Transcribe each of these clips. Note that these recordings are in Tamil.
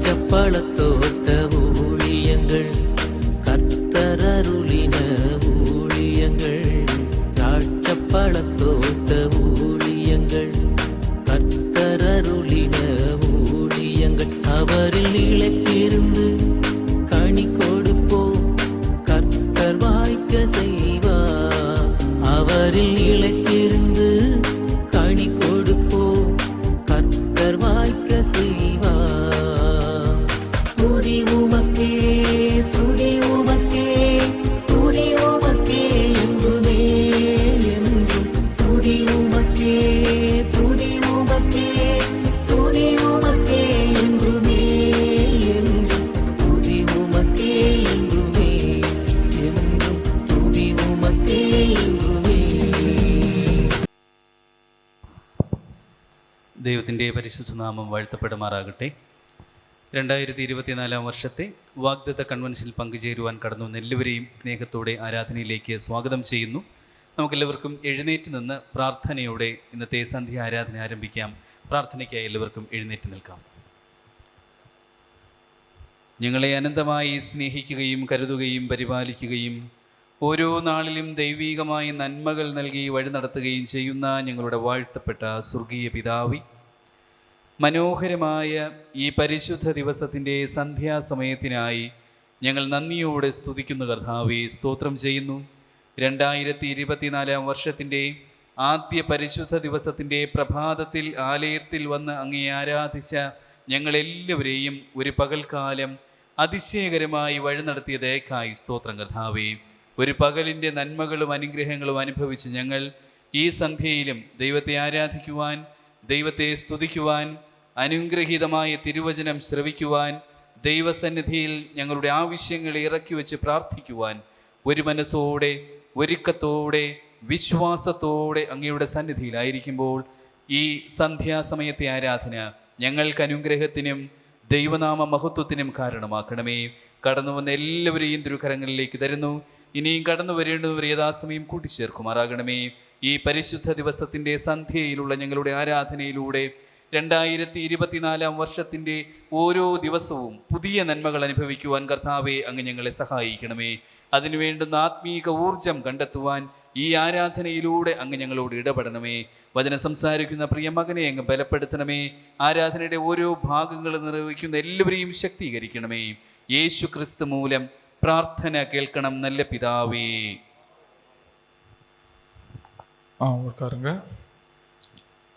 திராட்சப்பழத்தோட்ட ஊழியங்கள் கர்த்தரருளின ஊழியங்கள் திராட்சப்பழத்தோட்ட ஊழியங்கள் கர்த்தரருளின ஊழியங்கள் அவரில் இழைத்திருந்து கனி கொடுப்போம் கர்த்தர் வாய்க்க செய்வார் அவரில் இழைத்திருந்து கனி கொடுப்போம் கர்த்தர் வாய்க்க செய்வார் துதி உமக்கே துதி உமக்கே துதி உமக்கே என்றுமே என்றும் துதி உமக்கே துதி உமக்கே துதி உமக்கே என்றுமே என்றும் துதி உமக்கே என்றுமே என்றும் துதி உமக்கே என்றுமே. ദൈവത്തിൻ്റെ പരിശുദ്ധ നാമം വാഴ്ത്തപ്പെടുമാറാകട്ടെ. 2024 വർഷത്തെ വാഗ്ദത്ത കൺവെൻഷനിൽ പങ്കുചേരുവാൻ കടന്നു വന്ന എല്ലാവരെയും സ്നേഹത്തോടെ ആരാധനയിലേക്ക് സ്വാഗതം ചെയ്യുന്നു. നമുക്കെല്ലാവർക്കും എഴുന്നേറ്റ് നിന്ന് പ്രാർത്ഥനയോടെ ഇന്നത്തെ സന്ധ്യ ആരാധന ആരംഭിക്കാം. പ്രാർത്ഥനയ്ക്കായി എല്ലാവർക്കും എഴുന്നേറ്റ് നിൽക്കാം. ഞങ്ങളെ അനന്തമായി സ്നേഹിക്കുകയും കരുതുകയും പരിപാലിക്കുകയും ഓരോ നാളിലും ദൈവീകമായ നന്മകൾ നൽകി വഴി നടത്തുകയും ചെയ്യുന്ന ഞങ്ങളുടെ വാഴ്ത്തപ്പെട്ട സ്വർഗീയ പിതാവി, മനോഹരമായ ഈ പരിശുദ്ധ ദിവസത്തിൻ്റെ സന്ധ്യാസമയത്തിനായി ഞങ്ങൾ നന്ദിയോടെ സ്തുതിക്കുന്ന കർത്താവെ സ്തോത്രം ചെയ്യുന്നു. 2024 വർഷത്തിൻ്റെ ആദ്യ പരിശുദ്ധ ദിവസത്തിൻ്റെ പ്രഭാതത്തിൽ ആലയത്തിൽ വന്ന് അങ്ങേ ആരാധിച്ച ഞങ്ങളെല്ലാവരെയും ഒരു പകൽക്കാലം അതിശയകരമായി വഴി നടത്തിയ ദയക്കായി സ്തോത്രം കർത്താവേ. ഒരു പകലിൻ്റെ നന്മകളും അനുഗ്രഹങ്ങളും അനുഭവിച്ച് ഞങ്ങൾ ഈ സന്ധ്യയിലും ദൈവത്തെ ആരാധിക്കുവാൻ, ദൈവത്തെ സ്തുതിക്കുവാൻ, അനുഗ്രഹീതമായ തിരുവചനം ശ്രവിക്കുവാൻ, ദൈവസന്നിധിയിൽ ഞങ്ങളുടെ ആവശ്യങ്ങൾ ഇറക്കി വെച്ച് പ്രാർത്ഥിക്കുവാൻ ഒരു മനസ്സോടെ, ഒരുക്കത്തോടെ, വിശ്വാസത്തോടെ അങ്ങയുടെ സന്നിധിയിലായിരിക്കുമ്പോൾ ഈ സന്ധ്യാസമയത്തെ ആരാധന ഞങ്ങൾക്ക് അനുഗ്രഹത്തിനും ദൈവനാമ മഹത്വത്തിനും കാരണമാക്കണമേ. കടന്നു വന്ന എല്ലാവരെയും തിരുക്കരങ്ങളിലേക്ക് തരുന്നു. ഇനിയും കടന്നു വരേണ്ടവർ യഥാസമയം കൂട്ടിച്ചേർക്കുമാറാകണമേ. ഈ പരിശുദ്ധ ദിവസത്തിൻ്റെ സന്ധ്യയിലുള്ള ഞങ്ങളുടെ ആരാധനയിലൂടെ 2024 വർഷത്തിൻ്റെ ഓരോ ദിവസവും പുതിയ നന്മകൾ അനുഭവിക്കുവാൻ കർത്താവെ അങ്ങ് ഞങ്ങളെ സഹായിക്കണമേ. അതിനുവേണ്ടുന്ന ആത്മീക ഊർജം കണ്ടെത്തുവാൻ ഈ ആരാധനയിലൂടെ അങ്ങ് ഞങ്ങളോട് ഇടപെടണമേ. വചനം സംസാരിക്കുന്ന പ്രിയ മകനെ അങ്ങ് ബലപ്പെടുത്തണമേ. ആരാധനയുടെ ഓരോ ഭാഗങ്ങൾ നിർവഹിക്കുന്ന എല്ലാവരെയും ശക്തീകരിക്കണമേ. യേശു ക്രിസ്തു മൂലം പ്രാർത്ഥന കേൾക്കണം നല്ല പിതാവേ. உட்காருங்க.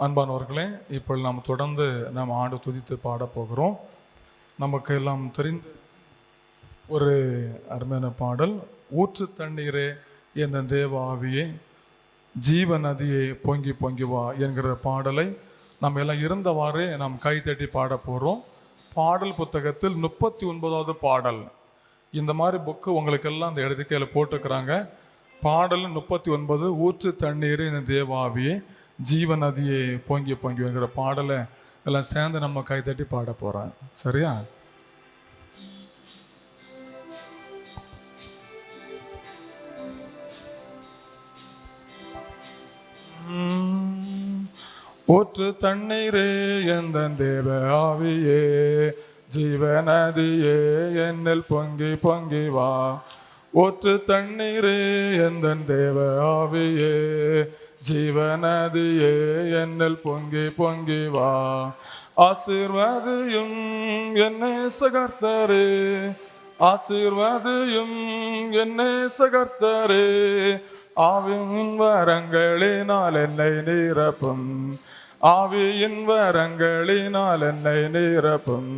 அன்பானவர்களே, இப்போ நாம் தொடர்ந்து நாம் ஆண்டு துதித்து பாட போகிறோம். நமக்கு எல்லாம் தெரிந்த ஒரு அருமையான பாடல், ஊற்று தண்ணீரே என் தேவ ஆவியே ஜீவ நதியே பொங்கி பொங்கி வா என்கிற பாடலை நம்ம எல்லாம் இருந்தவாறே நாம் கைத்தட்டி பாட போகிறோம். பாடல் புத்தகத்தில் 39வது பாடல். இந்த மாதிரி புக்கு உங்களுக்கெல்லாம் அந்த எழுதிக்கையில் போட்டுக்கிறாங்க. பாடல் 39, ஊற்று தண்ணீரே என் தேவ ஆவியே ஜீவ நதியே பொங்கி பொங்கிங்கிற பாடலை எல்லாம் சேர்ந்து நம்ம கைத்தட்டி பாட போகிறோம். சரியா? ஊற்று தண்ணீரே எந்த தேவ ஆவியே ஜீவ நதியே என்னில் பொங்கி பொங்கி வா. ஊற்று தண்ணீரே எந்த தேவ ஆவியே ஜீவ நதியே என்னில் பொங்கி பொங்கி வா. ஆசீர்வாதியும் என்னை சகர்த்தரே, ஆசீர்வாதியும் என்னை சகர்த்தரே, ஆவியின் வரங்களினால் என்னை நிரப்பும், ஆவியின் வரங்களினால் என்னை நிரப்பும்.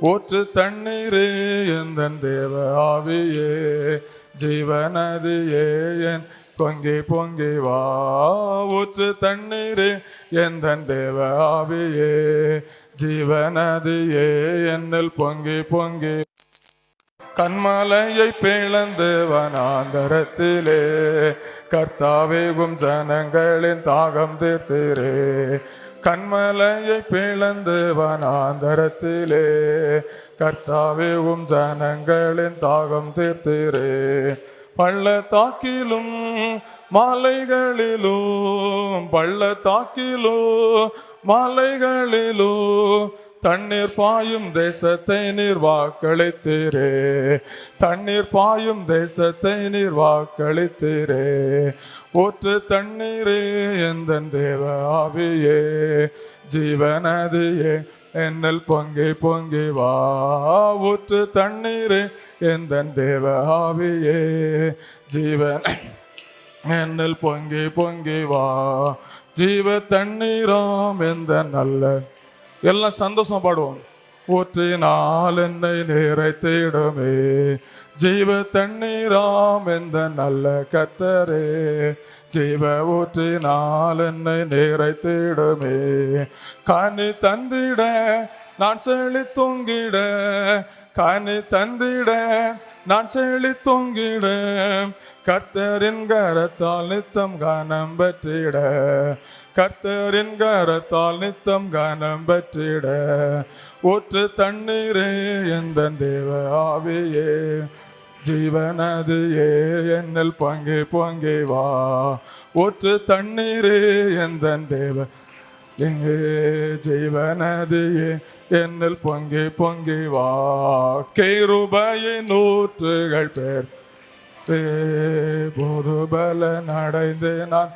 ஊற்று தண்ணீரே எந்த தேவ ஆவியே ஜீவ நதியே என் பொங்கி பொங்கி வா. ஊற்று தண்ணீரே எந்த தேவ ஆவியே ஜீவ நதியே என்னில் பொங்கி பொங்கி. கண்மலையை பிளந்து வனாந்தரத்திலே கர்த்தாவேகும் ஜனங்களின் தாகம் தீர்த்தீரே. கண்மலையை பிளந்து வனாந்தரத்திலே கர்த்தாவேகும் ஜனங்களின் தாகம் தீர்த்தீரே. பள்ளத்தாக்கிலும் மாலைகளிலும், பள்ளத்தாக்கிலும் மாலைகளிலும் தண்ணீர் பாயும் தேசத்தை நீர் வாக்களித்தீரே. தண்ணீர் பாயும் தேசத்தை நீர் வாக்களித்தீரே. ஊற்று தண்ணீரே எந்தன் தேவ ஆவியே, ஜீவநதியே என்னில் பொங்கி பொங்கி வா. ஊற்று தண்ணீரே எந்தன் தேவ ஆவியே, ஜீவன் என்னில் பொங்கி பொங்கி வா. ஜீவ தண்ணீராம் எந்த நல்ல, எல்லாம் சந்தோஷம் பாடுவோம். ஊற்றினால் என்னை நிறைத்திடுமே, ஜீவ தண்ணீராம் எந்த நல்ல கர்த்தரே. ஜீவ ஊற்றினால் என்னை நிறைத்திடுமே. கனி தந்திட நான் செழி தொங்கிட, கனி தந்திட நான் செழி தொங்கிட, கர்த்தரின் கரத்தால் நித்தம் கனம் பெற்றிட, கர்த்தரின் கரத்தால் நித்தம் கனம் பெற்றிட. ஊற்று தண்ணீரே எந்தன் தேவ ஆவியே, ஜீவநதியே என்னில் பொங்கி பொங்கி வா. ஊற்று தண்ணீரே எந்தன் தேவ எங்கே, ஜீவநதியே என்னில் பொங்கி பொங்கி வா. கிருபையின் ஊற்றுகள் பேர் போது பல நடைந்து நான்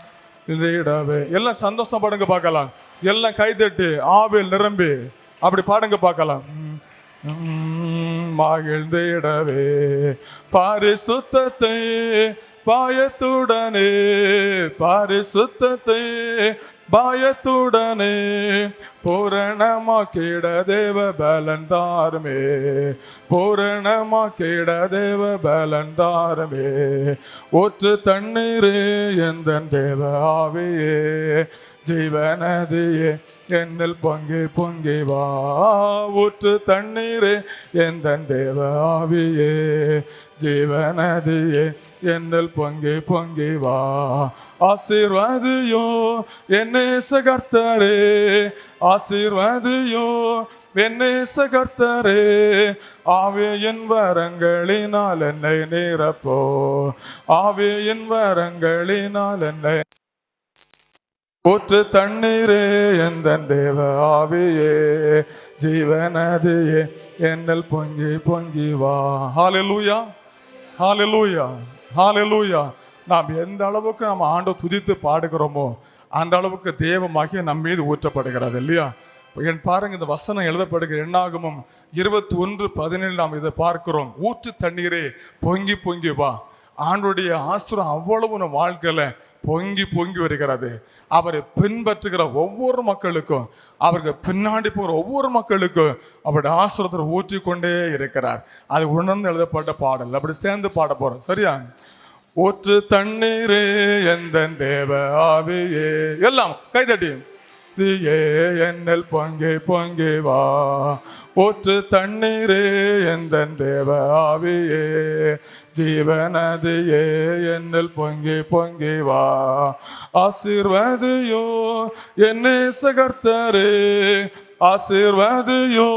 இதடவே. எல்லாம் சந்தோஷம் பாடுங்க பார்க்கலாம். எல்லாம் கைதட்டி ஆவில் நிரம்பி அப்படி பாடுங்க பார்க்கலாம். மகிழ்ந்திடவே பரிசுத்தத்தை பாயத்துடனே, பரிசுத்தத்தை பாயத்துடனே பூரணமாக்கிட தேவ பலந்தாருமே, பூரணமாக்கிட தேவ பலந்தாருமே. ஊற்று தண்ணீரே எந்தன் தேவ ஆவியே, ஜீவநதியே என்னில் பொங்கி பொங்கி வா. ஊற்று தண்ணீரே எந்தன் தேவ ஆவியே, ஜீவநதியே என்னில் பொங்கி பொங்கி வா. ஆசீர்வாதியோ என்னே கர்த்தரே, ஆசீர்வாதியோ என்னே கர்த்தரே. ஆவியின் வரங்களினால் என்னை நிரப்போ, ஆவியின் வரங்களினால் என்னை. ஊற்று தண்ணீரே எந்தன் தேவ ஆவியே, ஜீவநதியே என்னில் பொங்கி பொங்கி வா. ஹல்லேலூயா, ஹல்லேலூயா, ஹல்லேலூயா. நாம் எந்த அளவுக்கு நம்ம ஆண்டவரை துதித்து பாடுகிறோமோ அந்த அளவுக்கு தேவ மகிமை நம் மீது ஊற்றப்படுகிறது இல்லையா? என் பாருங்க, இந்த வசனம் எழுதப்படுகிற எண்ணாகமம் 21:17 நாம் இதை பார்க்கிறோம். ஊற்று தண்ணீரே பொங்கி பொங்கி வா. ஆண்டவருடைய ஆசீர்வாதம் அவ்வளவு நம் வாழ்க்கையில பொங்கி பொங்கி வருகிறது. அவரை பின்பற்றுகிற ஒவ்வொரு மக்களுக்கும், அவருக்கு பின்னாடி போகிற ஒவ்வொரு மக்களுக்கும் அவருடைய ஆசீர்வாதத்தை ஊற்றிக்கொண்டே இருக்கிறார். அது உணர்ந்து எழுதப்பட்ட பாடல். அப்படி சேர்ந்து பாட போறோம், சரியா? ஊற்று தண்ணீரே எந்தன் தேவ ஆவியே, எல்லாம் கைதட்டி என்னில் பொங்கி பொங்கி வா. ஊற்று தண்ணீரே எந்தன் தேவ ஆவியே, ஜீவநதியே என்னில் பொங்கி பொங்கி வா. ஆசீர்வாதியோ என்னே கர்த்தரே, ஆசீர்வாதியோ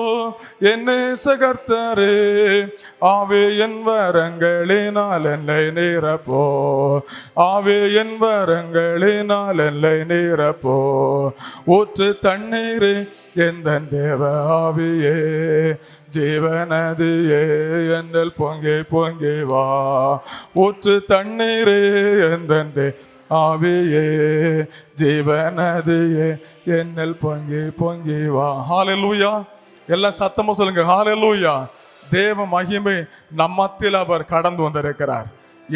என்னே கர்த்தரே. ஆவியின் வரங்களினால் என்னை நிரப்போ, ஆவியின் வரங்களினால் என்னை நிரப்போ. ஊற்று தண்ணீரே எந்தன் தேவ ஆவியே, ஜீவநதியே என்னில் பொங்கி பொங்கி வா. ஊற்று தண்ணீரே எந்தன் ஆவியே, ஜீவநதியே என்னில் பொங்கி பொங்கி வா. ஹல்லேலூயா. எல்லாம் சத்தமா சொல்லுங்க, ஹல்லேலூயா. தேவ மகிமை நம்மத்தில் அவர் கடந்து வந்திருக்கிறார்.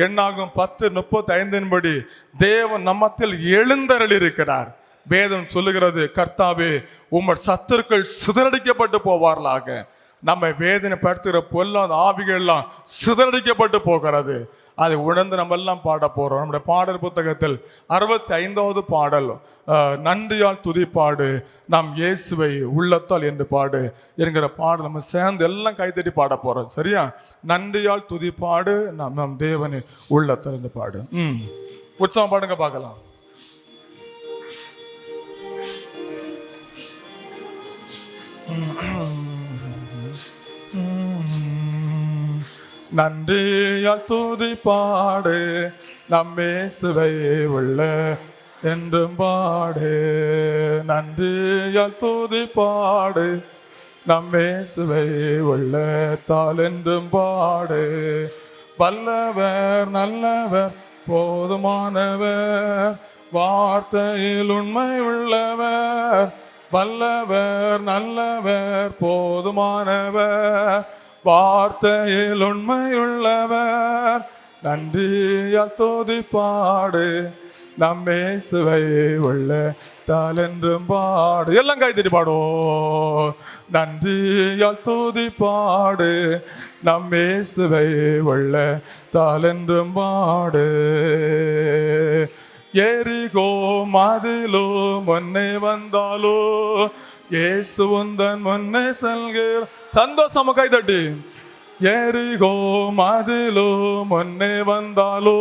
எண்ணாகும் 10:35 தேவன் நம்மத்தில் எழுந்தருளி இருக்கிறார். வேதம் சொல்லுகிறது, கர்த்தாவே உம்மர் சத்துருக்கள் சிதறடிக்கப்பட்டு போவார்களாக. நம்மை வேதனைப்படுத்துகிற பொல்லாத ஆவிகள் எல்லாம் சிதறடிக்கப்பட்டு போகிறது. அதை உணர்ந்து நம்ம எல்லாம் பாட போறோம். நம்முடைய பாடல் புத்தகத்தில் 65வது பாடல், நன்றியால் துதிப்பாடு நாம் இயேசுவை உள்ளத்தால் என்று பாடு என்கிற பாடல் நம்ம சேர்ந்து எல்லாம் கைத்தட்டி பாட போறோம், சரியா? நன்றியால் துதிப்பாடு நாம் நம் தேவனை உள்ளத்தால் என்று பாடு. உற்சாகம் பாடுங்க பார்க்கலாம். நன்றியால் துதிப்பாடு நம் இயேசுவை உள்ள என்றும் பாடு. நன்றியால் துதிப்பாடு நம் இயேசுவை உள்ளத்தால் என்றும் பாடு. வல்லவர் நல்லவர் போதுமானவர், வார்த்தையில் உண்மை உள்ளவர். வல்லவர் நல்லவர் போதுமானவர், வார்த்தையில் உண்மை உள்ளவர். நன்றியால் துதிப்பாடு, நம் இயேசுவை உள்ளத்தால் என்றும் பாடு. எல்லாம் கை தட்டி பாடுவோம். நன்றியால் துதிப்பாடு, நம் இயேசுவை உள்ளத்தால் என்றும் பாடு. எரிகோ மதிலோ முன்னே வந்தாலோ, இயேசு உந்தன் முன்னே செல்கிற. சந்தோஷமா கை தட்டி. எரிகோ மதிலோ முன்னே வந்தாலோ,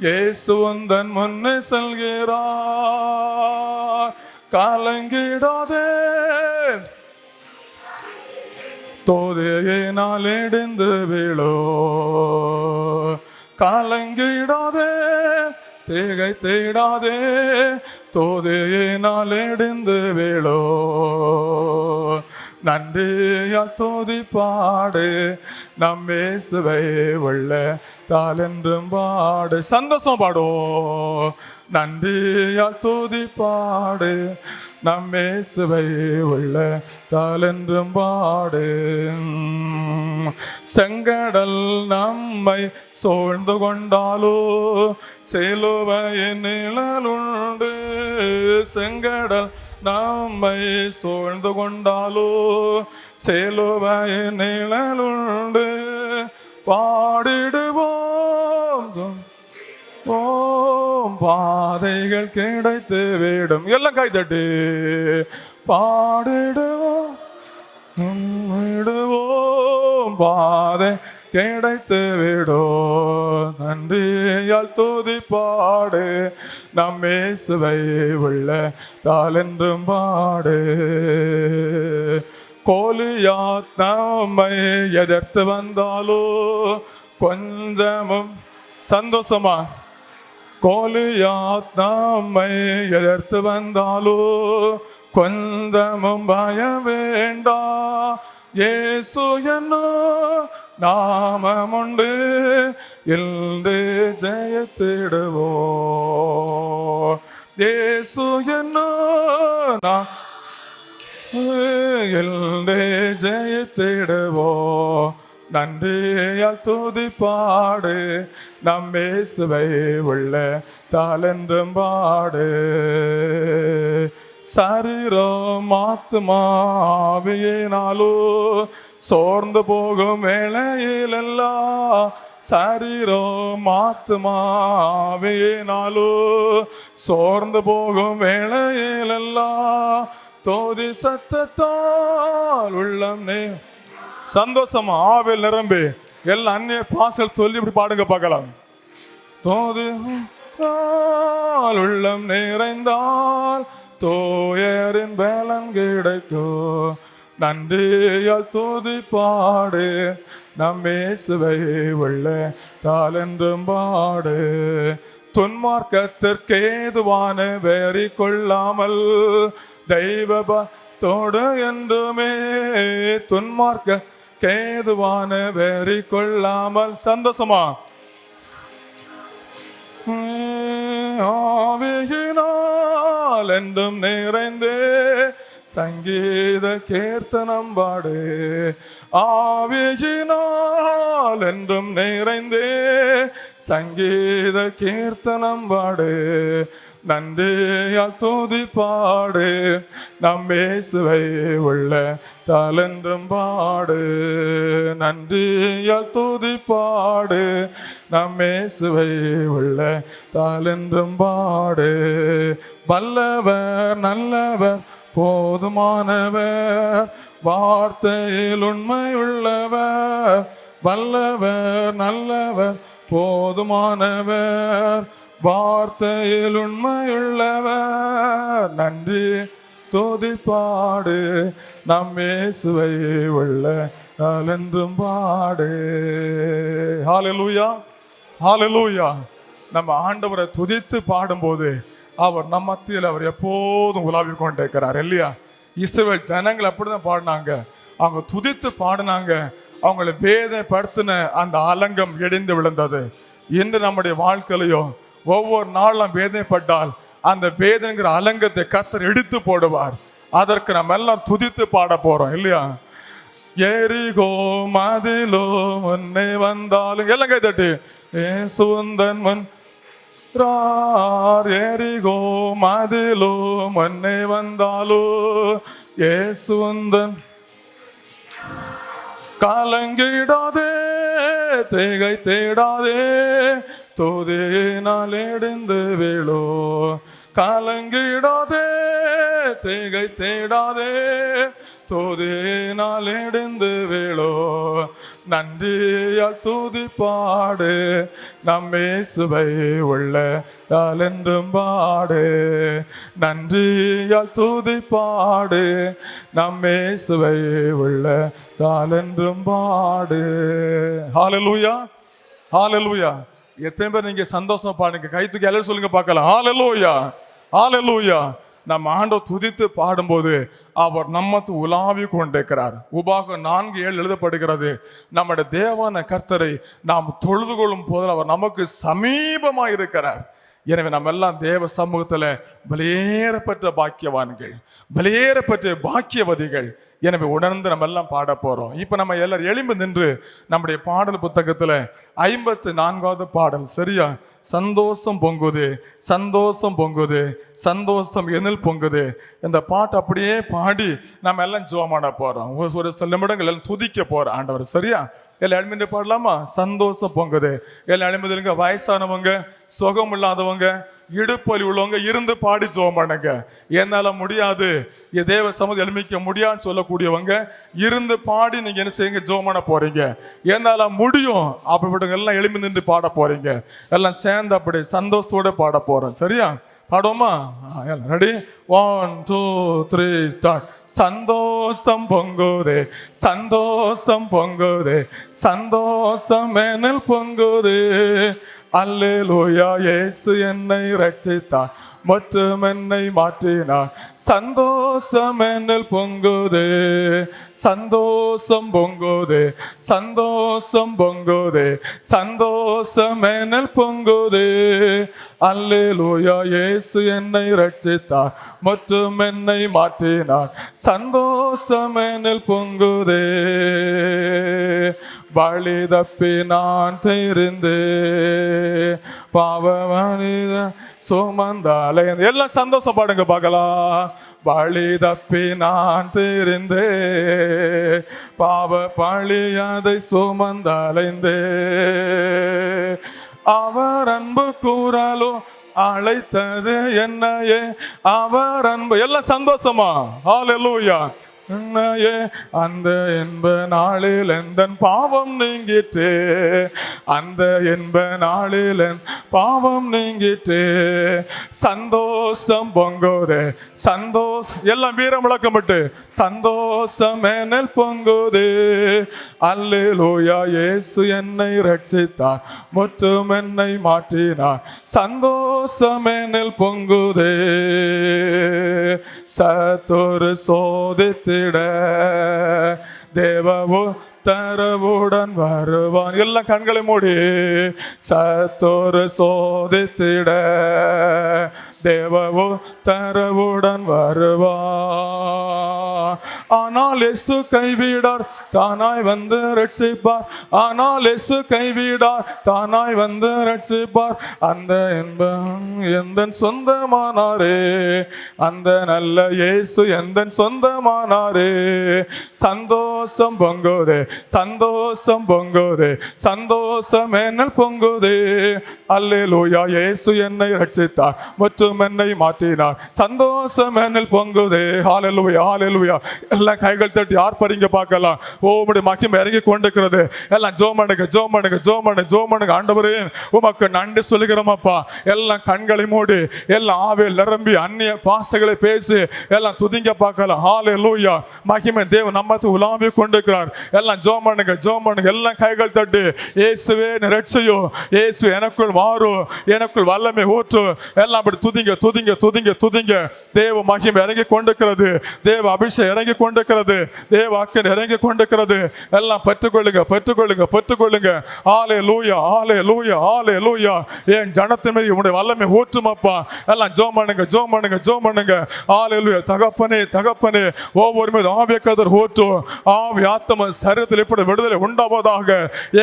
இயேசு உந்தன் முன்னே செல்கிறார். கலங்கிடாதே, தோதையினால் இடிந்து விழோ. கலங்கிடாதே, தேகை தேடாதே, தோதையினால் இடிந்து விழோ. நன்றியால் துதிப்பாடு, நம் இயேசுவை உள்ளத்தால் என்றும் பாடு. சந்தோஷம் பாடுவோம். நன்றியால் துதிப்பாடு, நம் இயேசுவை உள்ளத்தால் என்றும் பாடு. செங்கடல் நம்மை சூழ்ந்து கொண்டாலோ, சிலுவையின் நிழலுண்டு. செங்கடல் நம்மை சூழ்ந்து கொண்டாலோ, சிலுவையின் நிழலுண்டு. பாடிடுவோம் ஓம், பாதைகள் கிடைத்து விடும். எல்லாம் கை தட்டு. பாடிடுவோம் விடுவோம், பாதை கிடைத்து விடோ. நன்றியால் துதிப்பாடு, நம் இயேசுவை உள்ளத்தால் என்றும் பாடு. கோலியாத் நம்மை எதிர்த்து வந்தாலோ, கொஞ்சமும் சந்தோஷமா. கோலியாத் நம்மை எதிர்த்து வந்தாலோ, கொஞ்சமும் பயம் வேண்டா. இயேசு என்னோ நாமமுண்டு, என்று ஜெயத்திடுவோ. இயேசு என்னோ என்று ஜெயத்திடுவோ. நன்றியால் துதிப்பாடு, நம் இயேசுவை உள்ளத்தால் என்றும் பாடு. சரீரம் ஆத்துமாவியினாலோ சோர்ந்து போகும் வேளையிலெல்லாம், சரீரம் ஆத்துமாவியினாலோ சோர்ந்து போகும் வேளையிலெல்லாம், தோதி சத்தத்தால் உள்ளம் நே. சந்தோஷமா ஆவில் நிரம்பி எல்லாம் அந்நிய பாசல் சொல்லி இப்படி பாடுங்க பார்க்கலாம். தோது உள்ளம் நிறைந்தால் தோயரின் பலன் கிடைக்கும். நன்றியால் துதிப்பாடு, நம் இயேசுவை உள்ளத்தால் என்றும் பாடு. துன்மார்க்கத்திற்கு ஏதுவான வெறி கொள்ளாமல், தெய்வத்தோடு என்றுமே துன்மார்க்க கேதுவான வெறி கொள்ளாமல். சந்தோஷமா ஆவியினால் என்றும் நிறைந்தே சங்கீத கீர்த்தனம் பாடு. ஆவியினால் என்றும் நிறைந்தே சங்கீத கீர்த்தனம் பாடு. நன்றியால் துதிப்பாடு, நம் இயேசுவை உள்ளத்தால் என்றும் பாடு. நன்றியால் துதிப்பாடு, நம் இயேசுவை உள்ளத்தால் என்றும் பாடு. வல்லவர் நல்லவர் போதுமானவர், வார்த்தையில் உண்மை உள்ளவர். வல்லவர் நல்லவர் போதுமானவர், வார்த்தையில் உண்மையுள்ளவர். நன்றி துதிப்பாடு, நம் இயேசுவை உள்ளத்தால் என்றும் பாடு. ஹல்லேலூயா, ஹல்லேலூயா. நம்ம ஆண்டவரை துதித்து பாடும்போது அவர் நம் மத்தியில் அவர் எப்போதும் உலாவிக் கொண்டிருக்கிறார் இல்லையா? இஸ்ரவேல் ஜனங்கள் அப்படிதான் பாடினாங்க. அவங்க துதித்து பாடினாங்க. அவங்களை வேதனைப்படுத்தின அந்த அலங்கம் இடிந்து விழுந்தது. இன்று நம்முடைய வாழ்க்கையிலையும் ஒவ்வொரு நாளும் வேதனைப்பட்டால் அந்த வேதனைங்கிற அலங்கத்தை கர்த்தர் எடுத்து போடுவார். அதற்கு நம்ம எல்லாம் துதித்து பாட போறோம் இல்லையா? எரிகோ மதிலோ முன்னே வந்தாலும் எல்லாம் கை தட்டு ஏசுந்தன் முன் எரிகோ மதிலோ முன்னே வந்தாலோ ஏசுந்தன் கலங்கிடாதே தேகை தேடாதே தோதினால் எடுந்து விழோ. கலங்கிடாதே தேகை தேடாதே தோதினால் எடுந்து விழோ. நன்றியால் துதி பாடு நம்மேசுவை உள்ளதால் என்றும் பாடு. நன்றியால் துதி பாடு நம்மேசுவை உள்ளதால் என்றும் பாடு. ஹல்லேலூயா, ஹல்லேலூயா. எத்தனை பேர் நீங்க சந்தோஷமா பாடுங்க? கை தூக்கி எல்லாரும் சொல்லுங்க பார்க்கலாம். ஹல்லேலூயா, ஹல்லேலூயா. நம்ம ஆண்டவர் துதித்து பாடும்போது அவர் நம்மத்து உலாவி கொண்டிருக்கிறார். உபாகம் 4:7 எழுதப்படுகிறது, நம்முடைய தேவான கர்த்தரை நாம் தொழுது கொள்ளும் போது அவர் நமக்கு சமீபமாக இருக்கிறார். எனவே நம்ம எல்லாம் தேவ சமூகத்துல பலியேற பெற்ற பாக்கியவான்கள், பலியேற பெற்ற பாக்கியவதிகள். எனவே உணர்ந்து நம்ம எல்லாம் பாட போறோம். இப்ப நம்ம எல்லாரும் எழும்பி நின்று நம்முடைய பாடல் புத்தகத்துல 54வது பாடல், சரியா? சந்தோஷம் பொங்குது, சந்தோஷம் பொங்குது, சந்தோஷம் எனில் பொங்குது. இந்த பாட்டு அப்படியே பாடி நம்ம எல்லாம் ஜெபம் போறோம். ஒரு சில நிமிடங்கள் எல்லாம் துதிக்க போறோம் ஆண்டவர், சரியா? எல்லாம் எழுமிட்டு பாடலாமா? சந்தோஷம் பொங்குது. எல்லாம் எழுமிதுங்க. வயசானவங்க, சுகம் இல்லாதவங்க, இடுப்பலி உள்ளவங்க இருந்து பாடி ஜெபம் பண்ணுங்க. என்னால முடியாது, தேவ சமூகம் எழுமிக்க முடியான்னு சொல்லக்கூடியவங்க இருந்து பாடி நீங்க என்ன செய்யுங்க? ஜெபம் பண்ண போறீங்க. என்னால முடியும் அப்படிப்பட்ட எல்லாம் எழுமி நின்று பாட போறீங்க. எல்லாம் சேர்ந்து அப்படி சந்தோஷத்தோட பாட போறோம், சரியா? பாடுவோமா? ரெடி? 1 2 3 ஸ்டார்ட். சந்தோஷம் பொங்குதே, சந்தோஷம் பொங்குதே, சந்தோஷம் எனில் பொங்குதே. அல்லேலூயா, இயேசு என்னை ரட்சித்தார், மற்றும் என்னை மாற்றினார். சந்தோஷம் எனில் பொங்குதே, சந்தோஷம் பொங்குதே, சந்தோஷம் பொங்குதே, சந்தோஷம் எனில் பொங்குதே. அல்லேலூயா, இயேசு என்னை ரட்சித்தார், மற்றும் என்னை மாற்றினார். சந்தோஷம் எனில் பொங்குதே. வழி தப்பி நான் தெரிந்து பாவ மனித சுமந்தாலே. எல்லாம் சந்தோஷம் பாடுங்க பார்க்கலாம். வழி தப்பி நான் தெரிந்து பாவ பழியதை சுமந்தாலைந்தே. அவர் அன்பு கூறலோ அழைத்தது என்னையே, அவர் அன்பு. எல்லாம் சந்தோஷமா? ஹல்லேலூயா. அந்த என்ப நாளில் எந்த பாவம் நீங்கிட்டு, அந்த என்ப நாளில் பாவம் நீங்கிட்டு. சந்தோஷம் பொங்குதே, சந்தோஷம். எல்லாம் வீரம் விளக்கமிட்டு சந்தோஷம் எனில் பொங்குதே. அல்லேலூயா, இயேசு என்னை ரட்சித்தார், மற்றும் என்னை மாற்றினார். சந்தோஷம் எனில் பொங்குதே. சத்தொரு சோதித்து தேவவோ தரவுடன் வருவான். எல்லாம் கண்களை மூடி. சத்தொரு சோதித்திட தேவவோ தரவுடன் வருவான். ஆனால் இயேசு கைவிடார், தானாய் வந்து ரட்சிப்பார். ஆனால் இயேசு கைவிடார், தானாய் வந்து ரட்சிப்பார். அந்த என்பன் எந்தன் சொந்தமானாரே, அந்த நல்ல இயேசு எந்தன் சொந்தமானாரே. சந்தோஷம் பொங்குதே, சந்தோஷம் பொங்குதே, சந்தோஷம் எனில் பொங்குதே. அல்லேலூயா, இயேசு என்னை ரட்சித்தார், மற்றும் என்னை மாற்றினார். சந்தோஷம் எனில் பொங்குதே. ஹல்லேலூயா, ஹல்லேலூயா. எல்லாம் கைகள் தட்டி ஆர்ப்பரிங்க பார்க்கலாம். உம்முடைய மகிமை இறங்கி கொண்டிருக்கிறது. எல்லாம் ஜோமனுங்க ஜோமனுங்க ஜோமனு ஜோமனுங்க. ஆண்டவரே உமக்கு நன்றி சொல்லுகிறோமப்பா. எல்லாம் கண்களை மூடி எல்லாம் ஆவியில் நிரம்பி அந்நிய பாசைகளை பேசி எல்லாம் துதிங்க பார்க்கலாம். ஹல்லேலூயா. மகிமை தேவன் நம்மத்தை உலாவி கொண்டிருக்கிறார். எல்லாம் ஜோமனுங்க ஜோமனுங்க. எல்லாம் கைகள் தட்டி இயேசுவே நிரட்சையோ, இயேசு எனக்குள் வாரோ, எனக்குள் வல்லமை ஊற்று. எல்லாம் அப்படி துதிங்க துதிங்க துதிங்க துதிங்க. தேவ மகிமை இறங்கி கொண்டிருக்கிறது. தேவ அபிஷேகம் இறங்கி கொண்டிருக்கிறது. தேவ அக்கன் இறங்கி கொண்டிருக்கிறது. எல்லாம் பெற்றுக்கொள்ளுங்க பெற்றுக்கொள்ளுங்க பெற்றுக்கொள்ளுங்க. ஹல்லேலூயா ஹல்லேலூயா ஹல்லேலூயா. என் ஜனத்தின் மீது உம்முடைய வல்லமை ஊற்றுமப்பா. எல்லாம் ஜோமனுங்க ஜோமனுங்க ஜோமனுங்க. ஹல்லேலூயா. தகப்பனே தகப்பனே, ஒவ்வொரு மீது ஆவிய கதிர் ஊற்றும். ஆவி ஆத்ம சரீரத்தில் இப்படி விடுதலை உண்டாவதாக.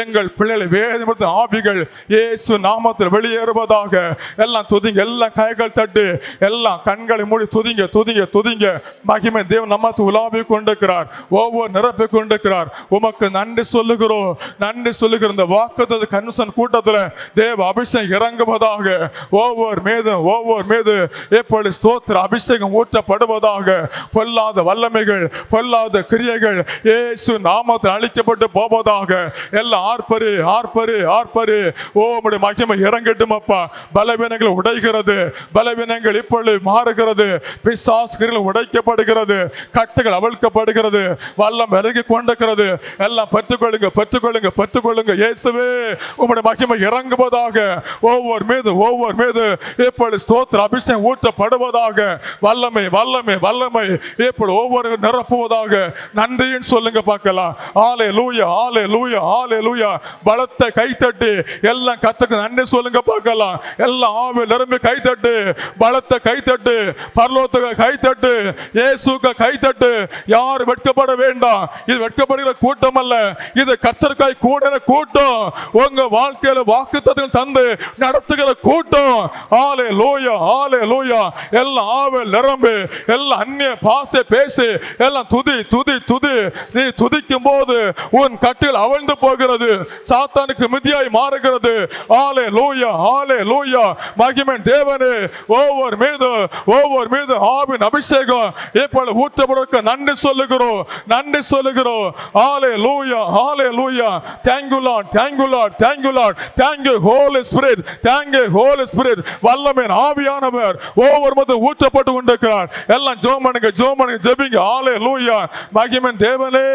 எங்கள் பிள்ளைகளை வேதனைப்படுத்த ஆவிகள் இயேசு நாமத்தில் வெளியேறுவதாக. எல்லாம் துதிங்க. எல்லாம் கைகள் தட்டி எல்லாம் கண்களை மூடி துதிங்க துதிங்க துதிங்க. மகிமை தேவன் நம்மத்தை உலாவி கொண்டிருக்கிறார். ஒவ்வொரு நிரப்பி கொண்டிருக்கிறார். உமக்கு நன்றி சொல்லுகிறோம் நன்றி சொல்லுகிற இந்த வாக்குத்தத்த கன்வென்ஷன் கூட்டத்தில் தேவ அபிஷேகம் இறங்குவதாக. ஒவ்வொரு மீது எப்படி ஸ்தோத்திர அபிஷேகம் ஊற்றப்படுவதாக. பொல்லாத வல்லமைகள் பொல்லாத கிரியைகள் இயேசு நாமத்தில் அழிக்கப்பட்டு போவதாக. எல்லாம் ஆர்ப்பரு ஆர்ப்பரு ஆர்ப்பரு. உம்முடைய மகிமை இறங்கட்டும் அப்பா. பலவீனங்கள் உடைகிறது. பலவீனங்கள் இப்பொழுது மாறுகிறது. பிசாசுகள் உடைக்கப்படுகிறது. கட்டுகள் அவிழ்க்கப்படுகிறது. வல்லம் இறங்கி கொண்டிருக்கிறது. எல்லாம் பெற்றுக்கொள்ளுங்க பெற்றுக்கொள்ளுங்க பெற்றுக்கொள்ளுங்க. இயேசுவே உம்முடைய மகிமை இறங்குவதாக. ஒவ்வொரு மீது இப்பொழுது ஸ்தோத்திர அபிஷேகம் ஊற்றப்படுவதாக. வல்லமை வல்லமை வல்லமை இப்பொழுது ஒவ்வொரு நிரப்புவதாக. நன்றின்னு சொல்லுங்க பார்க்கலாம். ஹல்லேலூயா ஹல்லேலூயா ஹல்லேலூயா. பலத்தை கைத்தட்டி எல்லாம் கர்த்தருக்கு நன்றி சொல்லுங்க பார்க்கலாம். எல்லாம் ஆவியில் நிரம்பி கைத்தட்டு. பலத்தை கைத்தட்டு. பரலோகத்துக்கு கைத்தட்டு. இயேசுக்கு கைத்தட்டு. யார் வெட்கப்பட வேண்டாம். இது வெட்கப்படுகிற கூட்டம் அல்ல. இது கர்த்தருக்காய் கூடுற கூட்டம். உங்க வாழ்க்கையில வாக்குத்தத்தங்கள் தந்து நடத்துகிற கூட்டம். ஹல்லேலூயா ஹல்லேலூயா. எல்லாம் ஆவியில் நிரம்பி எல்லாம் அந்நிய பாஷை பேசி எல்லாம் துதி துதி துதி. நீ துதிக்கும் போது உன் கட்டில் அவிழ்ந்து போகிறது. சாத்தானுக்கு மிதியாய் மாறுகிறது. ஹல்லேலூயா ஹல்லேலூயா. மகிமை தேவனே ஒவ்வொரு மீது ஆவின் அபிஷேகம் இப்பொழுது ஊற்றப்படுவதற்கு நன்றி சொல்லுகிறோம் நன்றி சொல்லுகிறோம். ஹல்லேலூயா ஹல்லேலூயா. Thank you Lord thank you Lord thank you Lord thank you Holy Spirit thank you Holy Spirit. வல்லமையின் ஆவியானவர் ஒவ்வொரு மீது ஊற்றப்பட்டு கொண்டிருக்கிறார். எல்லாம் ஜோமனுங்க ஜோமனுங்க ஜெபிங்க. ஹல்லேலூயா. மகிமை தேவனே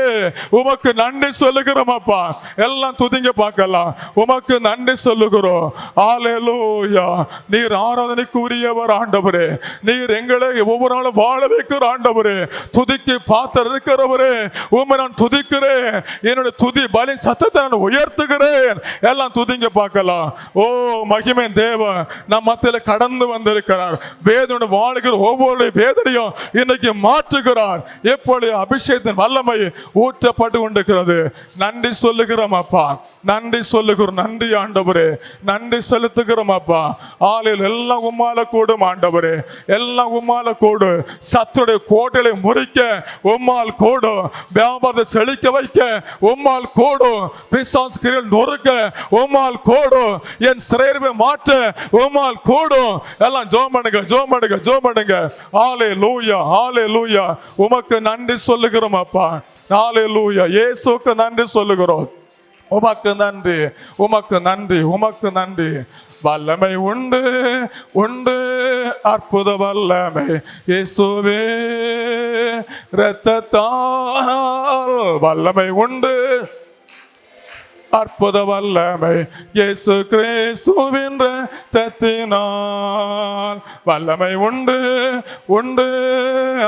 உமக்கு நன்றி சொல்லுகிறோம் அப்பா. எல்லாம் துதிங்க பார்க்கலாம். உமக்கு நன்றி சொல்லுகிறோம். ஹல்லேலூயா. நீர் ஆராதனைக்கு உரியவர் ஆண்டவரே. நீர் எங்களை ஒவ்வொரு நாளும் வாழ வைக்கிற ஆண்டவரே. துதிக்கு பாத்திரம் இருக்கிறவரே உம்மை நான் துதிக்கிறேன். என்னுடைய துதி பலி சத்தத்தை நான் உயர்த்துகிறேன். எல்லாம் துதிங்க பார்க்கலாம். ஓ மகிமை தேவன் நம் மத்தியில் கடந்து வந்திருக்கிறார். வேதனை வாழ்கிற ஒவ்வொரு வேதனையும் இன்னைக்கு மாற்றுகிறார். எப்பொழுது அபிஷேகத்தின் வல்லமை ஊற்றப்பட்டு கொண்டிருக்கிறது. நன்றி சொல்லுகிறோம் அப்பா. நன்றி சொல்லுகிறோம். நன்றி ஆண்டவரே. நன்றி செலுத்துகிறோம் அப்பா. ஆலையில் எல்லாம் உம்மால கூடும் ஆண்டவரே. எல்லாம் உம்மால கூடு. சத்துடைய கோட்டையை முறிக்க உம்மால் கூடும். வியாபாரத்தை செழிக்க வைக்க உம்மால் கூடும். பிசாசு கிரியைகளை நொறுக்க உம்மால் கூடும். என் சிறையை மாற்ற உம்மால் கூடும். எல்லாம் ஜோமனுங்க ஜோமனுங்க ஜோமனுங்க. ஹல்லேலூயா ஹல்லேலூயா. உமக்கு நன்றி சொல்லுகிறோம் அப்பா. ஹல்லேலூயா. இயேசுவுக்கு நன்றி சொல்லுகிறோம். உமக்கு நன்றி உமக்கு நன்றி உமக்கு நன்றி. வல்லமை உண்டு உண்டு அற்புத வல்லமை இயேசுவே இரத்தத்தால். வல்லமை உண்டு அற்புத வல்லமை இயேசு கிறிஸ்துவின் இரத்தத்தினால். வல்லமை உண்டு உண்டு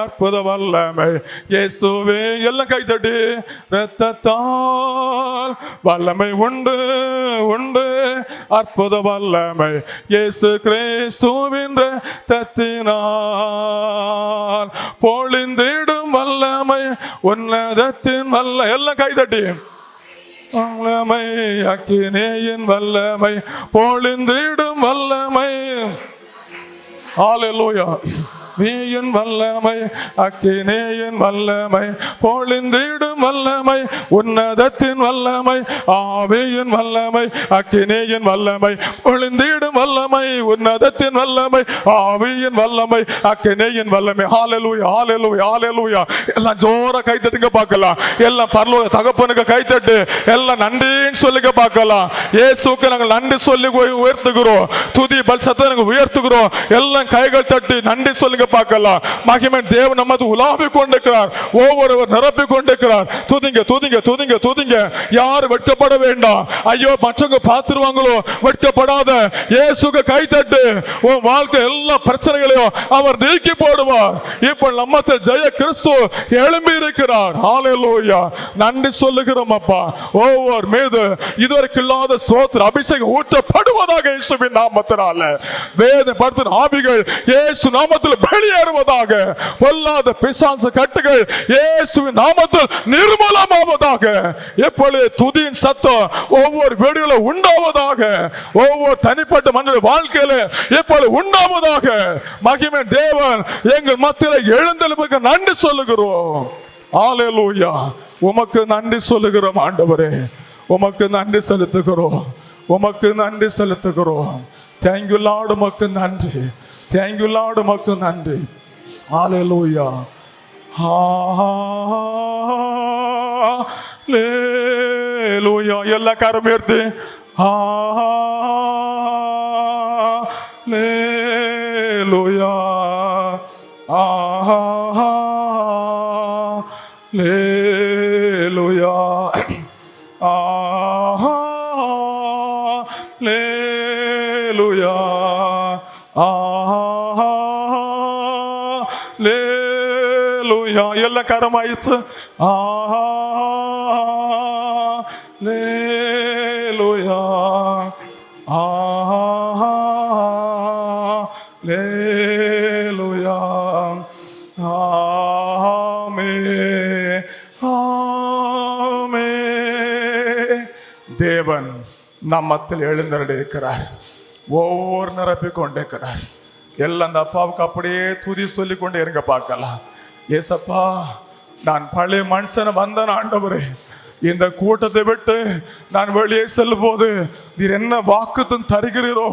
அற்புத வல்லமை இயேசுவே. எல்லாம் கைத்தட்டி இரத்தத்தால். வல்லமை உண்டு உண்டு அற்புத வல்லமை இயேசு கிறிஸ்துவின் இரத்தத்தினால். பொழிந்திடும் வல்லமை உன்னதத்தின் வல்ல. எல்லாம் கைத்தட்டி வல்லமை அக்கினேயின் வல்லமை பொழிந்திடும் வல்லமை. ஹல்லேலூயா. வீயின் வல்லமை அக்கினேயின் வல்லமை பொழிந்திடும் வல்லமை உன்னதத்தின் வல்லமை ஆவியின் வல்லமை அக்கினேயின் வல்லமை பொழிந்திடும் வல்லமை உன்னதத்தின் வல்லமை ஆவியின் வல்லமை அக்கினேயின் வல்லமை. ஹalleluya ஹalleluya ஹalleluya. எல்லாம் ஜோர கை தட்டுங்க பார்க்கலாம். எல்லாம் பரலோக தகப்பனுக்கு கை தட்டு. எல்லாம் நன்றின்னு சொல்லிக்க பார்க்கலாம். இயேசுவுக்கு நாங்கள் நன்றி சொல்லி உயர்த்துகிறோம். துதி பல் சத்தத்தை நாங்கள் உயர்த்துகிறோம். எல்லாம் கைகள் தட்டி நன்றி சொல்லுங்க பார்க்கலாம். மகிமை தேவன் நமது உலாவி கொண்டிருக்கிறார். ஒவ்வொருவர் நிரப்பி கொண்டிருக்கிறார். துதிங்க துதிங்க துதிங்க துதிங்க. யாரும் வெட்கப்பட வேண்டாம். ஐயோ மற்றவங்க பார்த்துருவாங்களோ வெட்கப்படாத. இயேசுக்கு கை தட்டு. உன் வாழ்க்கை எல்லா பிரச்சனைகளையும் அவர் நீக்கி போடுவார். இப்போ நம்மத்தில் ஜெய கிறிஸ்து எழும்பி இருக்கிறார். ஹalleluya. நன்றி சொல்லுகிறோம் அப்பா. ஒவ்வொரு மீது இதுவரைக்கும் இல்லாத ஸ்தோத்திர அபிஷேகம் ஊற்றப்படுவதாக இயேசுவின் நாமத்தினால. வேதனைப்படுத்தும் ஆவிகள் இயேசு நாமத்தில் வெளியேறுவதாக. பொல்லாத பிசாசு கட்டுகள் இயேசுவின் நாமத்தில் நிர்மூலமாவதாக. எப்பொழுது துதியின் சத்தம் ஒவ்வொரு வீடுகளும் உண்டாவதாக. ஒவ்வொரு தனிப்பட்ட மனித வாழ்க்கையில எப்பொழுது உண்டாவதாக. மகிமை தேவன் எங்கள் மத்தியில் எழுந்தெழுப்புக்கு நன்றி சொல்லுகிறோம். ஹalleluya. உமக்கு நன்றி சொல்லுகிறோம் ஆண்டவரே. உமக்கு நன்றி செலுத்துகிறோம். உமக்கு நன்றி செலுத்துகிறோம். Thank you Lord. உமக்கு நன்றி. Thank you Lord. உமக்கு நன்றி. ஹalleluya. ஹalleluya. எல்லா கரம் உயர்த்தி ஹalleluya. ஹalleluya. ஹalleluya. ஹalleluya. எல்லா கரம் ஆயிடுச்சு. ஹalleluya. ஹalleluya. ஆமென் ஆமென். தேவன் நம்மத்தில் எழுந்தருளியிருக்கிறார். ஒவ்வொரு நிரப்பிக் கொண்டிருக்கிறார். எல்லாம் அந்த அப்பாவுக்கு அப்படியே துதி சொல்லி கொண்டே இருங்க பார்க்கலாம். ஏசப்பா, நான் பழைய மனுஷனை வந்தேன் ஆண்டவரே. இந்த கூட்டத்தை விட்டு நான் வெளியே செல்லும் போது நீர் என்ன வாக்குத்தம் தருகிறீரோ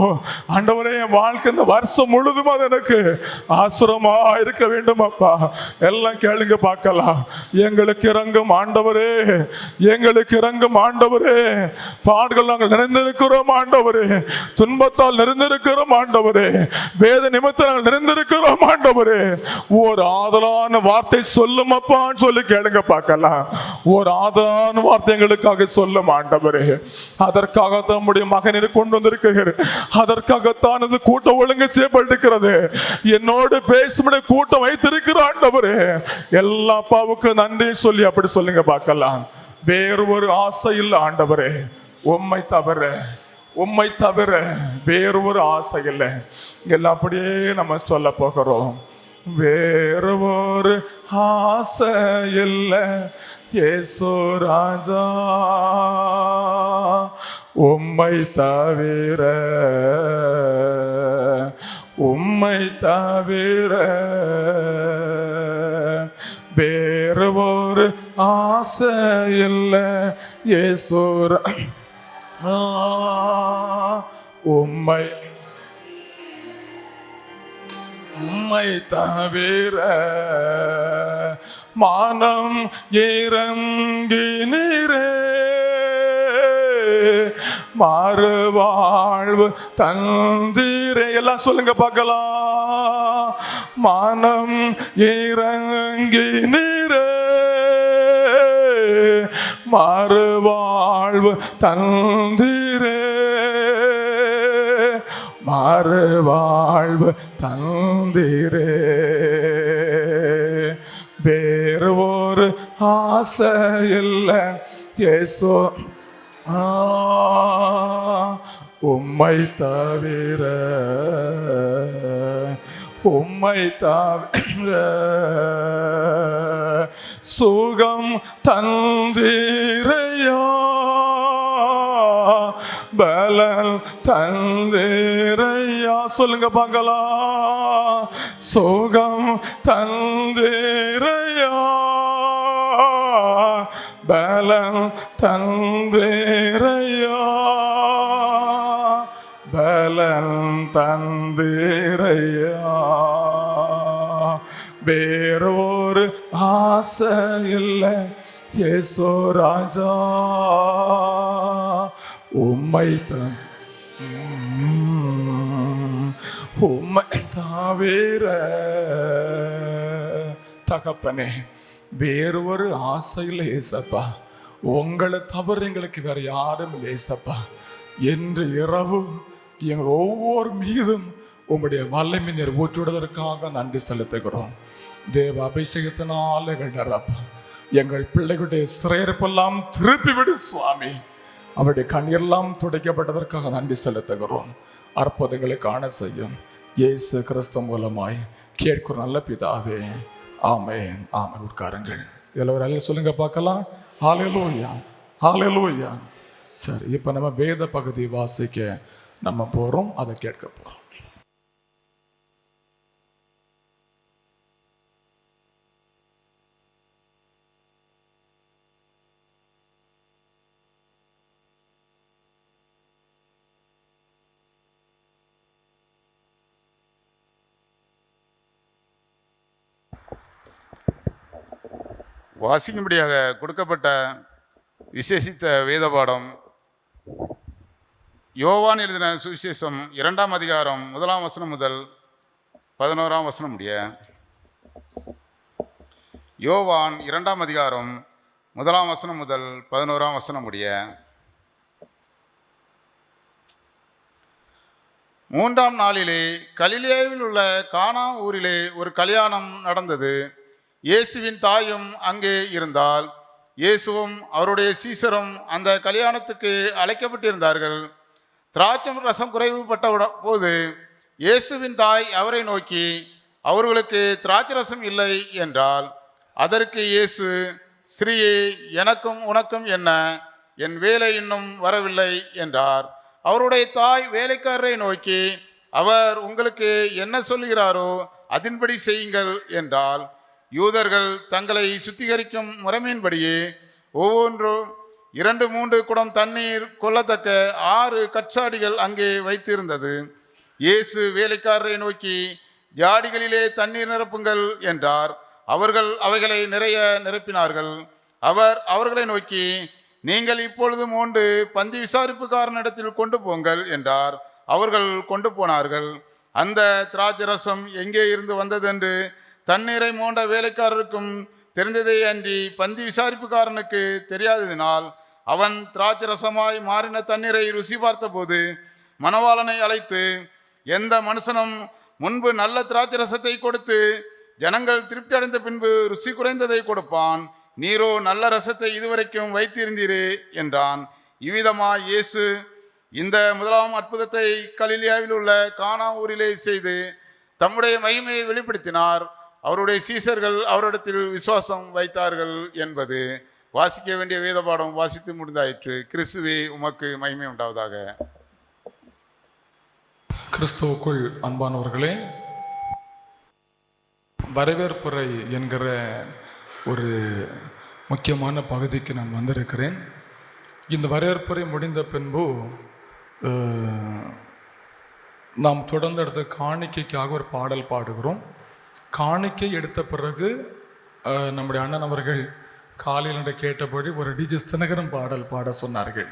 ஆண்டவரே, என் வாழ்க்கை இந்த வருஷம் முழுதும் அது எனக்கு ஆசுரமா இருக்க வேண்டும் அப்பா. எல்லாம் கேளுங்க பார்க்கலாம். எங்களுக்கு இறங்கும் ஆண்டவரே, எங்களுக்கு இறங்கும் ஆண்டவரே. பாடுகள் நாங்கள் நிறைந்திருக்கிறோம் ஆண்டவரே. துன்பத்தால் நிறைந்திருக்கிறோம் ஆண்டவரே. வேத நிமித்தம் நாங்கள் நிறைந்திருக்கிறோம் ஆண்டவரே. ஒரு ஆதலான வார்த்தை சொல்லும் அப்பான்னு சொல்லி கேளுங்க பார்க்கலாம். ஒரு ஆதலான வார்த்தை எங்களுக்காக சொல்லும் ஆண்டவரே. அதற்காக தம்முடைய மகனை கொண்டு வந்திருக்கிறார். அதற்காகத்தான் இந்த கூட்டம் ஒழுங்கு செய்யப்பட்டிருக்கிறது. என்னோடு பேசும்படி கூட்டம் வைத்திருக்கிற ஆண்டவரே. எல்லா அப்பாவுக்கு நன்றி சொல்லி அப்படி சொல்லுங்க பார்க்கலாம். வேறு ஒரு ஆசை இல்லை ஆண்டவரே. உம்மை தவிர வேறு ஒரு ஆசை இல்லை. எல்லாம் அப்படியே நம்ம சொல்ல போகிறோம். வேறு ஒரு ஆசை இல்லை இயேசு ராஜா, உம்மை தவிர வேறு ஒரு ஆசை இல்லை இயேசு உம்மை தவிர மானம் இறங்கி நீரே மாறு வாழ்வு தந்திரே. எல்லாம் சொல்லுங்க பார்க்கலாம். மானம் இறங்கி நீரே மாறு வாழ்வு தந்திரே மாறு வாழ்வு தந்திரே. வேறு ஒரு ஆசை இல்லை இயேசு, உம்மை தவிர சுகம் தந்திரையா பலன் தந்தேரையா. சொல்லுங்க பார்க்கலாம். சுகம் தந்தேரையா, பலன் தந்தேரையா, பலன் தந்தேரையா. வேறொரு ஆசை இல்லை இயேசு ராஜா, உம்மை தவிர. தகப்பனே, வேறொரு ஆசையில் ஏசப்பா, உங்களை தவிர எங்களுக்கு வேற யாரும் இல்லை ஏசப்பா. என்று இரவு எங்கள் ஒவ்வொரு மீதும் உங்களுடைய வல்லமை நீர் ஊற்றுவதற்காக நன்றி செலுத்துகிறோம். தேவ அபிஷேகத்தினால நிரப்ப எங்கள் பிள்ளைகளுடைய சிறையிருப்பெல்லாம் திருப்பி விடு சுவாமி. அவருடைய கண்ணீரெல்லாம் துடைக்கப்பட்டதற்காக நன்றி செலுத்துகிறோம். அற்புதங்களை காண செய்யும் இயேசு கிறிஸ்து மூலமாய் கேட்கிற நல்ல பிதாவே, ஆமென். ஆமென். உட்காருங்கள். இதில் ஒரு அல்ல சொல்லுங்க பார்க்கலாம். ஹல்லேலூயா, ஹல்லேலூயா. சரி, இப்போ நம்ம வேத பகுதி வாசிக்க நம்ம போகிறோம், அதை கேட்க போகிறோம். வாசிக்கும்படியாக கொடுக்கப்பட்ட விசேஷித்த வேத பாடம் யோவான் எழுதின சுவிசேஷம் 2ஆம் அதிகாரம் 1ஆம் வசனம் முதல் 11ஆம் வசனம் முடிய. யோவான் 2ஆம் அதிகாரம் 1ஆம் வசனம் முதல் 11ஆம் வசனம் முடிய. 3ஆம் நாளிலே கலிலேயாவில் உள்ள கானா ஊரிலே ஒரு கல்யாணம் நடந்தது. இயேசுவின் தாயும் அங்கே இருந்தால். இயேசுவும் அவருடைய சீசரும் அந்த கல்யாணத்துக்கு அழைக்கப்பட்டிருந்தார்கள். திராட்சை ரசம் குறைவுபட்ட போது இயேசுவின் தாய் அவரை நோக்கி, அவர்களுக்கு திராட்சை ரசம் இல்லை என்றால். அதற்கு இயேசு, ஸ்ரீயே, எனக்கும் உனக்கும் என்ன? என் வேலை இன்னும் வரவில்லை என்றார். அவருடைய தாய் வேலைக்காரரை நோக்கி, அவர் உங்களுக்கு என்ன சொல்கிறாரோ அதன்படி செய்யுங்கள் என்றால். யூதர்கள் தங்களை சுத்திகரிக்கும் முறைமையின்படியே ஒவ்வொன்றும் 2-3 குடம் தண்ணீர் கொள்ளத்தக்க 6 கற்சாடிகள் அங்கே வைத்திருந்தது. இயேசு வேலைக்காரரை நோக்கி, ஜாடிகளிலே தண்ணீர் நிரப்புங்கள் என்றார். அவர்கள் அவைகளை நிறைய நிரப்பினார்கள். அவர் அவர்களை நோக்கி, நீங்கள் இப்பொழுது 3 பந்தி விசாரிப்புக்காரனிடத்தில் கொண்டு போங்கள் என்றார். அவர்கள் கொண்டு போனார்கள். அந்த திராட்சை ரசம் எங்கே இருந்து வந்ததென்று தண்ணீரை மோண்ட வேலைக்காரருக்கும் தெரிந்ததே அன்றி பந்தி விசாரிப்புக்காரனுக்கு தெரியாததினால், அவன் திராட்சை ரசமாய் மாறின தண்ணீரை ருசி பார்த்தபோது மணவாளனை அழைத்து, எந்த மனுஷனும் முன்பு நல்ல திராட்சை ரசத்தை கொடுத்து ஜனங்கள் திருப்தி அடைந்த பின்பு ருசி குறைந்ததை கொடுப்பான். நீரோ நல்ல ரசத்தை இதுவரைக்கும் வைத்திருந்தீரே என்றான். இவ்விதமாய் இயேசு இந்த முதலாம் அற்புதத்தை கலிலேயாவில் உள்ள கானா ஊரிலே செய்து தம்முடைய மகிமையை வெளிப்படுத்தினார். அவருடைய சீசர்கள் அவரிடத்தில் விசுவாசம் வைத்தார்கள் என்பது. வாசிக்க வேண்டிய வேத பாடம் வாசித்து முடிந்தாயிற்று. கிறிஸ்துவே, உமக்கு மகிமை உண்டாவதாக. கிறிஸ்துவுக்குள் அன்பானவர்களே, வரவேற்புரை என்கிற ஒரு முக்கியமான பகுதிக்கு நான் வந்திருக்கிறேன். இந்த வரவேற்புரை முடிந்த பின்பு நாம் தொடர்ந்து எடுத்த காணிக்கைக்காக ஒரு பாடல் பாடுகிறோம். காணிக்கை எடுத்த பிறகு நம்முடைய அண்ணன் அவர்கள் காலையில் என்று கேட்டபடி ஒரு டிஜிஎஸ் தினகரன் பாடல் பாட சொன்னார்கள்.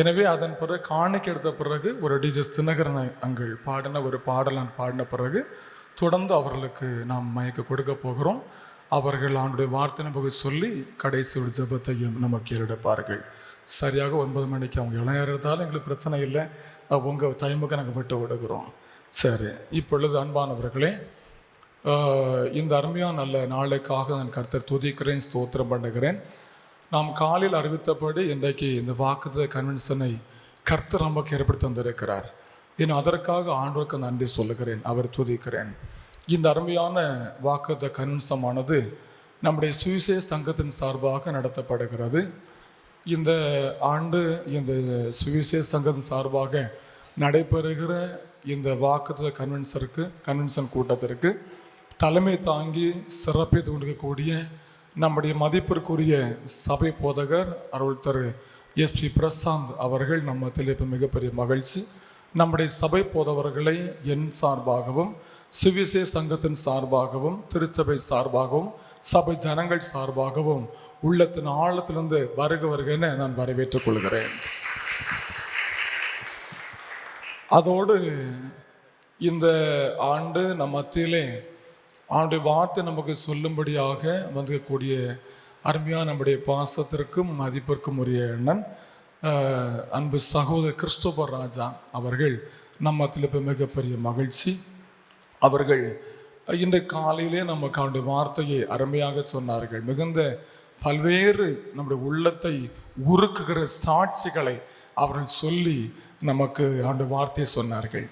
எனவே அதன் பிறகு காணிக்கை எடுத்த பிறகு ஒரு டிஜிஎஸ் தினகரன் அங்கள் பாடின ஒரு பாடல் நான் பாடின பிறகு தொடர்ந்து அவர்களுக்கு நாம் மயக்க கொடுக்க போகிறோம். அவர்கள் அவனுடைய வார்த்தை நமக்கு சொல்லி கடைசி ஒரு ஜெபத்தையும் நமக்கு ஏறெடுப்பார்கள். சரியாக 9 மணிக்கு அவங்க இளைஞர் இருந்தாலும் எங்களுக்கு பிரச்சனை இல்லை, உங்கள் டைமுக்கு நாங்கள் விட்டு விடுகிறோம். சரி, இப்பொழுது அன்பானவர்களே, இந்த அருமையான நல்ல நாளைக்காக நான் கர்த்தர் துதிக்கிறேன், ஸ்தோத்திரம் பண்ணுகிறேன். நாம் காலையில் அறிவித்தபடி இன்றைக்கு இந்த வாக்குத்த கன்வென்ஷனை கர்த்தர் நமக்கு ஏற்படுத்தி தந்திருக்கிறார். இன்னும் அதற்காக ஆண்டவருக்கு நன்றி சொல்லுகிறேன், அவர் துதிக்கிறேன். இந்த அருமையான வாக்குத்த கன்வென்ஷனானது நம்முடைய சுவிசேஷ சங்கத்தின் சார்பாக நடத்தப்படுகிறது. இந்த ஆண்டு இந்த சுவிசேஷ சங்கத்தின் சார்பாக நடைபெறுகிற இந்த வாக்குத்த கன்வென்ஷன் கூட்டத்திற்கு தலைமை தாங்கி சிறப்பித்து கொண்டிருக்கக்கூடிய நம்முடைய மதிப்பிற்குரிய சபை போதகர் அருள் திரு SP பிரசாந்த் அவர்கள் நம்ம இப்போ மிகப்பெரிய மகிழ்ச்சி. நம்முடைய சபை போதவர்களை என் சார்பாகவும் சுவிசேஷ சங்கத்தின் சார்பாகவும் திருச்சபை சார்பாகவும் சபை ஜனங்கள் சார்பாகவும் உள்ளத்தின் ஆழத்திலிருந்து வருகன்னு நான் வரவேற்றுக் கொள்கிறேன். அதோடு இந்த ஆண்டு நம் மத்தியிலே அவனுடைய வார்த்தை நமக்கு சொல்லும்படியாக வந்திருக்கக்கூடிய அருமையான நம்முடைய பாசத்திற்கும் மதிப்பிற்கும் உரிய எண்ணன் அன்பு சகோதரர் கிறிஸ்டோபர் ராஜா அவர்கள் நம்ம மத்தியில் இப்போ மிகப்பெரிய மகிழ்ச்சி. அவர்கள் இந்த காலையிலே நமக்கு அவனுடைய வார்த்தையை அருமையாக சொன்னார்கள். மிகுந்த பல்வேறு நம்முடைய உள்ளத்தை உருக்குகிற சாட்சிகளை அவர்கள் சொல்லி நமக்கு அவனுடைய வார்த்தையை சொன்னார்கள்.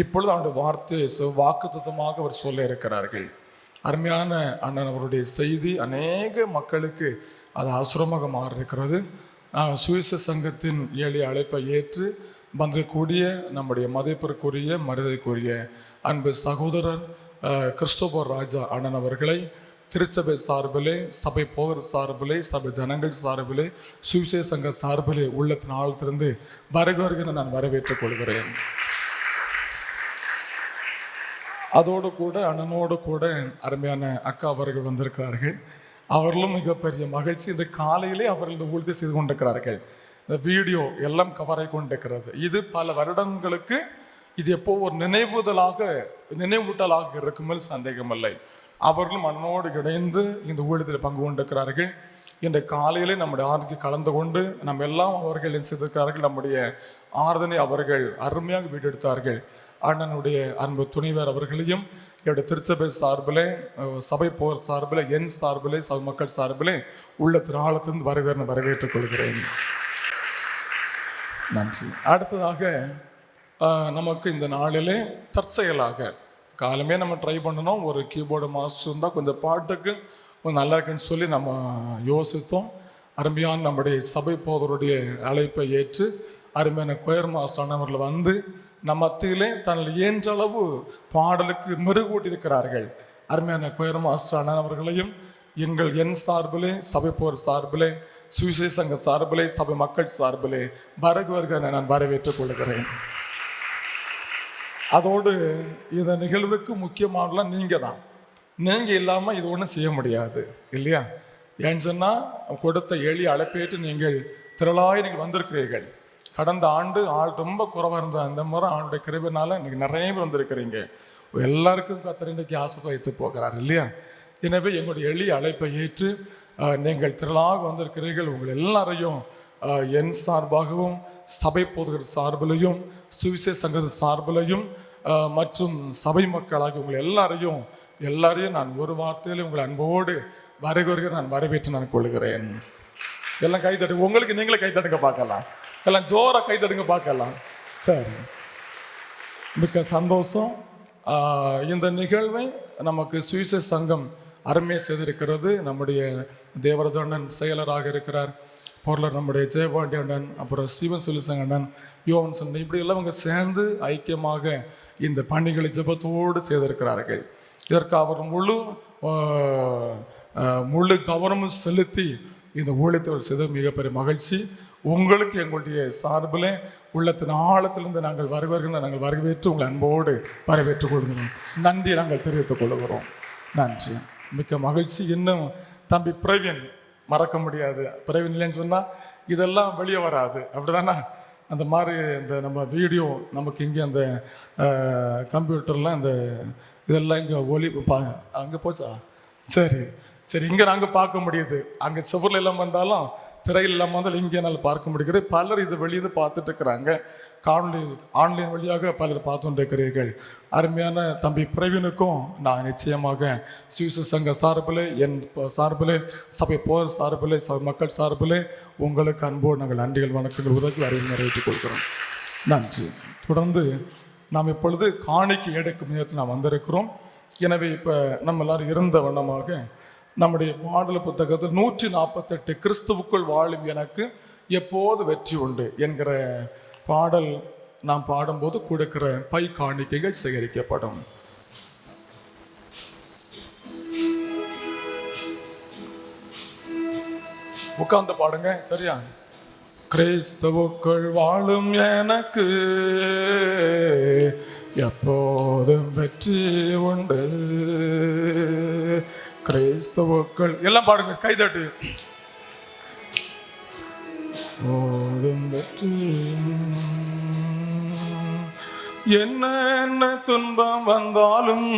இப்பொழுது அவனுடைய வார்த்தையை வாக்குத்தத்தமாக அவர் சொல்ல இருக்கிறார்கள். அருமையான அண்ணன் அவருடைய செய்தி அநேக மக்களுக்கு அது ஆசுரமாக மாறியிருக்கிறது. சுவிசேஷ சங்கத்தின் ஏழை அழைப்பை ஏற்று வந்திருக்கக்கூடிய நம்முடைய மதிப்பிற்குரிய மரியாதைக்குரிய அன்பு சகோதரர் கிறிஸ்டோபர் ராஜா அண்ணன் அவர்களை திருச்சபை சார்பிலே, சபை போகிற சார்பிலே, சபை ஜனங்கள் சார்பிலே, சுவிசேஷ சங்க சார்பிலே உள்ளத்தின் ஆழத்திலிருந்து வருகிறேன் நான் வரவேற்றுக் கொள்கிறேன். அதோடு கூட அண்ணனோடு கூட அருமையான அக்கா அவர்கள் வந்திருக்கிறார்கள். அவர்களும் மிகப்பெரிய மகிழ்ச்சி. இந்த காலையிலே அவர்கள் இந்த ஊழியத்தை செய்து கொண்டிருக்கிறார்கள். இந்த வீடியோ எல்லாம் கவரை கொண்டிருக்கிறது. இது பல வருடங்களுக்கு இது எப்போ ஒரு நினைவூட்டலாக இருக்குமே சந்தேகமில்லை. அவர்களும் அண்ணனோடு இணைந்து இந்த ஊழியத்தில் பங்கு கொண்டிருக்கிறார்கள். இந்த காலையிலே நம்முடைய ஆறுக்கு கலந்து கொண்டு நம்ம எல்லாம் அவர்கள் செய்திருக்கிறார்கள். நம்முடைய ஆராதனை அவர்கள் அருமையாக வீடெடுத்தார்கள். அண்ணனுடைய அன்பு துணைவர் அவர்களையும் என்னுடைய திருச்சபை சார்பிலே, சபை போர் சார்பிலே, என் சார்பிலே, சபை மக்கள் சார்பிலே உள்ள திராளத்திலிருந்து வருகிறேன் வரவேற்றுக் கொள்கிறேன். நன்றி. அடுத்ததாக நமக்கு இந்த நாளிலே தற்செயலாக காலமே நம்ம ட்ரை பண்ணணும். ஒரு கீபோர்டு மாஸ்டர் இருந்தால் கொஞ்சம் பாட்டுக்கு கொஞ்சம் நல்லா இருக்குன்னு சொல்லி நம்ம யோசித்தோம். அருமையான நம்முடைய சபை போதருடைய அழைப்பை ஏற்று அருமையான கொயர் மாஸ்டர் அவர்கள் வந்து நம் மத்தியிலே தன்னால் இயன்றளவு பாடலுக்கு மெருகூட்டி இருக்கிறார்கள். அருமையான கொயர் மாஸ்டர் அவர்களையும் என் சார்பிலே, சபை போர் சார்பிலே, சுவிசேஷ சங்க சார்பிலே, சபை மக்கள் சார்பிலே வருக நான் வரவேற்றுக் கொள்கிறேன். அதோடு இந்த நிகழ்வுக்கு முக்கியமானலாம் நீங்கள் தான். நீங்கள் இல்லாமல் இது ஒன்றும் செய்ய முடியாது இல்லையா? ஏன்னு சொன்னால் கொடுத்த எளிய அழைப்பேற்று நீங்கள் திரளாய் நீங்கள் வந்திருக்கிறீர்கள். கடந்த ஆண்டு ஆள் ரொம்ப குறைவாக இருந்த அந்த முறை ஆளுடைய கிருபையினால இன்னைக்கு நிறைய பேர் வந்திருக்கிறீங்க. எல்லாருக்கும் கர்த்தர் இன்றைக்கு ஆசீர்வாதம் வைத்து போகிறார் இல்லையா? எனவே எங்களுடைய எளிய அழைப்பை ஏற்று நீங்கள் திரளாக வந்திருக்கிறீர்கள். உங்கள் எல்லாரையும் என் சார்பாகவும், சபை போதகர் சார்பிலையும், சுவிசேஷ சங்கத்தின் சார்பிலையும் மற்றும் சபை மக்களாகி உங்கள் எல்லாரையும் நான் ஒரு வார்த்தையில உங்கள் அன்போடு வருகிற நான் வரவேற்று நான் கொள்கிறேன். எல்லாம் கை தட்டு, உங்களுக்கு நீங்களே கை தட்டுங்க பார்க்கலாம். எல்லாம் ஜோரா கை தட்டுங்க பார்க்கலாம். சரி, மிக்க சந்தோஷம். இந்த நிகழ்வை நமக்கு சுவிசேஷ சங்கம் அருமையை செய்திருக்கிறது. நம்முடைய தேவராஜன் செயலராக இருக்கிறார், பொருளர் நம்முடைய ஜெயபாண்டி அண்ணன், அப்புறம் சிவன் சுலிசங் அண்ணன், யோவன் சொன்ன, இப்படி எல்லாம் அவங்க சேர்ந்து ஐக்கியமாக இந்த பணிகளை ஜெபத்தோடு செய்திருக்கிறார்கள். இதற்கு அவர் முழு கவனமும் செலுத்தி இந்த ஊழியத்தை செய்த மிகப்பெரிய மகிழ்ச்சி. உங்களுக்கு எங்களுடைய சார்பில் உள்ளத்தின் ஆழத்திலிருந்து நாங்கள் நாங்கள் வரவேற்று உங்களை அன்போடு வரவேற்றுக் கொள்கிறோம். நன்றி நாங்கள் தெரிவித்துக் கொள்கிறோம். நன்றி, மிக்க மகிழ்ச்சி. இன்னும் தம்பி பிரவீன் மறக்க முடியாது. பிரவீன் இல்லைன்னு சொன்னால் இதெல்லாம் வெளியே வராது, அப்படிதானே? அந்த மாதிரி இந்த நம்ம வீடியோ நமக்கு இங்கே அந்த கம்ப்யூட்டர்லாம் இந்த இதெல்லாம் இங்கே ஒலி அங்கே போச்சா? சரி சரி, இங்கே நாங்கள் பார்க்க முடியுது. அங்கே சுவரில் எல்லாம் வந்தாலும் திரையில் இல்லாமல் வந்தாலும் இங்கே என்னால் பார்க்க முடிகிறது. பலர் இது வெளியே பார்த்துட்டு இருக்கிறாங்க. ஆன்லைன் வழியாக பலர் பார்த்துட்டு இருக்கிறீர்கள். அருமையான தம்பி பிரவீனுக்கும் நான் நிச்சயமாக சுவிசேஷ சங்க சார்பில், என் சார்பில், சபை போர் சார்பில், சபை மக்கள் சார்பில் உங்களுக்கு அன்போடு நாங்கள் நன்றிகள் வணக்கங்கள் உதவி அறிவு நிறைவேற்றிக் கொள்கிறோம். நன்றி. தொடர்ந்து நாம் இப்பொழுது காணிக்கை எடுக்கும் நேரத்தில் நாம் வந்திருக்கிறோம். எனவே இப்போ நம்ம எல்லாரும் இருந்த வண்ணமாக நம்முடைய பாடல் புத்தகத்தில் 148 கிறிஸ்துவுக்குள் வாழும் எனக்கு எப்போது வெற்றி உண்டு என்கிற பாடல் நாம் பாடும்போது கொடுக்கிற பை காணிக்கைகள் சேகரிக்கப்படும். உட்கார்ந்து பாடுங்க. சரியா? கிறிஸ்துவுக்குள் வாழும் எனக்கு எப்போதும் வெற்றி உண்டு. கிறிஸ்துவுக்குள் எல்லாம் பாடுங்க, கைதட்டு. போதும் வெற்றி. என்ன துன்பம் வந்தாலும்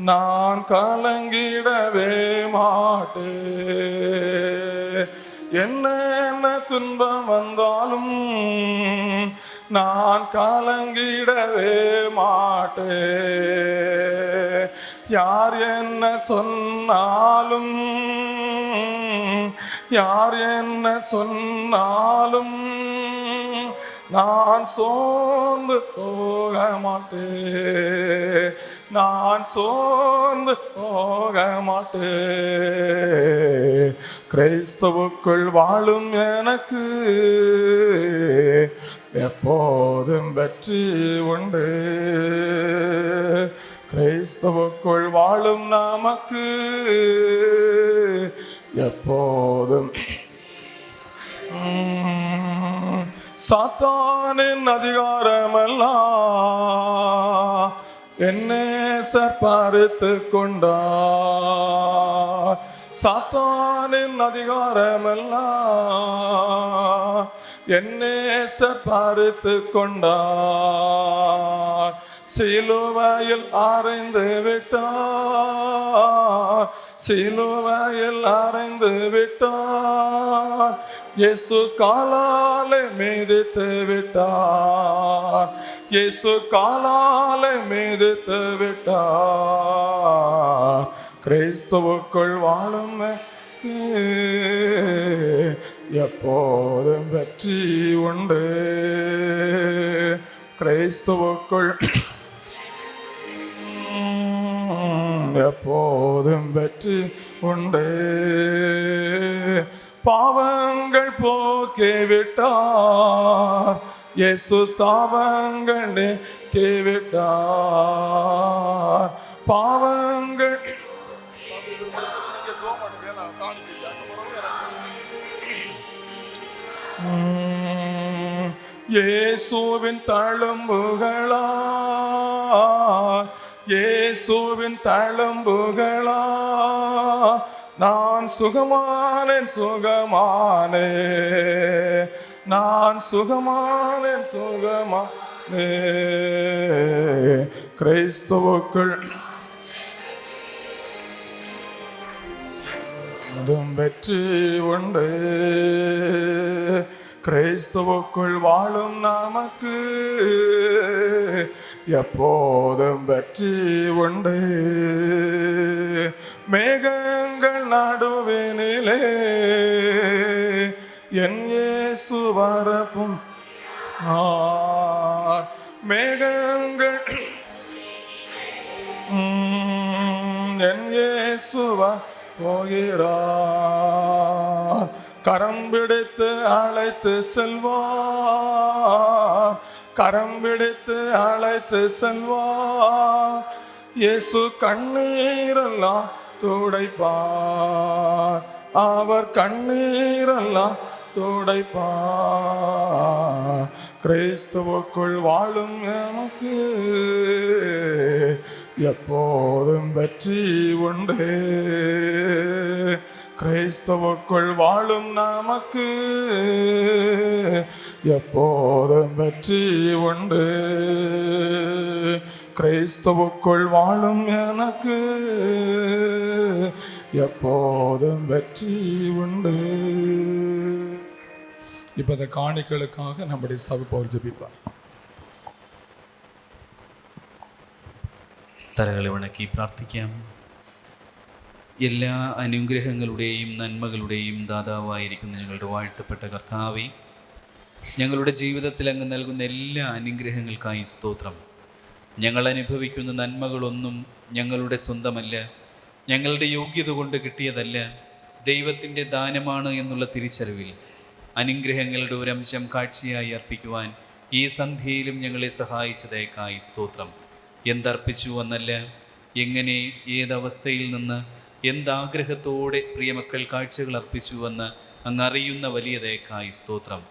நான் கலங்கிடவே மாட்டேன். என்ன துன்பம் வந்தாலும் நான் கலங்கிடவே மாட்டேன். யார் என்ன சொன்னாலும், யார் என்ன சொன்னாலும் நான் சோர்ந்து போக மாட்டேன். நான் சோர்ந்து போக மாட்டேன். கிறிஸ்துவுக்குள் வாழும் எனக்கு எப்போதும் வெற்றி உண்டு. கிறிஸ்துவுக்குள் வாழும் நமக்கு எப்போதும். சாத்தானின் அதிகாரமெல்லாம் என்னை பார்த்து கொண்டார். சாத்தானின் அதிகாரமெல்லாம் என்னை பார்த்து கொண்டார். சிலுவையில் அறைந்து விட்டார். சிலுவையில் அறைந்து விட்டார். இயேசு காலாலே மிதித்து விட்டார். இயேசு காலாலே மிதித்து விட்டார். கிறிஸ்துவுக்குள் வாழும் எப்போதும் வெற்றி உண்டு. கிறிஸ்துவுக்குள் எப்போதும் வெற்றி உண்டு. பாவங்கள் போக்கிவிட்டார். இயேசு சாபங்கள் நீக்கிவிட்டார். பாவங்கள் இயேசுவின் தழும்புகளால், இயேசுவின் தழும்புகளால் நான் சுகமானேன், சுகமானே. நான் சுகமானேன், சுகமானே. கிறிஸ்துவுக்குள் வெற்றி உண்டு. கிறிஸ்துவுக்குள் வாழும் நமக்கு எப்போதும் வெற்றி உண்டு. மேகங்கள் நடுவினிலே என் இயேசு வரப்பும். மேகங்கள் என் இயேசு போகிறார். கரம் பிடித்து அழைத்து செல்வார். கரம் பிடித்து அழைத்து செல்வார். இயேசு கண்ணீரெல்லாம் துடைப்பார். அவர் கண்ணீரெல்லாம் துடைப்பார். கிறிஸ்துவுக்குள் வாழும் நமக்கு எப்போதும் வெற்றி உண்டு. கிறிஸ்துவுக்குள் வாழும் நமக்கு எப்போதும் வெற்றி உண்டு. கிறிஸ்துவுக்குள் வாழும் எனக்கு எப்போதும் வெற்றி உண்டு. இப்ப இந்த காணிகளுக்காக நம்முடைய சபையோர் ஜெபிப்பார். തലകളെ വണക്കി പ്രാർത്ഥിക്കാം. എല്ലാ അനുഗ്രഹങ്ങളുടെയും നന്മകളുടെയും ദാതാവായിരിക്കുന്ന ഞങ്ങളുടെ വാഴ്ത്തപ്പെട്ട കർത്താവേ, ഞങ്ങളുടെ ജീവിതത്തിൽ അങ്ങ് നൽകുന്ന എല്ലാ അനുഗ്രഹങ്ങൾക്കായി സ്തോത്രം. ഞങ്ങൾ അനുഭവിക്കുന്ന നന്മകളൊന്നും ഞങ്ങളുടെ സ്വന്തമല്ല, ഞങ്ങളുടെ യോഗ്യത കൊണ്ട് കിട്ടിയതല്ല, ദൈവത്തിൻ്റെ ദാനമാണ് എന്നുള്ള തിരിച്ചറിവിൽ അനുഗ്രഹങ്ങളുടെ ഒരു അംശം കാഴ്ചയായി അർപ്പിക്കുവാൻ ഈ സന്ധ്യയിലും ഞങ്ങളെ സഹായിച്ചതേക്കായി സ്തോത്രം. എന്തർപ്പിച്ചു എന്നല്ല, എങ്ങനെ, ഏതവസ്ഥയിൽ നിന്ന്, എന്താഗ്രഹത്തോടെ പ്രിയമക്കൾ കാഴ്ചകൾ അർപ്പിച്ചുവെന്ന് അങ്ങ് അറിയുന്ന വലിയതേക്കായി സ്തോത്രം.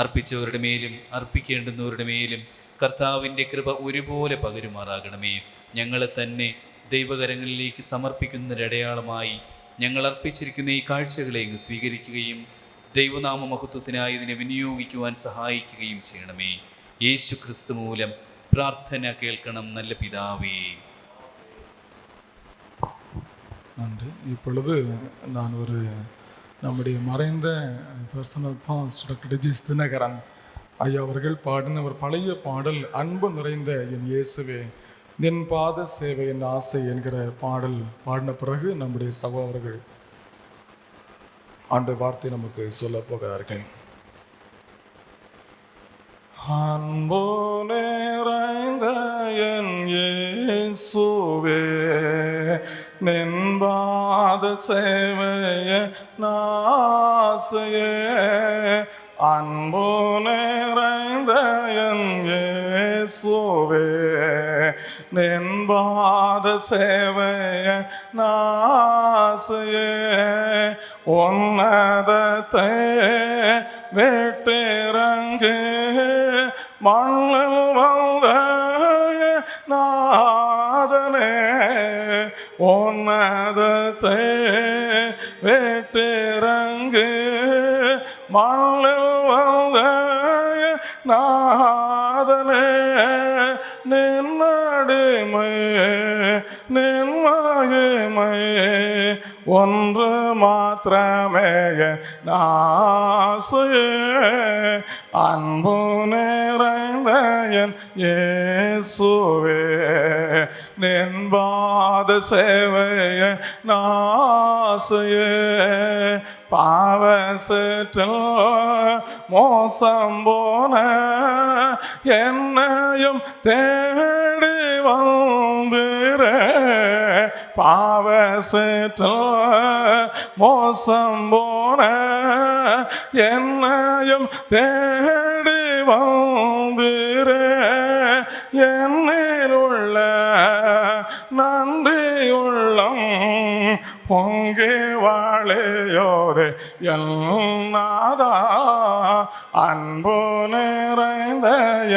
അർപ്പിച്ചവരുടെ മേലും അർപ്പിക്കേണ്ടുന്നവരുടെ മേലും കർത്താവിൻ്റെ കൃപ ഒരുപോലെ പകരുമാറാകണമേ. ഞങ്ങളെ തന്നെ ദൈവകരങ്ങളിലേക്ക് സമർപ്പിക്കുന്നതിനടയാളമായി ഞങ്ങൾ അർപ്പിച്ചിരിക്കുന്ന ഈ കാഴ്ചകളെ അങ്ങ് സ്വീകരിക്കുകയും ദൈവനാമ മഹത്വത്തിനായി ഇതിനെ വിനിയോഗിക്കുവാൻ സഹായിക്കുകയും ചെയ്യണമേ. യേശു ക്രിസ്തു മൂലം പ്രാർത്ഥന കേൾക്കണം നല്ല പിതാവേ. நன்றி. இப்பொழுது நான் நம்முடைய மறைந்த பர்சனல் பாஸ்ட் டாக்டர் டிஜிஸ் தினகரன் ஐயா அவர்கள் பாடின ஒரு பழைய பாடல், அன்பு நிறைந்த என் இயேசுவே என் பாத சேவை என் ஆசை என்கிற பாடல் பாடின பிறகு நம்முடைய சகோதரர்கள் ஆண்டு வார்த்தை நமக்கு சொல்ல போகிறார்கள். அன்பு நிறைந்த என் இயேசுவே நின் பாத சேவைய நாசையே, அன்பு நிறைந்த என் இயேசுவே நின் பாத சேவைய நாசையே, உன்னதத்தை விட்டிறங்கு மண்ணில் வந்த நாதனே, உன்னதத்தை விட்டிறங்கு மண்ணில் வந்த நாதனே, நின்னடிமை நின்மகிமை ஒன்று மாத்திரமே நாசையே, அன்பு நிறைந்த என் இயேசுவே நின் பாத சேவைய நாசையே, பாவசற்றில் மோசம் போன என்னையும் தேடி வந்திரே, பாவசற்றில் மோசம் போன என்னையும் தேடி வந்திரே, என்னில் உள்ள நன்றியுள்ளம் பொங்கி வாழையோரே என் நாதா, அன்பு நிறைந்த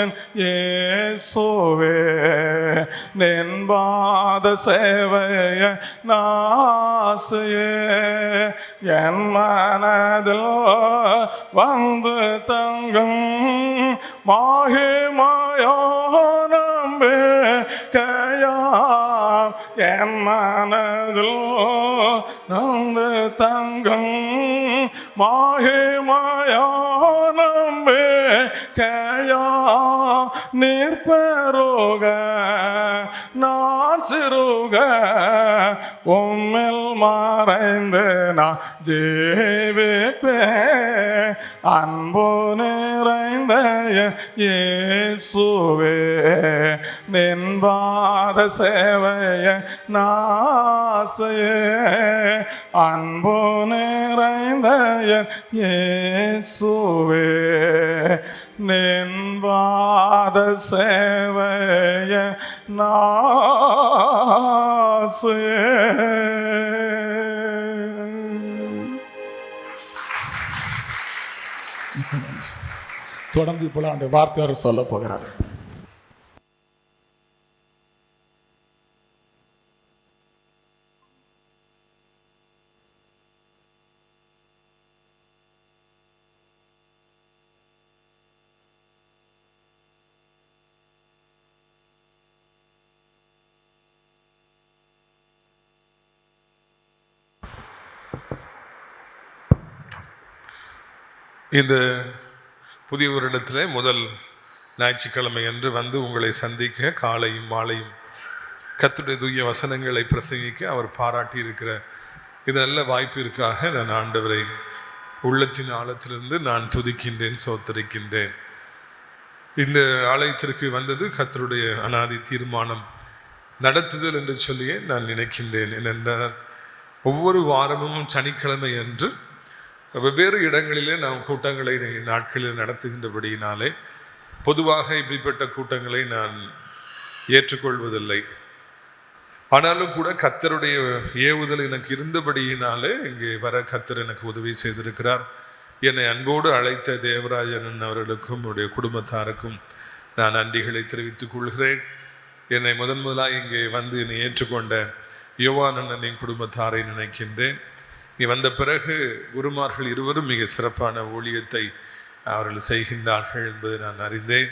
என் இயேசுவே நின் பாத சேவைய நாசையே, என் மனதில் வந்து தங்கும் மாகிமாயோ நம்பிக்கையாம், என் மனதில் வந்து தங்கும் மாகிமாயோ நம்பிக்கையா, நீர் பெருக நான் சிறுக உம்மில் மறைந்து நான் ஜீவிப்பேன், அன்பு நிறைந்த இயேசுவே நின் பாத சேவைய நாசையே, அன்பு நிறைந்த இயேசுவே நின் பாத சேவைய நாசையே. தொடர்ந்து இப்போல அந்த வார்த்தையார் சொல்ல போகிறார். இந்த புதிய வருடத்தில் முதல் ஞாயிற்றுக்கிழமை அன்று வந்து உங்களை சந்திக்க காலையும் மாலையும் கர்த்தருடைய தூய வசனங்களை பிரசங்கிக்க அவர் பாராட்டி இருக்கிற இது நல்ல வாய்ப்பிற்காக நான் ஆண்டவரை உள்ளத்தின் ஆழத்திலிருந்து நான் துதிக்கின்றேன், சோத்தரிக்கின்றேன். இந்த ஆலயத்திற்கு வந்தது கர்த்தருடைய அனாதி தீர்மானம் நடத்துதல் என்று சொல்லியே நான் நினைக்கின்றேன். ஏனென்றால் ஒவ்வொரு வாரமும் சனிக்கிழமை அன்று வெவ்வேறு இடங்களிலே நாம் கூட்டங்களை நாட்களில் நடத்துகின்றபடியினாலே பொதுவாக இப்படிப்பட்ட கூட்டங்களை நான் ஏற்றுக்கொள்வதில்லை. ஆனாலும் கூட கர்த்தருடைய ஏவுதல் எனக்கு இருந்தபடியினாலே இங்கே வர கர்த்தர் எனக்கு உதவி செய்திருக்கிறார். என்னை அன்போடு அழைத்த தேவராஜன் அவர்களுக்கும் என்னுடைய குடும்பத்தாருக்கும் நான் நன்றிகளை தெரிவித்துக் கொள்கிறேன். என்னை முதலாக இங்கே வந்து என்னை ஏற்றுக்கொண்ட யோவானனின் குடும்பத்தாரை நினைக்கின்றேன். நீ வந்த பிறகு குருமார்கள் இருவரும் மிக சிறப்பான ஊழியத்தை அவர்கள் செய்கின்றார்கள் என்பதை நான் அறிந்தேன்.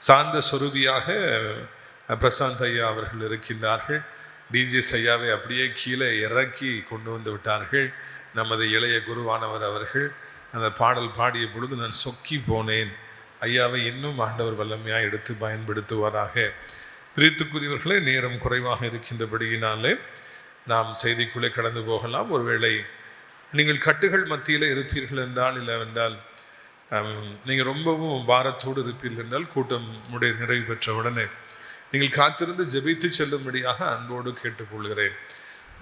சாந்த சொரூபியாக பிரசாந்த் ஐயா அவர்கள் இருக்கின்றார்கள். டிஜே ஐயாவை அப்படியே கீழே இறக்கி கொண்டு வந்து விட்டார்கள். நமது இளைய குருவானவர் அவர்கள் அந்த பாடல் பாடிய பொழுது நான் சொக்கி போனேன். ஐயாவை இன்னும் ஆண்டவர் வல்லமையாக எடுத்து பயன்படுத்துவாராக. பிரித்துக்குரியவர்களே, நேரம் குறைவாக இருக்கின்றபடியினாலே நாம் செய்திக்குள்ளே கடந்து போகலாம். ஒருவேளை நீங்கள் கட்டுகள் மத்தியில் இருப்பீர்கள் என்றால், இல்லைவென்றால் நீங்கள் ரொம்பவும் பாரத்தோடு இருப்பீர்கள் என்றால், கூட்டம் நிறைவு பெற்ற உடனே நீங்கள் காத்திருந்து ஜெபித்து செல்லும்படியாக அன்போடு கேட்டுக்கொள்கிறேன்.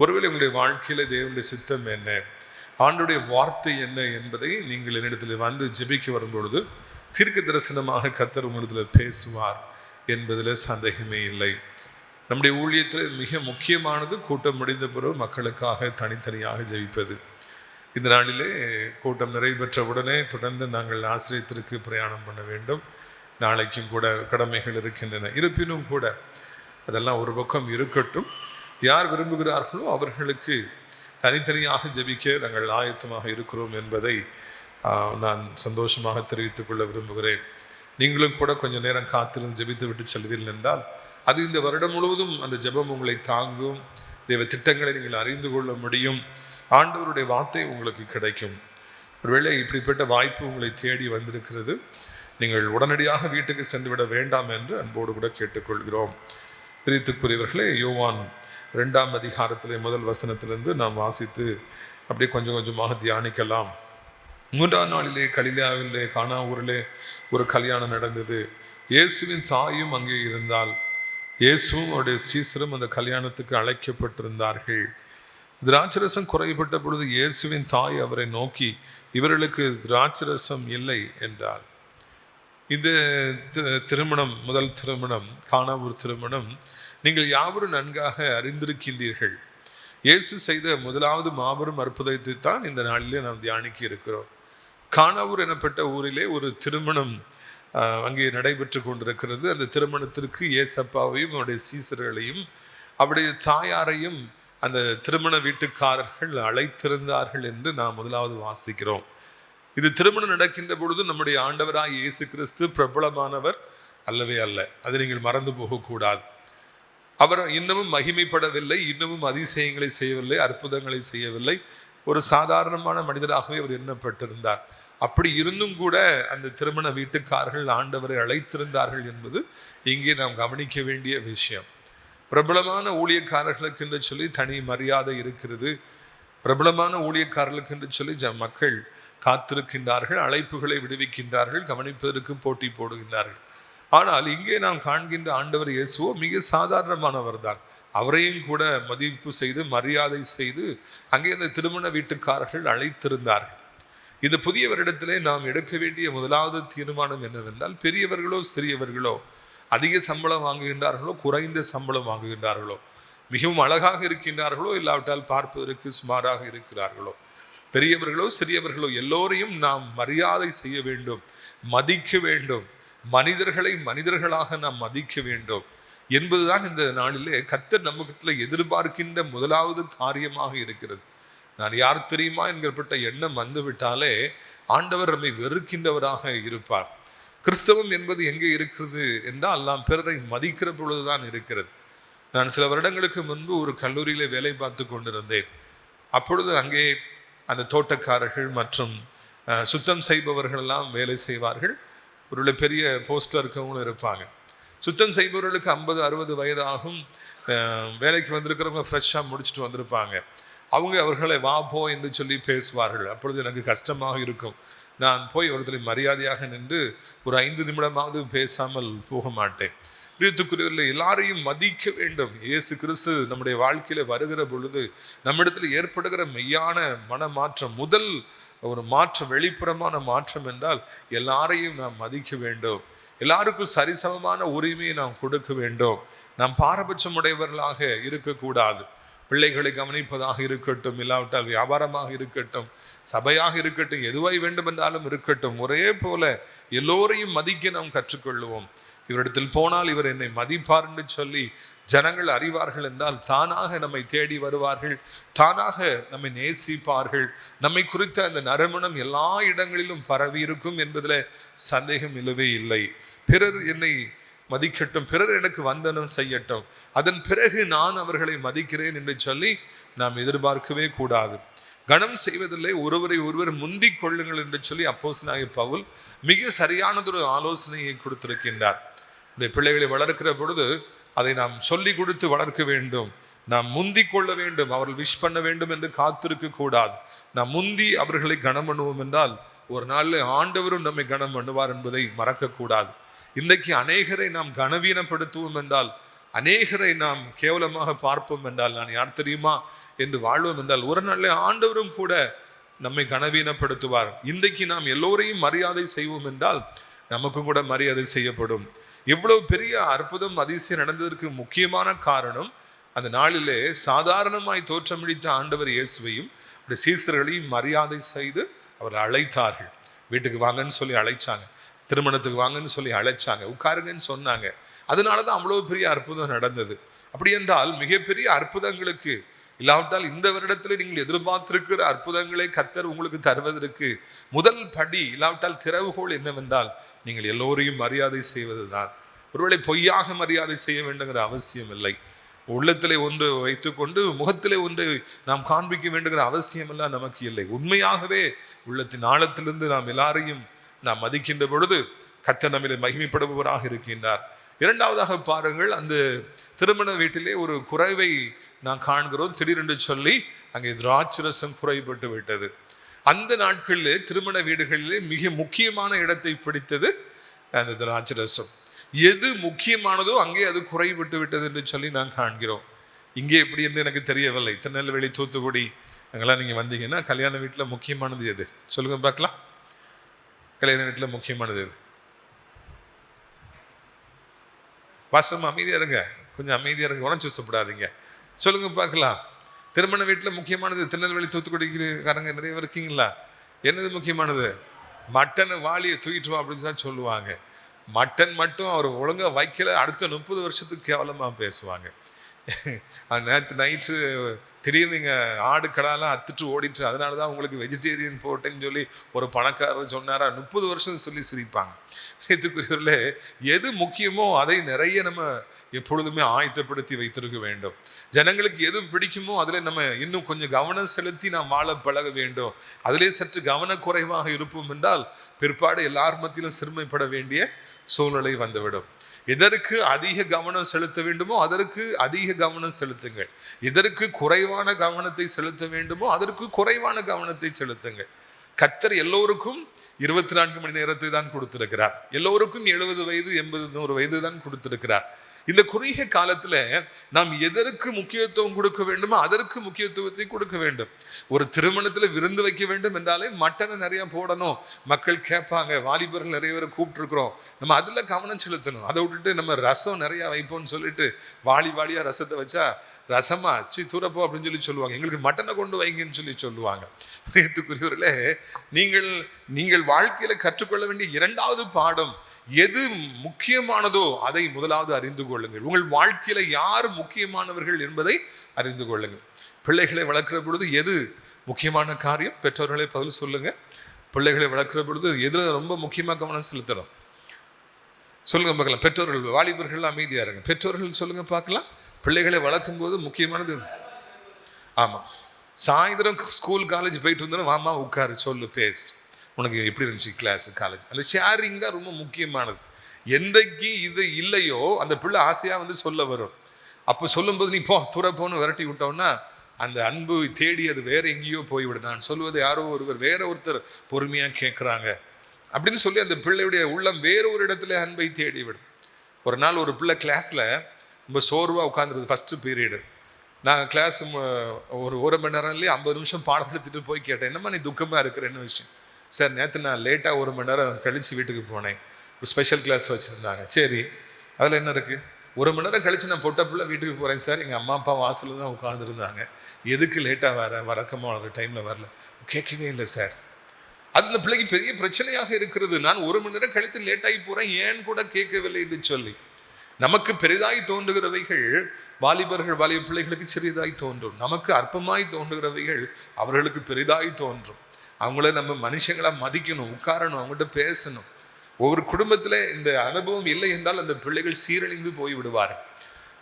ஒருவேளை உங்களுடைய வாழ்க்கையில் தேவனுடைய சித்தம் என்ன, ஆண்டுடைய வார்த்தை என்ன என்பதை நீங்கள் என்னிடத்தில் வந்து ஜெபிக்க வரும்பொழுது தீர்க்க தரிசனமாக கர்த்தர் உங்களிடத்தில் பேசுவார் என்பதில் சந்தேகமே இல்லை. நம்முடைய ஊழியத்தில் மிக முக்கியமானது கூட்டம் முடிந்த பிறகு மக்களுக்காக தனித்தனியாக ஜெபிப்பது. இந்த நாளிலே கூட்டம் நிறைவு பெற்ற உடனே தொடர்ந்து நாங்கள் ஆசிரியத்திற்கு பிரயாணம் பண்ண வேண்டும். நாளைக்கும் கூட கடமைகள் இருக்கின்றன. இருப்பினும் கூட அதெல்லாம் ஒரு பக்கம் இருக்கட்டும். யார் விரும்புகிறார்களோ அவர்களுக்கு தனித்தனியாக ஜெபிக்க நாங்கள் ஆயத்தமாக இருக்கிறோம் என்பதை நான் சந்தோஷமாக தெரிவித்துக் கொள்ள விரும்புகிறேன். நீங்களும் கூட கொஞ்சம் நேரம் காத்திருந்து ஜெபித்து விட்டு செல்வீர்கள் என்றால் அது இந்த வருடம் முழுவதும் அந்த ஜெபம் உங்களை தாங்கும். தேவ திட்டங்களை நீங்கள் அறிந்து கொள்ள முடியும். ஆண்டவருடைய வார்த்தை உங்களுக்கு கிடைக்கும். ஒருவேளை இப்படிப்பட்ட வாய்ப்பு உங்களை தேடி வந்திருக்கிறது. நீங்கள் உடனடியாக வீட்டுக்கு சென்று விட வேண்டாம் என்று அன்போடு கூட கேட்டுக்கொள்கிறோம். பிரித்துக்குரியவர்களே, யோவான் 2ஆம் அதிகாரத்திலே முதல் வசனத்திலிருந்து நாம் வாசித்து அப்படியே கொஞ்சம் கொஞ்சமாக தியானிக்கலாம். 3ஆம் நாளிலே கலிலேயாவிலே கானா ஊரிலே ஒரு கல்யாணம் நடந்தது. இயேசுவின் தாயும் அங்கே இருந்தால். இயேசுவும் அவருடைய சீசரும் அந்த கல்யாணத்துக்கு அழைக்கப்பட்டிருந்தார்கள். திராட்சரசம் குறைபட்ட பொழுது இயேசுவின் தாய் அவரை நோக்கி, இவர்களுக்கு திராட்சரசம் இல்லை என்றாள். இந்த திருமணம், முதல் திருமணம், கானாவூர் திருமணம், நீங்கள் யாவரும் நன்காக அறிந்திருக்கின்றீர்கள். இயேசு செய்த முதலாவது மாபெரும் அற்புதத்தை தான் இந்த நாளிலே நாம் தியானிக்க இருக்கிறோம். கானாவூர் எனப்பட்ட ஊரிலே ஒரு திருமணம் அங்கே நடைபெற்று கொண்டிருக்கிறது. அந்த திருமணத்திற்கு ஏசப்பாவையும் அவருடைய சீசர்களையும் அவருடைய தாயாரையும் அந்த திருமண வீட்டுக்காரர்கள் அழைத்திருந்தார்கள் என்று நாம் முதலாவது வாசிக்கிறோம். இது திருமணம் நடக்கின்ற பொழுது நம்முடைய ஆண்டவராய் இயேசு கிறிஸ்து பிரபலமானவர் அல்லவே அல்ல. அதை நீங்கள் மறந்து போகக்கூடாது. அவர் இன்னமும் மகிமைப்படவில்லை, இன்னமும் அதிசயங்களை செய்யவில்லை, அற்புதங்களை செய்யவில்லை. ஒரு சாதாரணமான மனிதராகவே அவர் எண்ணப்பட்டிருந்தார். அப்படி இருந்தும் கூட அந்த திருமண வீட்டுக்காரர்கள் ஆண்டவரை அழைத்திருந்தார்கள் என்பது இங்கே நாம் கவனிக்க வேண்டிய விஷயம். பிரபலமான ஊழியக்காரர்களுக்கு என்று சொல்லி தனி மரியாதை இருக்கிறது. பிரபலமான ஊழியக்காரர்களுக்கு என்று சொல்லி மக்கள் காத்திருக்கின்றார்கள், அழைப்புகளை விடுவிக்கின்றார்கள், கவனிப்பதற்கு போட்டி போடுகின்றார்கள். ஆனால் இங்கே நாம் காண்கின்ற ஆண்டவர் இயேசுவோ மிக சாதாரணமானவர் தான். அவரையும் கூட மதிப்பு செய்து மரியாதை செய்து அங்கே அந்த திருமண வீட்டுக்காரர்கள் அழைத்திருந்தார்கள். இந்த புதிய வருடத்திலே நாம் எடுக்க வேண்டிய முதலாவது தீர்மானம் என்னவென்றால், பெரியவர்களோ சிறியவர்களோ, அதிக சம்பளம் வாங்குகின்றார்களோ குறைந்த சம்பளம் வாங்குகின்றார்களோ, மிகவும் அழகாக இருக்கின்றார்களோ இல்லாவிட்டால் பார்ப்பதற்கு சுமாராக இருக்கிறார்களோ, பெரியவர்களோ சிறியவர்களோ எல்லோரையும் நாம் மரியாதை செய்ய வேண்டும், மதிக்க வேண்டும். மனிதர்களை மனிதர்களாக நாம் மதிக்க வேண்டும் என்பதுதான் இந்த நாளிலே கர்த்தர் நம்மிடத்தில் எதிர்பார்க்கின்ற முதலாவது காரியமாக இருக்கிறது. நான் யார் தெரியுமா என்கிறப்பட்ட எண்ணம் வந்துவிட்டாலே ஆண்டவர் நம்மை வெறுக்கின்றவராக இருப்பார். கிறிஸ்தவம் என்பது எங்கே இருக்கிறது என்றால் நாம் பிறரை மதிக்கிற பொழுதுதான் இருக்கிறது. நான் சில வருடங்களுக்கு முன்பு ஒரு கல்லூரியிலே வேலை பார்த்து கொண்டிருந்தேன். அப்பொழுது அங்கே அந்த தோட்டக்காரர்கள் மற்றும் சுத்தம் செய்பவர்கள் எல்லாம் வேலை செய்வார்கள். ஒரு பெரிய போஸ்டில் இருக்கவங்களும் இருப்பாங்க. சுத்தம் செய்பவர்களுக்கு 50-60 வயது ஆகும். வேலைக்கு வந்திருக்கிறவங்க ஃப்ரெஷ்ஷாக முடிச்சுட்டு வந்திருப்பாங்க. அவர்களை வா போ என்று சொல்லி பேசுவார்கள். அப்பொழுது எனக்கு கஷ்டமாக இருக்கும். நான் போய் ஒருத்தரை மரியாதையாக நின்று ஒரு 5 நிமிடமாவது பேசாமல் போக மாட்டேன். பிரியத்துக்குரியவர்களே, எல்லாரையும் மதிக்க வேண்டும். இயேசு கிறிஸ்து நம்முடைய வாழ்க்கையில வருகிற பொழுது நம்மிடத்தில் ஏற்படுகிற மெய்யான மனமாற்றம், முதல் ஒரு மாற்றம், வெளிப்புறமான மாற்றம் என்றால் எல்லாரையும் நாம் மதிக்க வேண்டும். எல்லாருக்கும் சரிசமமான உரிமையை நாம் கொடுக்க வேண்டும். நாம் பாரபட்சம் உடையவர்களாக இருக்கக்கூடாது. பிள்ளைகளை கவனிப்பதாக இருக்கட்டும், இல்லாவிட்டால் வியாபாரமாக இருக்கட்டும், சபையாக இருக்கட்டும், எதுவாய் வேண்டும் என்றாலும் இருக்கட்டும், ஒரே போல எல்லோரையும் மதிக்க நாம் கற்றுக்கொள்ளுவோம். இவரிடத்தில் போனால் இவர் என்னை மதிப்பார் என்று சொல்லி ஜனங்கள் அறிவார்கள் என்றால் தானாக நம்மை தேடி வருவார்கள், தானாக நம்மை நேசிப்பார்கள். நம்மை குறித்த அந்த நறுமணம் எல்லா இடங்களிலும் பரவி இருக்கும் என்பதில் சந்தேகம் இல்லவே இல்லை. பிறர் என்னை மதிக்கட்டும், பிறர் எனக்கு வந்தனம் செய்யட்டும், அதன் பிறகு நான் அவர்களை மதிக்கிறேன் என்று சொல்லி நாம் எதிர்பார்க்கவே கூடாது. கனம் செய்வதில்லை, ஒருவரை ஒருவர் முந்திக் கொள்ளுங்கள் என்று சொல்லி அப்போஸ்தலனாகிய பவுல் மிக சரியானதொரு ஆலோசனையை கொடுத்திருக்கின்றார். பிள்ளைகளை வளர்க்கிற பொழுது அதை நாம் சொல்லி கொடுத்து வளர்க்க வேண்டும். நாம் முந்திக் கொள்ள வேண்டும், அவர்கள் விஷ் பண்ண வேண்டும் என்று காத்திருக்க கூடாது. நாம் முந்தி அவர்களை கனம் பண்ணுவோம் என்றால் ஒரு நாளில் ஆண்டவரும் நம்மை கனம் பண்ணுவார் என்பதை மறக்கக்கூடாது. இன்றைக்கு அநேகரை நாம் கனவீனப்படுத்துவோம் என்றால், அநேகரை நாம் கேவலமாக பார்ப்போம் என்றால், நான் யார் தெரியுமா என்று வாழ்வோம் என்றால் ஒரு நாளில் ஆண்டவரும் கூட நம்மை கனவீனப்படுத்துவார். இன்றைக்கு நாம் எல்லோரையும் மரியாதை செய்வோம் என்றால் நமக்கு கூட மரியாதை செய்யப்படும். இவ்வளவு பெரிய அற்புதம் அதிசயம் நடந்ததற்கு முக்கியமான காரணம், அந்த நாளிலே சாதாரணமாய் தோற்றமளித்த ஆண்டவர் இயேசுவையும் சீசர்களையும் மரியாதை செய்து அவர் அழைத்தார்கள். வீட்டுக்கு வாங்கன்னு சொல்லி அழைச்சாங்க, திருமணத்துக்கு வாங்கன்னு சொல்லி அழைச்சாங்க, உட்காருங்கன்னு சொன்னாங்க. அதனாலதான் அவ்வளவு பெரிய அற்புதம் நடந்தது. அப்படி என்றால் மிகப்பெரிய அற்புதங்களுக்கு, இல்லாவிட்டால் இந்த வருடத்தில் நீங்கள் எதிர்பார்த்திருக்கிற அற்புதங்களை கர்த்தர் உங்களுக்கு தருவதற்கு முதல் படி, இல்லாவிட்டால் திறவுகோல் என்னவென்றால் நீங்கள் எல்லோரையும் மரியாதை செய்வதுதான். ஒருவேளை பொய்யாக மரியாதை செய்ய வேண்டுங்கிற அவசியம் இல்லை. உள்ளத்திலே ஒன்று வைத்துக்கொண்டு முகத்திலே ஒன்றை நாம் காண்பிக்க வேண்டுங்கிற அவசியம் எல்லாம் நமக்கு இல்லை. உண்மையாகவே உள்ளத்தின் ஆழத்திலிருந்து நாம் எல்லாரையும் நாம் மதிக்கின்ற பொழுது கர்த்தர் நம்மிலே மகிமைப்படுபவராக இருக்கின்றார். இரண்டாவதாக பாருங்கள், அந்த திருமண வீட்டிலே ஒரு குறைவை நாம் காண்கிறோம். திடீரென்று சொல்லி அங்கே திராட்சரசம் குறைபட்டு விட்டது. அந்த நாட்களிலே திருமண வீடுகளிலே மிக முக்கியமான இடத்தை பிடித்தது அந்த திராட்சரசம். எது முக்கியமானதோ அங்கே அது குறைபட்டு விட்டது என்று சொல்லி நான் காண்கிறோம். இங்கே எப்படி என்று எனக்கு தெரியவில்லை. திருநெல்வேலி, தூத்துக்குடி அங்கெல்லாம் நீங்கள் வந்தீங்கன்னா கல்யாண வீட்டில் முக்கியமானது எது சொல்லுங்க பார்க்கலாம்? கல்யாண வீட்டில் முக்கியமானது எது? வாசம் அமைதியாக இருங்க, கொஞ்சம் அமைதியாக இருங்க, உணர்ச்சி வசப்படாதீங்க, சொல்லுங்க பார்க்கலாம். திருமண வீட்டில் முக்கியமானது, திருநெல்வேலி தூத்துக்குடிக்காரங்க நிறைய இருக்கீங்களா? என்னது முக்கியமானது? மட்டனை வாளியை தூக்கிட்டு வா அப்படின்னு தான் சொல்லுவாங்க. மட்டன் மட்டும் அவர் ஒழுங்காக வைக்கல, அடுத்த 30 வருஷத்துக்கு கேவலமாக பேசுவாங்க. நேற்று நைட்டு திடீர்னு நீங்கள் ஆடு கடாலாம் அத்துட்டு ஓடிட்டு, அதனால தான் உங்களுக்கு வெஜிடேரியன் போட்டேன்னு சொல்லி ஒரு பணக்காரர் சொன்னாரா, 30 வருஷம் சொல்லி சிரிப்பாங்க. இதுக்குரியவர்களே, எது முக்கியமோ அதை நிறைய நம்ம எப்பொழுதுமே ஆயத்தப்படுத்தி வைத்திருக்க வேண்டும். ஜனங்களுக்கு எது பிடிக்குமோ அதில் நம்ம இன்னும் கொஞ்சம் கவனம் செலுத்தி நாம் வாழ பழக வேண்டும். அதிலே சற்று கவனக்குறைவாக இருப்போம் என்றால் பிற்பாடு எல்லார் மத்தியிலும் சிறுமைப்பட வேண்டிய சூழ்நிலை வந்துவிடும். எதற்கு அதிக கவனம் செலுத்த வேண்டுமோ அதற்கு அதிக கவனம் செலுத்துங்கள். எதற்கு குறைவான கவனத்தை செலுத்த வேண்டுமோ அதற்கு குறைவான கவனத்தை செலுத்துங்கள். கர்த்தர் எல்லோருக்கும் 24 மணி நேரத்தை தான் கொடுத்திருக்கிறார். எல்லோருக்கும் 70 வயது 80 100 வயது தான் கொடுத்திருக்கிறார். இந்த குறுகிய காலத்துல நாம் எதற்கு முக்கியத்துவம் கொடுக்க வேண்டுமோ அதற்கு முக்கியத்துவத்தை கொடுக்க வேண்டும். ஒரு திருமணத்துல விருந்து வைக்க வேண்டும் என்றாலே மட்டனை நிறைய போடணும், மக்கள் கேட்பாங்க, வாலிபர்கள் நிறைய பேரை கூப்பிட்டுருக்குறோம், நம்ம அதுல கவனம் செலுத்தணும். அதை விட்டுட்டு நம்ம ரசம் நிறைய வைப்போம்னு சொல்லிட்டு வாளியா ரசத்தை வச்சா ரசமா தூரப்போ அப்படின்னு சொல்லுவாங்க. எங்களுக்கு மட்டனை கொண்டு வைங்கன்னு சொல்லுவாங்க. பிரியத்துக்குரியவர்களே, நீங்கள் வாழ்க்கையில கற்றுக்கொள்ள வேண்டிய இரண்டாவது பாடம், எது முக்கியமானதோ அதை முதலாவது அறிந்து கொள்ளுங்கள். உங்கள் வாழ்க்கையில யார் முக்கியமானவர்கள் என்பதை அறிந்து கொள்ளுங்கள். பிள்ளைகளை வளர்க்கிற பொழுது எது முக்கியமான காரியம்? பெற்றோர்களை பதில் சொல்லுங்க. பிள்ளைகளை வளர்க்கிற பொழுது எதுல ரொம்ப முக்கியமாக கவனம் செலுத்தணும் சொல்லுங்க பார்க்கலாம். பெற்றோர்கள், வாலிபர்கள் அமைதியா இருங்க. பெற்றோர்கள் சொல்லுங்க பார்க்கலாம். பிள்ளைகளை வளர்க்கும் போது முக்கியமானது ஆமா, சாயந்தரம் ஸ்கூல் காலேஜ் போயிட்டு வந்தோம், வாமா உட்காரு, சொல்லு, பேசு, உனக்கு எப்படி இருந்துச்சு கிளாஸ், காலேஜ். அந்த ஷேரிங் தான் ரொம்ப முக்கியமானது. என்றைக்கு இது இல்லையோ அந்த பிள்ளை ஆசையா வந்து சொல்ல வரும். அப்போ சொல்லும்போது நீ துறப்போன்னு விரட்டி விட்டோம்னா அந்த அன்பு தேடி அது வேற எங்கேயோ போய்விடும். நான் சொல்வதை யாரோ ஒருவர் வேற ஒருத்தர் பொறுமையா கேட்குறாங்க அப்படின்னு சொல்லி அந்த பிள்ளையுடைய உள்ளம் வேற ஒரு இடத்துல அன்பை தேடிவிடும். ஒரு நாள் ஒரு பிள்ளை கிளாஸில் ரொம்ப சோர்வாக உட்காந்துருது ஃபஸ்ட்டு பீரியடு. நான் கிளாஸ் ஒரு மணி நேரம்லேயே 50 நிமிஷம் பாடம் எடுத்துகிட்டு போய் கேட்டேன், என்னம்மா நீ துக்கமாக இருக்கிற, என்ன விஷயம்? சார் நேற்று நான் லேட்டாக 1 மணி நேரம் கழித்து வீட்டுக்கு போனேன், ஒரு ஸ்பெஷல் கிளாஸ் வச்சுருந்தாங்க. சரி, அதில் என்ன இருக்குது? 1 மணி நேரம் கழித்து நான் பொட்ட பிள்ளை வீட்டுக்கு போகிறேன் சார், எங்கள் அம்மா அப்பா வாசலில் தான் உட்காந்துருந்தாங்க, எதுக்கு லேட்டாக வழக்கமாக வர டைமில் வரல? கேட்கவே இல்லை சார். அது இந்த பிள்ளைக்கு பெரிய பிரச்சனையாக இருக்கிறது. நான் 1 மணி நேரம் கழித்து லேட்டாகி போகிறேன், ஏன் கூட கேட்கவில்லை என்று சொல்லி. நமக்கு பெரிதாய் தோன்றுகிறவைகள் வாலிப பிள்ளைகளுக்கு சிறிதாய் தோன்றும். நமக்கு அற்பமாய் தோன்றுகிறவைகள் அவர்களுக்கு பெரிதாய் தோன்றும். அவங்கள நம்ம மனுஷங்களா மதிக்கணும், உட்காரணும், அவங்ககிட்ட பேசணும். ஒவ்வொரு குடும்பத்தில் இந்த அனுபவம் இல்லை என்றால் அந்த பிள்ளைகள் சீரழிந்து போய் விடுவார்கள்.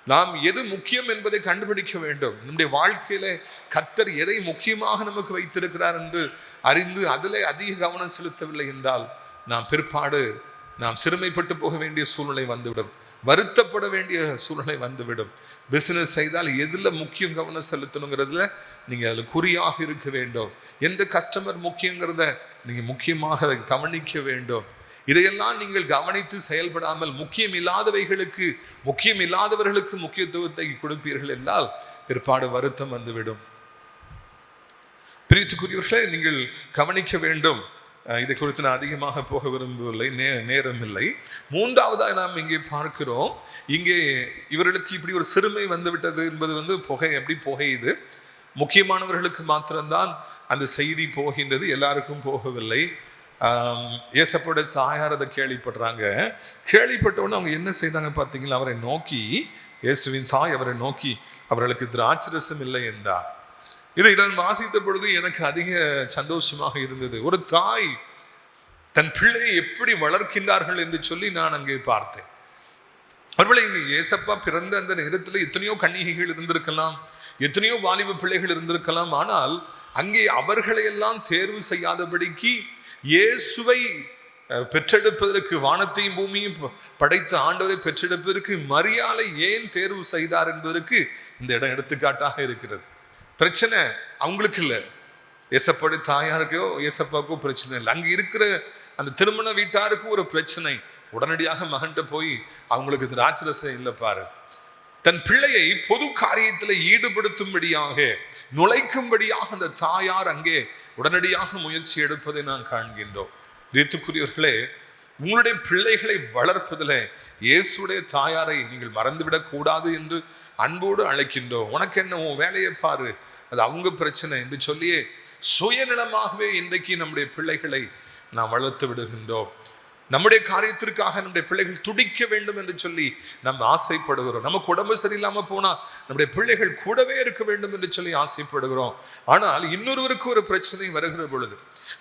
நாம் எது முக்கியம் என்பதை கண்டுபிடிக்க வேண்டும். நம்முடைய வாழ்க்கையில கர்த்தர் எதை முக்கியமாக நமக்கு வைத்திருக்கிறார் என்று அறிந்து அதிலே அதிக கவனம் செலுத்தவில்லை என்றால் நாம் பிற்பாடு சிறுமைப்பட்டு போக வேண்டிய சூழ்நிலை வந்துவிடும், வருத்தப்பட வேண்டிய சூழ்நிலை வந்துவிடும். பிசினஸ் செய்தால் எதுல முக்கியம் கவனம் செலுத்தணுங்கிறதுல நீங்க அதுல குறியாக இருக்க வேண்டும். எந்த கஸ்டமர் முக்கியங்கிறத நீங்க முக்கியமாக அதை கவனிக்க வேண்டும். இதையெல்லாம் நீங்கள் கவனித்து செயல்படாமல் முக்கியம் இல்லாதவர்களுக்கு முக்கியத்துவத்தை கொடுப்பீர்கள் என்றால் பிற்பாடு வருத்தம் வந்துவிடும். பிரித்துக்குரியவர்களே, நீங்கள் கவனிக்க வேண்டும். இதை குறித்து நான் அதிகமாக போக விரும்பவில்லை, நேரம் இல்லை. மூன்றாவதாக நாம் இங்கே பார்க்கிறோம், இங்கே இவர்களுக்கு இப்படி ஒரு சிறுமை வந்துவிட்டது என்பது புகை எப்படி புகையுது. முக்கியமானவர்களுக்கு மாத்திரம்தான் அந்த செய்தி போகின்றது, எல்லாருக்கும் போகவில்லை. ஏசப்போட தாயார் அதை கேள்விப்படுறாங்க. கேள்விப்பட்டவுடனே அவங்க என்ன செய்தாங்க பார்த்தீங்களா? அவரை நோக்கி, இயேசுவின் தாய் அவரை நோக்கி, அவர்களுக்கு திராட்சரசம் இல்லை என்றார். இதை நான் வாசித்த பொழுது எனக்கு அதிக சந்தோஷமாக இருந்தது. ஒரு தாய் தன் பிள்ளையை எப்படி வளர்க்கின்றார்கள் என்று சொல்லி நான் அங்கே பார்த்தேன். ஒருவேளை இங்கு ஏசப்பா பிறந்த அந்த நேரத்தில் எத்தனையோ கன்னிகைகள் இருந்திருக்கலாம், எத்தனையோ வாலிப பிள்ளைகள் இருந்திருக்கலாம். ஆனால் அங்கே அவர்களையெல்லாம் தேர்வு செய்யாதபடிக்கு இயேசுவை பெற்றெடுப்பதற்கு, வானத்தையும் பூமியும் படைத்த ஆண்டவரை பெற்றெடுப்பதற்கு மரியாதை ஏன் தேர்வு செய்தார் என்பதற்கு இந்த இடம் எடுத்துக்காட்டாக இருக்கிறது. பிரச்சனை அவங்களுக்கு இல்லை, ஏசப்பாடு தாயாருக்கோ ஏசப்பாவுக்கோ பிரச்சனை இல்லை. அங்கே இருக்கிற அந்த திருமண வீட்டாருக்கும் ஒரு பிரச்சனை. உடனடியாக மகன்கிட்ட போய் அவங்களுக்கு திராட்சரசம் இல்லை பாரு. தன் பிள்ளையை பொது காரியத்தில் ஈடுபடுத்தும்படியாக, நுழைக்கும்படியாக அந்த தாயார் அங்கே உடனடியாக முயற்சி எடுப்பதை நான் காண்கின்றோம். ரீத்துக்குரியவர்களே, உங்களுடைய பிள்ளைகளை வளர்ப்பதில் இயேசுடைய தாயாரை நீங்கள் மறந்துவிடக் கூடாது என்று அன்போடு அழைக்கின்றோம். உனக்கு என்ன, உன் வேலையை பாரு, அது அவங்க பிரச்சனை என்று சொல்லியே சுயநலமாகவே இன்றைக்கு நம்முடைய பிள்ளைகளை நாம் வளர்த்து விடுகின்றோம். நம்முடைய காரியத்திற்காக நம்முடைய பிள்ளைகள் துடிக்க வேண்டும் என்று சொல்லி நம்ம ஆசைப்படுகிறோம். நமக்கு உடம்பு சரியில்லாமல் போனா நம்முடைய பிள்ளைகள் கூடவே இருக்க வேண்டும் என்று சொல்லி ஆசைப்படுகிறோம். ஆனால் இன்னொருவருக்கு ஒரு பிரச்சனை வருகிற பொழுது,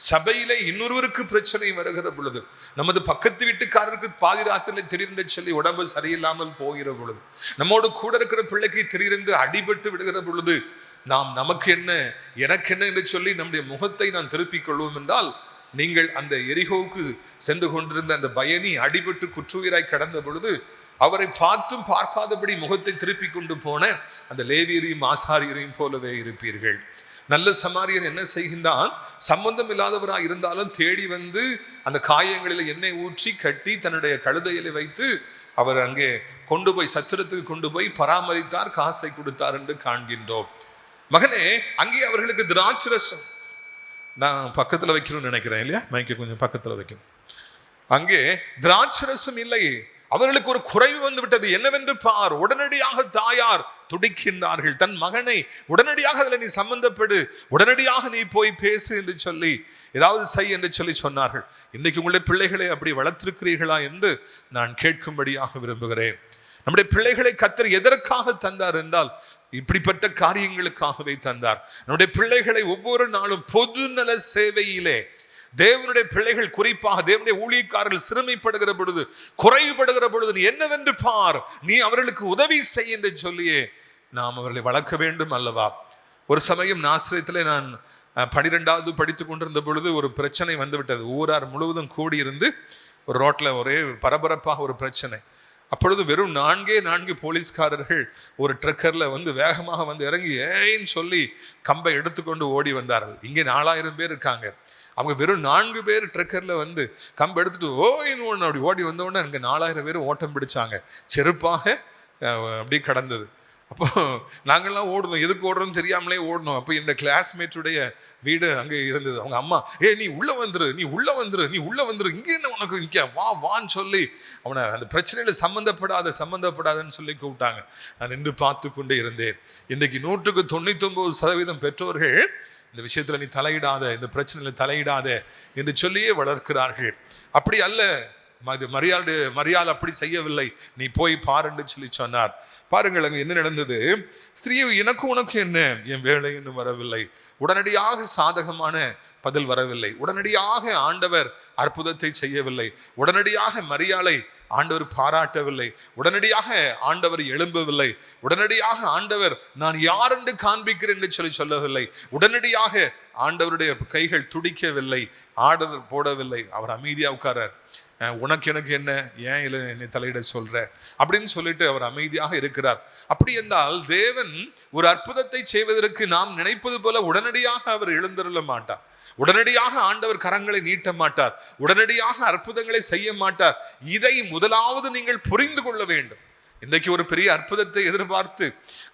சபையிலே இன்னொருவருக்கு பிரச்சனை வருகிற பொழுது, நமது பக்கத்து வீட்டுக்காரருக்கு பாதி ராத்திரில திடீரென்று சொல்லி உடம்பு சரியில்லாமல் போகிற பொழுது, நம்மோடு கூட இருக்கிற பிள்ளைக்கு திடீரென்று அடிபட்டு விடுகிற பொழுது, நாம் நமக்கு என்ன எனக்கு என்ன என்று சொல்லி நம்முடைய முகத்தை நாம் திருப்பிக் கொள்வோம் என்றால், நீங்கள் அந்த எரிகோவுக்கு சென்று கொண்டிருந்த அந்த பயணி அடிபட்டு குற்றுயிராய் கடந்த பொழுது அவரை பார்த்தும் பார்க்காதபடி முகத்தை திருப்பி கொண்டு போன அந்த லேவியரையும் ஆசாரியரையும் போலவே இருப்பீர்கள். நல்ல சமாரியன் என்ன செய்கின்றான்? சம்பந்தம் இல்லாதவராக இருந்தாலும் தேடி வந்து அந்த காயங்களில் எண்ணெய் ஊற்றி கட்டி தன்னுடைய கழுதையில வைத்து அவர் அங்கே கொண்டு போய் சத்திரத்துக்கு கொண்டு போய் பராமரித்தார், காசை கொடுத்தார் என்று காண்கின்றோம். மகனே, அங்கே அவர்களுக்கு திராட்சரசம், நான் பக்கத்தில் வைக்கணும்னு நினைக்கிறேன் இல்லையா, மைக்க கொஞ்சம் பக்கத்தில் வைக்கணும். அங்கே திராட்சரசம் இல்லை, அவர்களுக்கு ஒரு குறைவு வந்து விட்டது. என்னவென்று பார். உடனடியாக தாயார் துடிக்கின்றார்கள். தன் மகனை உடனடியாக அதில் நீ சம்பந்தப்படு, உடனடியாக நீ போய் பேசு என்று சொல்லி, ஏதாவது செய் என்று சொல்லி சொன்னார்கள். இன்னைக்கு உங்களுடைய பிள்ளைகளை அப்படி வளர்த்திருக்கிறீர்களா என்று நான் கேட்கும்படியாக விரும்புகிறேன். நம்முடைய பிள்ளைகளை கர்த்தர் எதற்காக தந்தார் என்றால் இப்படிப்பட்ட காரியங்களுக்காகவே தந்தார். நம்முடைய பிள்ளைகளை ஒவ்வொரு நாளும் பொது நல சேவையிலே, தேவனுடைய பிள்ளைகள் குறிப்பாக தேவனுடைய ஊழியக்காரர்கள் சிறுமைப்படுகிற பொழுது, குறைவுபடுகிற பொழுது, நீ என்னவென்று பார், நீ அவர்களுக்கு உதவி செய் என்று சொல்லியே நாம் அவர்களை வளர்க்க வேண்டும் அல்லவா. ஒரு சமயம் நாசிரியத்திலே நான் 12வது படித்து கொண்டிருந்த பொழுது ஒரு பிரச்சனை வந்துவிட்டது. ஊரார் முழுவதும் கூடியிருந்து ஒரு ரோட்டில் ஒரே பரபரப்பாக ஒரு பிரச்சனை. அப்பொழுது வெறும் 4 போலீஸ்காரர்கள் ஒரு ட்ரக்கர்ல வந்து வேகமாக வந்து இறங்கி ஏன்னு சொல்லி கம்பை எடுத்துக்கொண்டு ஓடி வந்தார்கள். இங்கே 4000 பேர் இருக்காங்க. அவங்க வெறும் 4 பேர் ட்ரெக்கர்ல வந்து கம்பு எடுத்துட்டு ஓன்னு அப்படி ஓடி வந்தோடனே அங்கே 4000 பேர் ஓட்டம் பிடிச்சாங்க. செருப்பாக அப்படி கடந்தது. அப்போ நாங்கள்லாம் ஓடணும், எதுக்கு ஓடுறோம்னு தெரியாமலே ஓடணும். அப்போ என்னோட கிளாஸ்மேட்டுடைய வீடு அங்கே இருந்தது. அவங்க அம்மா, நீ உள்ள வந்துரு, நீ உள்ள வந்துரு, நீ உள்ள வந்துரு, இங்கே என்ன உனக்கு இங்கே வான்னு சொல்லி அவனை அந்த பிரச்சனையில சம்மந்தப்படாதன்னு சொல்லி கூப்பிட்டாங்க. நான் நின்று பார்த்து கொண்டே இருந்தேன். இன்றைக்கு 199% பெற்றோர்கள் இந்த விஷயத்துல நீ தலையிடாத, இந்த பிரச்சனையில தலையிடாத என்று சொல்லியே வளர்க்கிறார்கள். அப்படி அல்ல, மரியாள் அப்படி செய்யவில்லை, நீ போய் பாருன்னு சொல்லி சொன்னார். பாருங்கள் அங்க என்ன நடந்தது. ஸ்திரீ, எனக்கு உனக்கு என்ன, என் வேலை இன்னும் வரவில்லை. உடனடியாக சாதகமான பதில் வரவில்லை. உடனடியாக ஆண்டவர் அற்புதத்தை செய்யவில்லை. உடனடியாக மரியாளை ஆண்டவர் பாராட்டவில்லை. உடனடியாக ஆண்டவர் எழும்பவில்லை. உடனடியாக ஆண்டவர் நான் யார் என்று காண்பிக்கிறேன் என்று சொல்லவில்லை. உடனடியாக ஆண்டவருடைய கைகள் துடிக்கவில்லை, ஆர்டர் போடவில்லை. அவர் அமைதியா உட்காரார். உனக்கு எனக்கு என்ன, ஏன் இல்லை என்னை தலையிட சொல்ற அப்படின்னு சொல்லிட்டு அவர் அமைதியாக இருக்கிறார். அப்படி என்றால் தேவன் ஒரு அற்புதத்தை செய்வதற்கு நாம் நினைப்பது போல உடனடியாக அவர் எழுந்திருள மாட்டார். உடனடியாக ஆண்டவர் கரங்களை நீட்ட மாட்டார். உடனடியாக அற்புதங்களை செய்ய மாட்டார். இதை முதலாவது நீங்கள் புரிந்து கொள்ள வேண்டும். இன்றைக்கு ஒரு பெரிய அற்புதத்தை எதிர்பார்த்து,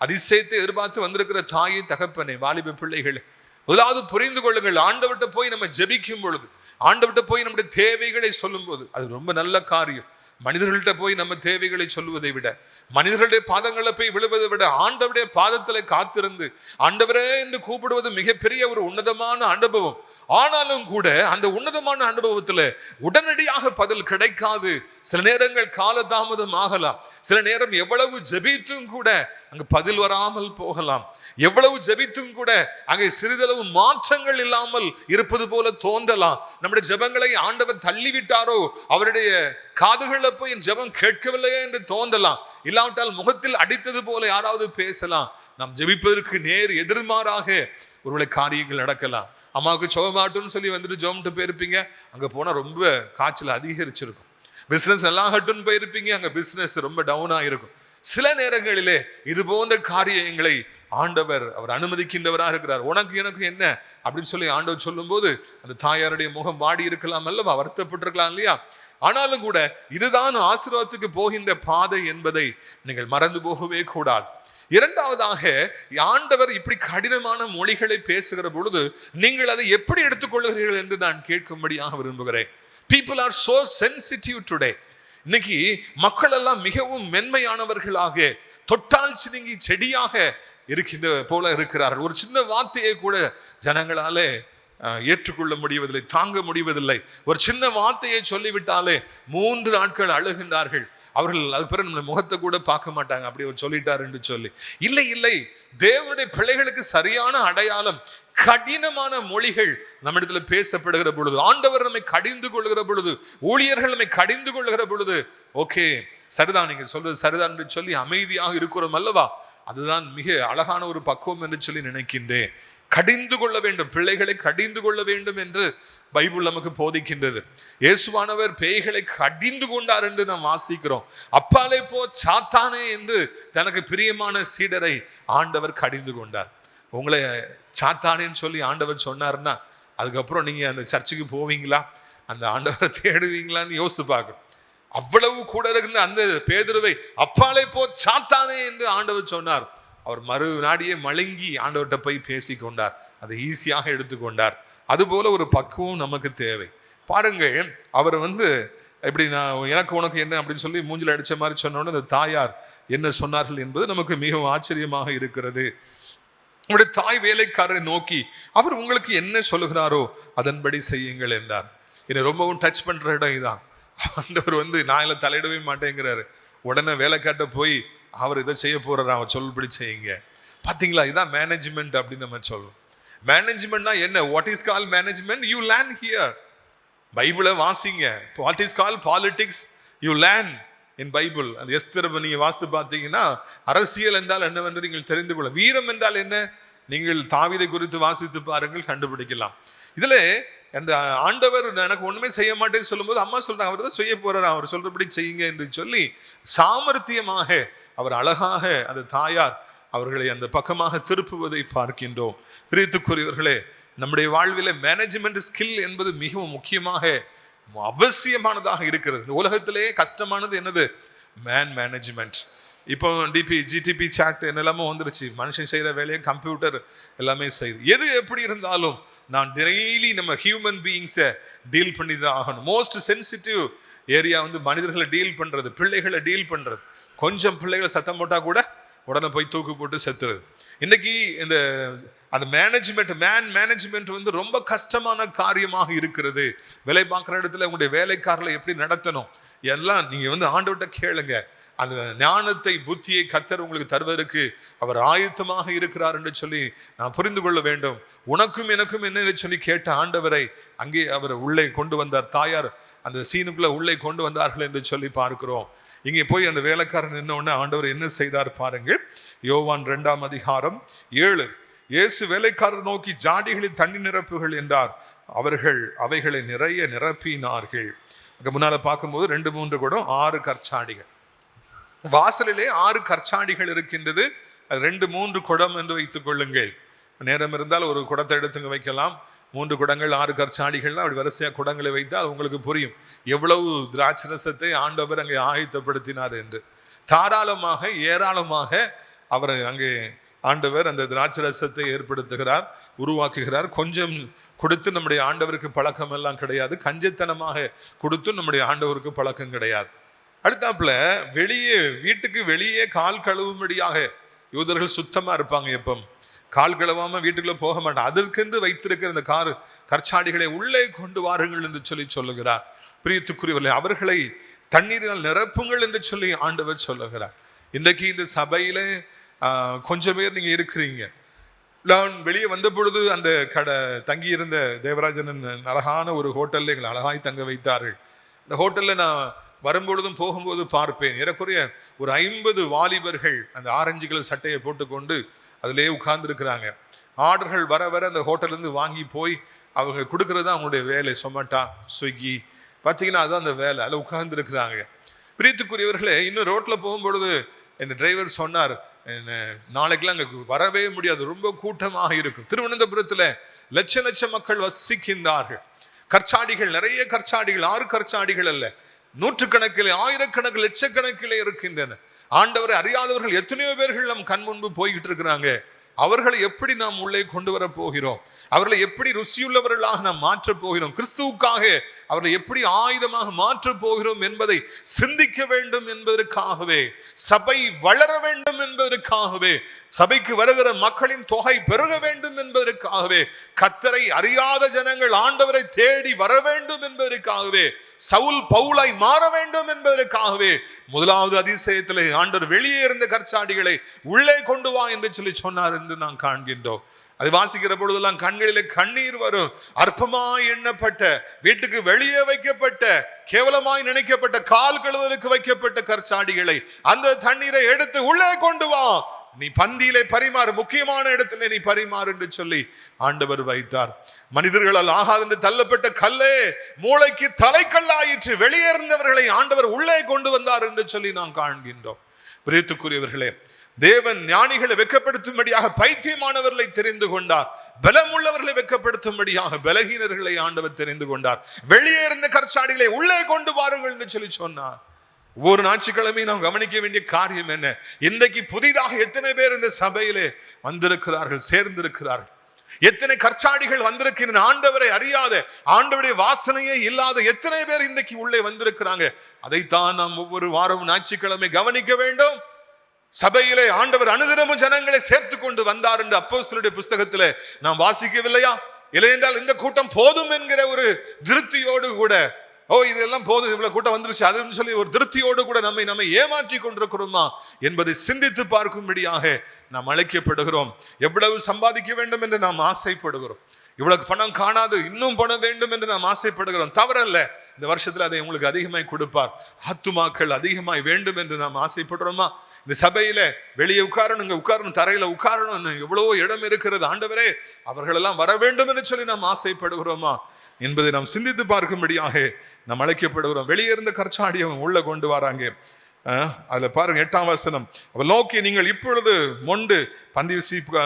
அதிசயத்தை எதிர்பார்த்து வந்திருக்கிற தாயை, தகப்பனே, வாலிப பிள்ளைகள், முதலாவது புரிந்து கொள்ளுங்கள். ஆண்டவர்கிட்ட போய் நம்ம ஜெபிக்கும் பொழுது, ஆண்டவர்கிட்ட போய் நம்முடைய தேவைகளை சொல்லும் போது அது ரொம்ப நல்ல காரியம். மனிதர்கள்ட்ட போய் நம்ம தேவைகளை சொல்லுவதை விட, மனிதர்களுடைய பாதங்களை போய் விழுவதை விட, ஆண்டவருடைய பாதத்துல காத்திருந்து ஆண்டவரே என்று கூப்பிடுவது மிகப்பெரிய ஒரு உன்னதமான அனுபவம். ஆனாலும் கூட அந்த உன்னதமான அனுபவத்துல உடனடியாக பதில் கிடைக்காது. சில நேரங்கள் காலதாமதம் ஆகலாம். சில நேரம் எவ்வளவு ஜெபித்தும் கூட அங்கு பதில் வராமல் போகலாம். எவ்வளவு ஜெபித்தும் கூட அங்கே சிறிதளவு மாற்றங்கள் இல்லாமல் இருப்பது போல தோன்றலாம். நம்முடைய ஜெபங்களை ஆண்டவர் தள்ளிவிட்டாரோ, அவருடைய காதுகளை போய் என் ஜெபம் கேட்கவில்லையே என்று தோன்றலாம். இல்லாவிட்டால் முகத்தில் அடித்தது போல யாராவது பேசலாம். நாம் ஜெபிப்பதற்கு நேர் எதிர்மாறாக ஒருவேளை காரியங்கள் நடக்கலாம். அம்மாவுக்கு சுகமாட்டுன்னு சொல்லி வந்துட்டு ஜெபம்ட்டு போயிருப்பீங்க, அங்க போனா ரொம்ப காய்ச்சல் அதிகரிச்சிருக்கும். பிசினஸ் எல்லாம் ஹட்டுன்னு போயிருப்பீங்க, அங்க பிசினஸ் ரொம்ப டவுன் ஆயிருக்கும். சில நேரங்களிலே இது போன்ற காரியங்களை ஆண்டவர் அவர் அனுமதிக்கின்றவராக இருக்கிறார். உனக்கு எனக்கு என்ன அப்படின்னு சொல்லி ஆண்டவர் சொல்லும் போது அந்த தாயாருடைய முகம் வாடி இருக்கலாம் அல்லவா, வருத்தப்பட்டிருக்கலாம் இல்லையா? ஆனாலும் கூட இதுதான் ஆசீர்வாதத்துக்கு போகின்ற பாதை என்பதை நீங்கள் மறந்து போகவே கூடாது. இரண்டாவதாக, ஆண்டவர் இப்படி கடினமான மொழிகளை பேசுகிற பொழுது நீங்கள் அதை எப்படி எடுத்துக்கொள்கிறீர்கள் என்று நான் கேட்கும்படியாக விரும்புகிறேன். People are so sensitive today. இன்னைக்கு மக்கள் எல்லாம் மிகவும் மென்மையானவர்களாக, தொட்டால் சினுங்கி செடியாக இருக்கின்ற போல இருக்கிறார்கள். ஒரு சின்ன வார்த்தையை கூட ஜனங்களாலே ஏற்றுக்கொள்ள முடிவதில்லை, தாங்க முடிவதில்லை. ஒரு சின்ன வார்த்தையை சொல்லிவிட்டாலே 3 நாட்கள் அழுகின்றார்கள். அவர்கள் அது பிறகு நம்ம முகத்தை கூட பார்க்க மாட்டாங்க, அப்படி அவர் சொல்லிட்டார் என்று சொல்லி. இல்லை, தேவனுடைய பிள்ளைகளுக்கு சரியான அடையாளம் கடினமான மொழிகள் நம்மிடத்துல பேசப்படுகிற பொழுது, ஆண்டவர் நம்மை கடிந்து கொள்கிற பொழுது, ஊழியர்கள் நம்மை கடிந்து கொள்கிற பொழுது, ஓகே சரிதான், நீங்க சொல்றது சரிதான் என்று சொல்லி அமைதியாக இருக்கிறோம் அல்லவா? அதுதான் மிக அழகான ஒரு பக்குவம் என்று சொல்லி நினைக்கின்றேன். கடிந்து கொள்ள வேண்டும், பிள்ளைகளை கடிந்து கொள்ள வேண்டும் என்று பைபிள் நமக்கு போதிக்கின்றது. இயேசுவானவர் பேய்களை கடிந்து கொண்டார் என்று நாம் வாசிக்கிறோம். அப்பாலே போ சாத்தானே என்று தனக்கு பிரியமான சீடரை ஆண்டவர் கடிந்து கொண்டார். உங்களை சாத்தானேன்னு சொல்லி ஆண்டவர் சொன்னார்னா அதுக்கப்புறம் நீங்க அந்த சர்ச்சுக்கு போவீங்களா, அந்த ஆண்டவரை தேடுவீங்களான்னு யோசித்து பார்க்கணும். அவ்வளவு கூட இருந்த அந்த பேதுருவை அப்பாலே போ சாத்தானே என்று ஆண்டவர் சொன்னார். அவர் மறு நாடியே மழுங்கி ஆண்டவர்கிட்ட போய் பேசி கொண்டார், அதை ஈஸியாக எடுத்துக்கொண்டார். அதுபோல ஒரு பக்குவம் நமக்கு தேவை. பாருங்கள், அவர் எப்படி நான் எனக்கு உனக்கு என்ன அப்படின்னு சொல்லி மூஞ்சில் அடிச்ச மாதிரி சொன்னோன்னு அந்த தாயார் என்ன சொன்னார்கள் என்பது நமக்கு மிகவும் ஆச்சரியமாக இருக்கிறது. உங்களுடைய தாய் வேலைக்காரரை நோக்கி அவர் உங்களுக்கு என்ன சொல்லுகிறாரோ அதன்படி செய்யுங்கள் என்றார். என்னை ரொம்பவும் டச் பண்ற இடம் இதான். ஆண்டவர் நான் இதில் தலையிடவே மாட்டேங்கிறாரு. உடனே வேலைக்காட்ட போய் அவர் இதை செய்ய போறாரு, அவர் சொல்படி செய்யுங்க. பாத்தீங்களா, இதான் மேனேஜ்மெண்ட் அப்படின்னு நம்ம சொல்றோம். மேனேஜ்மெண்ட்னா என்ன? What is call management? You learn here. பைபிளை வாசிங்க. What is call politics? You learn in Bible. அந்த எஸ்தர் நீங்க வாசித்து பார்த்தீங்கன்னா அரசியல் என்றால் என்னவென்று நீங்கள் தெரிந்து கொள்ள. வீரம் என்றால் என்ன? நீங்கள் தாவீதை குறித்து வாசித்து பாருங்கள், கண்டுபிடிக்கலாம். இதுல அந்த ஆண்டவர் எனக்கு ஒண்ணுமே செய்ய மாட்டேன்னு சொல்லும்போது அம்மா சொல்றாங்க, அவர் தான் செய்ய போறாரு, அவர் சொல்றபடி செய்யுங்க என்று சொல்லி சாமர்த்தியமாக அவர் அழகாக அந்த தாயார் அவர்களை அந்த பக்கமாக திருப்புவதை பார்க்கின்றோம். பிரியத்துக்குரியவர்களே, நம்முடைய வாழ்வில் மேனேஜ்மெண்ட் ஸ்கில் என்பது மிகவும் முக்கியமாக அவசியமானதாக இருக்கிறது. இந்த உலகத்திலே கஷ்டமானது என்னது? மேனேஜ்மெண்ட். இப்போ ஜிடிபி சாட் என்னெல்லாமோ வந்துருச்சு. மனுஷன் செய்கிற வேலையை கம்ப்யூட்டர் எல்லாமே செய்யுது. எது எப்படி இருந்தாலும் நான் டெய்லி நம்ம ஹியூமன் பீயிங்ஸை டீல் பண்ணி தான் ஆகணும். மோஸ்ட் சென்சிட்டிவ் ஏரியா மனிதர்களை டீல் பண்ணுறது, பிள்ளைகளை டீல் பண்ணுறது. கொஞ்சம் பிள்ளைகளை சத்தம் போட்டால் கூட உடனே போய் தூக்கு போட்டு செத்துறது. இன்னைக்கு அந்த மேனேஜ்மெண்ட் ரொம்ப கஷ்டமான காரியமாக இருக்கிறது. வேலை பார்க்குற இடத்துல உங்களுடைய வேலைக்காரர்களை எப்படி நடத்தணும் எல்லாம் நீங்கள் ஆண்டவர்கிட்ட கேளுங்க. அந்த ஞானத்தை புத்தியை கர்த்தர் உங்களுக்கு தருவதற்கு அவர் ஆயத்தமாக இருக்கிறார் என்று சொல்லி நான் புரிந்து கொள்ள வேண்டும். உனக்கும் எனக்கும் என்ன சொல்லி கேட்ட ஆண்டவரை அங்கே அவர் உள்ளே கொண்டு வந்தார். தாயார் அந்த சீனுக்குள்ள உள்ளே கொண்டு வந்தார்கள் என்று சொல்லி பார்க்கிறோம். இங்கே போய் அந்த வேலைக்காரன் நின்ன உடனே ஆண்டவர் என்ன செய்தார் பாருங்கள். யோவான் 2:7 இயேசு வேலைக்காரர் நோக்கி, ஜாடிகளில் தண்ணி நிரப்புகள் என்றார். அவர்கள் அவைகளை நிறைய நிரப்பினார்கள். அங்கே முன்னால பார்க்கும்போது 2-3 குடம் 6 கற்சாடிகள். வாசலிலே 6 கற்சாடிகள் இருக்கின்றது. 2-3 குடம் என்று வைத்துக் கொள்ளுங்கள். நேரம் இருந்தால் ஒரு குடத்தை எடுத்துங்க வைக்கலாம். 3 குடங்கள் 6 கற்சாடிகள்லாம் அப்படி வரிசையாக குடங்களை வைத்தால் உங்களுக்கு புரியும் எவ்வளவு திராட்சரசத்தை ஆண்டவர் அங்கே ஆயத்தப்படுத்தினார் என்று. தாராளமாக ஏராளமாக அவர் அங்கே ஆண்டவர் அந்த திராட்சரசத்தை ஏற்படுத்துகிறார், உருவாக்குகிறார். கொஞ்சம் கொடுத்து நம்முடைய ஆண்டவருக்கு பழக்கம் எல்லாம் கிடையாது. கஞ்சத்தனமாக கொடுத்து நம்முடைய ஆண்டவருக்கு பழக்கம் கிடையாது. அடுத்தாப்புல வீட்டுக்கு வெளியே கால் கழுவும்படியாக யூதர்கள் சுத்தமா இருப்பாங்க. எப்போ கால் கழுவாம வீட்டுக்குள்ள போக மாட்டாங்க. அதற்கென்று வைத்திருக்கிற இந்த கற்சாடிகளை உள்ளே கொண்டு வாருங்கள் என்று சொல்லுகிறார். பிரியத்துக்குரியவர்களே, அவர்களை தண்ணீரினால் நிரப்புங்கள் என்று சொல்லி ஆண்டவர் சொல்லுகிறார். இன்றைக்கு இந்த சபையில கொஞ்சம் பேர் நீங்க இருக்கிறீங்க. நான் வெளியே வந்த பொழுது அந்த தங்கியிருந்த தேவராஜன் அழகான ஒரு ஹோட்டல்ல எங்களை அழகாய் தங்க வைத்தார்கள். இந்த ஹோட்டல்ல நான் வரும்பொழுதும் போகும்போது பார்ப்பேன், ஏறக்குறைய ஒரு 50 வாலிபர்கள் அந்த ஆரஞ்சு கலர் சட்டையை போட்டுக்கொண்டு அதிலே உட்கார்ந்து இருக்கிறாங்க. ஆர்டர்கள் வர வர அந்த ஹோட்டல்லேருந்து வாங்கி போய் அவங்க கொடுக்கறது தான் அவங்களுடைய வேலை. சொமேட்டோ, ஸ்விக்கி பார்த்தீங்கன்னா அதுதான் அந்த வேலை. அதில் உட்கார்ந்து இருக்கிறாங்க. பிரியத்துக்குரியவர்களே, இன்னும் ரோட்டில் போகும்பொழுது என் டிரைவர் சொன்னார், நாளைக்கெல்லாம் அங்கே வரவே முடியாது, ரொம்ப கூட்டமாக இருக்கும். திருவனந்தபுரத்தில் லட்ச மக்கள் வசிக்கின்றார்கள். கற்சாடிகள், நிறைய கற்சாடிகள், 6 கற்சாடிகள் அல்ல, நூற்றுக்கணக்கிலே, ஆயிரக்கணக்கில், லட்சக்கணக்கிலே இருக்கின்றன. ஆண்டவரை அறியாதவர்கள் எத்தனையோ பேர்கள் நம் கண் முன்பு போய்கிட்டு இருக்கிறாங்க. அவர்களை எப்படி நாம் உள்ளே கொண்டு வர போகிறோம்? அவர்களை எப்படி ருசியுள்ளவர்களாக நாம் மாற்ற போகிறோம்? கிறிஸ்துவுக்காக அவர்களை எப்படி ஆயுதமாக மாற்ற போகிறோம் என்பதை சிந்திக்க வேண்டும் என்பதற்காகவே, சபை வளர வேண்டும் என்பதற்காகவே, சபைக்கு வருகிற மக்களின் தொகை பெருக வேண்டும் என்பதற்காகவே, கர்த்தரை அறியாத ஜனங்கள் ஆண்டவரை தேடி வர வேண்டும் என்பதற்காகவே, சவுல் பவுலாய் மாற வேண்டும் என்பதற்காகவே முதலாவது அதிசயத்திலே ஆண்டவர் வெளியே இருந்த கற்சாடிகளை உள்ளே கொண்டு வா என்று சொல்லி சொன்னார் என்று நாம் காண்கின்றோம். அதை வாசிக்கிற பொழுதெல்லாம் கண்களிலே கண்ணீர் வரும். அற்பமாய் எண்ணப்பட்ட, வீட்டுக்கு வெளியே வைக்கப்பட்ட, கேவலமாய் நினைக்கப்பட்ட, கால் கழுவலுக்கு வைக்கப்பட்ட கற்சாடிகளை அந்த தண்ணீரை எடுத்து உள்ளே கொண்டு வா, நீ பந்தியிலே பரிமாறு, முக்கியமான இடத்துல நீ பரிமாறு என்று சொல்லி ஆண்டவர் வைத்தார். மனிதர்களால் ஆகாது என்று தள்ளப்பட்ட கல்லே மூளைக்கு தலைக்கல்லாயிற்று. வெளியே இருந்தவர்களை ஆண்டவர் உள்ளே கொண்டு வந்தார் என்று சொல்லி நாம் காண்கின்றோம். பிரியத்துக்குரியவர்களே, தேவன் ஞானிகளை வெட்கப்படுத்தும்படியாக பைத்தியமானவர்களை தெரிந்து கொண்டார். பலமுள்ளவர்களை வெட்கப்படுத்தும்படியாக பலகீனர்களை ஆண்டவர் தெரிந்து கொண்டார். வெளியே இருந்த கற்சாடிகளை உள்ளே கொண்டு வாருங்கள் என்று சொல்லி சொன்னார். ஒவ்வொரு ஞாயிற்றுக்கிழமையும் நாம் கவனிக்க வேண்டிய காரியம் என்ன? இன்றைக்கு புதிதாக எத்தனை பேர் இந்த சபையிலே வந்திருக்கிறார்கள், சேர்ந்திருக்கிறார்கள்? எத்தனை கற்சாடிகள் வந்திருக்கின்றன? ஆண்டவரை அறியாத, ஆண்டவருடைய வாசனையே இல்லாத எத்தனை பேர் இன்றைக்கு உள்ளே வந்திருக்கிறாங்க? அதைத்தான் நாம் ஒவ்வொரு வாரமும் ஞாயிற்றுக்கிழமை கவனிக்க வேண்டும். சபையிலே ஆண்டவர் அனுதினமும் ஜனங்களை சேர்த்து கொண்டு வந்தார் என்று அப்போஸ்தலருடைய புஸ்தகத்திலே நாம் வாசிக்கவில்லையா? இல்லையென்றால் இந்த கூட்டம் போதும் என்கிற ஒரு திருப்தியோடு கூட, இதெல்லாம் போதும், இவ்வளவு கூட்டம் வந்துருச்சு அதுன்னு சொல்லி ஒரு திருப்தியோடு கூட நம்மை ஏமாற்றி கொண்டிருக்கிறோமா என்பதை சிந்தித்து பார்க்கும்படியாக நாம் அழைக்கப்படுகிறோம். எவ்வளவு சம்பாதிக்க வேண்டும் என்று நாம் ஆசைப்படுகிறோம். இவ்வளவு பணம் காணாது, இன்னும் பணம் வேண்டும் என்று நாம் ஆசைப்படுகிறோம். தவறல்ல, இந்த வருஷத்துல அதை உங்களுக்கு அதிகமாய் கொடுப்பார். ஆத்துமாக்கள் அதிகமாய் வேண்டும் என்று நாம் ஆசைப்படுறோமா? இந்த சபையில வெளியே உட்காரணும், தரையில உட்காரணும், எவ்வளவோ இடம் இருக்கிறது. ஆண்டவரே, அவர்களெல்லாம் வர வேண்டும் என்று சொல்லி நாம் ஆசைப்படுகிறோமா என்பதை நாம் சிந்தித்து பார்க்கும்படியாக நாம் அழைக்கப்படுகிறோம். வெளியே இருந்த கற்சாடியை உள்ள கொண்டு வராங்க. அதுல பாருங்க 8ஆம் வசனம், அவர் நோக்கி நீங்கள் இப்பொழுது மொண்டு பந்தி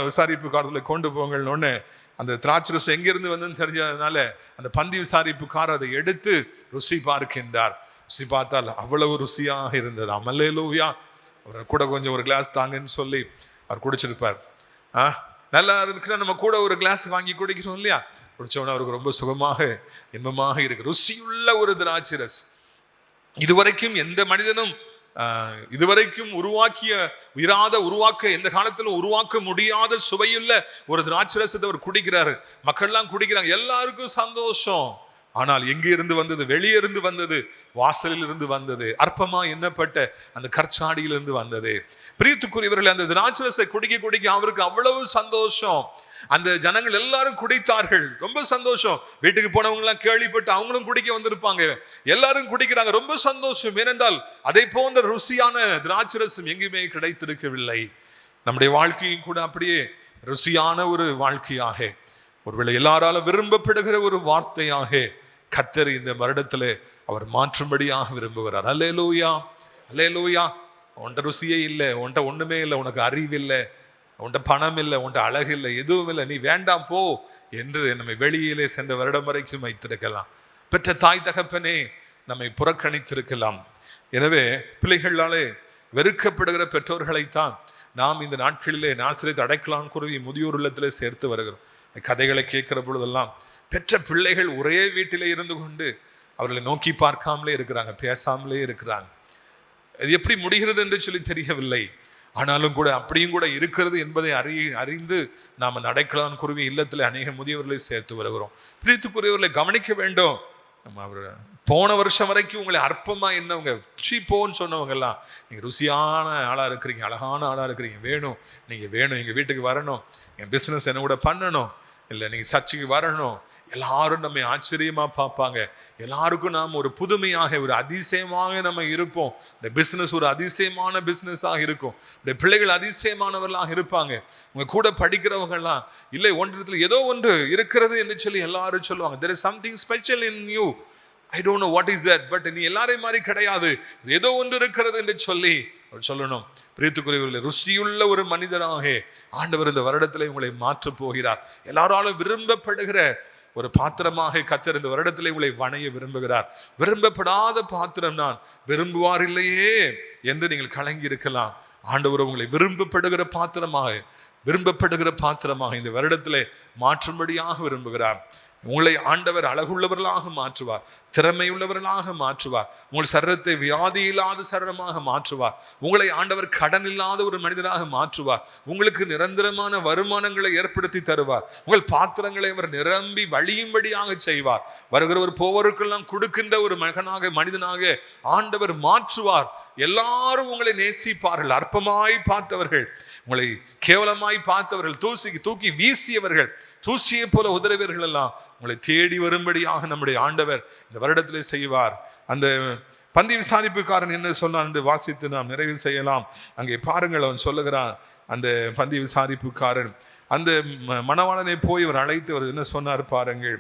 விசாரிப்பு காலத்துல கொண்டு போங்கள்னு அந்த திராட்சரசு எங்கிருந்து வந்ததுன்னு தெரிஞ்சதுனால அந்த பந்தி விசாரிப்புக்காரர் அதை எடுத்து ருசி பார்க்கின்றார். ருசி பார்த்தால் அவ்வளவு ருசியாக இருந்தது. அல்லேலூயா. அவர் கூட கொஞ்சம் ஒரு கிளாஸ் தாங்கன்னு சொல்லி அவர் குடிச்சிருப்பார். நல்லா இருக்குன்னா நம்ம கூட ஒரு கிளாஸ் வாங்கி குடிக்கிறோம் இல்லையா? குடிச்சோன்னா அவருக்கு ரொம்ப சுகமாக இன்பமாக இருக்கு. ருசியுள்ள ஒரு திராட்சரஸ். இதுவரைக்கும் எந்த மனிதனும் இதுவரைக்கும் உருவாக்க எந்த காலத்திலும் உருவாக்க முடியாத சுவையுள்ள ஒரு திராட்சரசத்தை அவர் குடிக்கிறாரு. மக்கள்லாம் குடிக்கிறாங்க, எல்லாருக்கும் சந்தோஷம். ஆனால் எங்கே இருந்து வந்தது? வெளியே இருந்து வந்தது, வாசலில் இருந்து வந்தது, அற்பமா எண்ணப்பட்ட அந்த கற்சாடியிலிருந்து வந்தது. பிரியத்துக்குரியவர்கள், அந்த திராட்சரசை குடிக்க அவருக்கு அவ்வளவு சந்தோஷம். அந்த ஜனங்கள் எல்லாரும் குடித்தார்கள், ரொம்ப சந்தோஷம். வீட்டுக்கு போனவங்க எல்லாம் கேள்விப்பட்டு அவங்களும் குடிக்க வந்திருப்பாங்க, எல்லாரும் குடிக்கிறாங்க, ரொம்ப சந்தோஷம். ஏனென்றால் அதை போன்ற ருசியான திராட்சரசம் எங்குமே கிடைத்திருக்கவில்லை. நம்முடைய வாழ்க்கையும் கூட அப்படியே ருசியான ஒரு வாழ்க்கையாக, ஒருவேளை எல்லாராலும் விரும்பப்படுகிற ஒரு வார்த்தையாக கர்த்தர் இந்த வருடத்துல அவர் மாற்றும்படியாக விரும்புகிறார். அல்லேலூயா, அல்லேலூயா. உன்ட ருசியே இல்லை, உன்ட்ட ஒண்ணுமே இல்லை, உனக்கு அறிவு இல்லை, உன்ட்ட பணம் இல்லை, உன்ட்ட அழகு இல்லை, எதுவும் இல்லை, நீ வேண்டாம் போ என்று நம்மை வெளியிலே சென்ற வருடம் வரைக்கும் வைத்திருக்கலாம். பெற்ற தாய் தகப்பனே நம்மை புறக்கணித்திருக்கலாம். எனவே பிள்ளைகளாலே வெறுக்கப்படுகிற பெற்றோர்களைத்தான் நாம் இந்த நாட்களிலே நாசிரியத்தை அடைக்கலான் குருவி முதியோர் இல்லத்திலே சேர்த்து வருகிறோம். கதைகளை கேட்கிற பொழுதெல்லாம் பெற்ற பிள்ளைகள் ஒரே வீட்டிலே இருந்து கொண்டு அவர்களை நோக்கி பார்க்காமலே இருக்கிறாங்க, பேசாமலே இருக்கிறாங்க. இது எப்படி முடிகிறது என்று சொல்லி தெரியவில்லை. ஆனாலும் கூட அப்படியும் கூட இருக்கிறது என்பதை அறிந்து நாம் அந்த அடைக்கலான் குருவி இல்லத்தில் அநேக முதியவர்களை சேர்த்து வருகிறோம். பிரியத்துக்குரியவர்களை கவனிக்க வேண்டும். நம்ம அவர் போன வருஷம் வரைக்கும் உங்களை அற்பமா என்னவங்க போன்னு சொன்னவங்க எல்லாம் நீங்க ருசியான ஆளா இருக்கிறீங்க, அழகான ஆளா இருக்கிறீங்க, வேணும், நீங்க வேணும், எங்க வீட்டுக்கு வரணும், என் பிசினஸ் என்ன கூட பண்ணணும், இல்லை நீங்க சர்ச்சுக்கு வரணும், எல்லாரும் நம்ம ஆச்சரியமா பார்ப்பாங்க. எல்லாருக்கும் நாம் ஒரு புதுமையாக ஒரு அதிசயமாக நம்ம இருப்போம். இந்த பிசினஸ் ஒரு அதிசயமான பிசினஸாக இருக்கும். இந்த பிள்ளைகள் அதிசயமானவர்களாக இருப்பாங்க. உங்க கூட படிக்கிறவங்க எல்லாம் இல்லை ஒன்றத்துல ஏதோ ஒன்று இருக்கிறது என்று சொல்லி எல்லாரும் சொல்லுவாங்க. There is something special in you. I don't know what is that, but நீ எல்லாரையும் மாதிரி கிடையாது, ஏதோ ஒன்று இருக்கிறது என்று சொல்லி சொல்லணும். பிரியத்துக்குரியவர்களே, ருசியுள்ள ஒரு மனிதராக ஆண்டவர் இந்த வருடத்திலே உங்களை மாற்றப் போகிறார். எல்லாராலும் விரும்பப்படுகிற ஒரு பாத்திரமாக கர்த்தர் இந்த வருடத்திலே உங்களை வணைய விரும்புகிறார். விரும்பப்படாத பாத்திரம் நான் விரும்புவார் இல்லையே என்று நீங்கள் கலங்கி இருக்கலாம். ஆண்டவர் உங்களை விரும்பப்படுகிற பாத்திரமாக இந்த வருடத்திலே மாற்றும்படியாக விரும்புகிறார். உங்களை ஆண்டவர் அழகுள்ளவர்களாக மாற்றுவார், திறமையுள்ளவர்களாக மாற்றுவார், உங்கள் சரீரத்தை வியாதி இல்லாத சரீரமாக மாற்றுவார், உங்களை ஆண்டவர் கடன் இல்லாத ஒரு மனிதனாக மாற்றுவார், உங்களுக்கு நிரந்தரமான வருமானங்களை ஏற்படுத்தி தருவார், உங்கள் பாத்திரங்களை அவர் நிரம்பி வழியும்படியாக செய்வார், வருகிறவர் போவருக்கெல்லாம் கொடுக்கின்ற ஒரு மனிதனாக ஆண்டவர் மாற்றுவார். எல்லாரும் உங்களை நேசிப்பார்கள். அற்பமாய் பார்த்தவர்கள், உங்களை கேவலமாய் பார்த்தவர்கள், தூக்கி வீசியவர்கள், தூசியை போல உதறியவர்கள் எல்லாம் உங்களை தேடி வரும்படியாக நம்முடைய ஆண்டவர் இந்த வருடத்திலே செய்வார். அந்த பந்தி விசாரிப்புக்காரன் என்ன சொன்னான் என்று வாசித்து நாம் நிறைவு செய்யலாம். அங்கே பாருங்கள், அவன் சொல்லுகிறான். அந்த பந்தி விசாரிப்புக்காரன் அந்த மணவாளனை போய் அவர் அழைத்து அவர் என்ன சொன்னார் பாருங்கள்.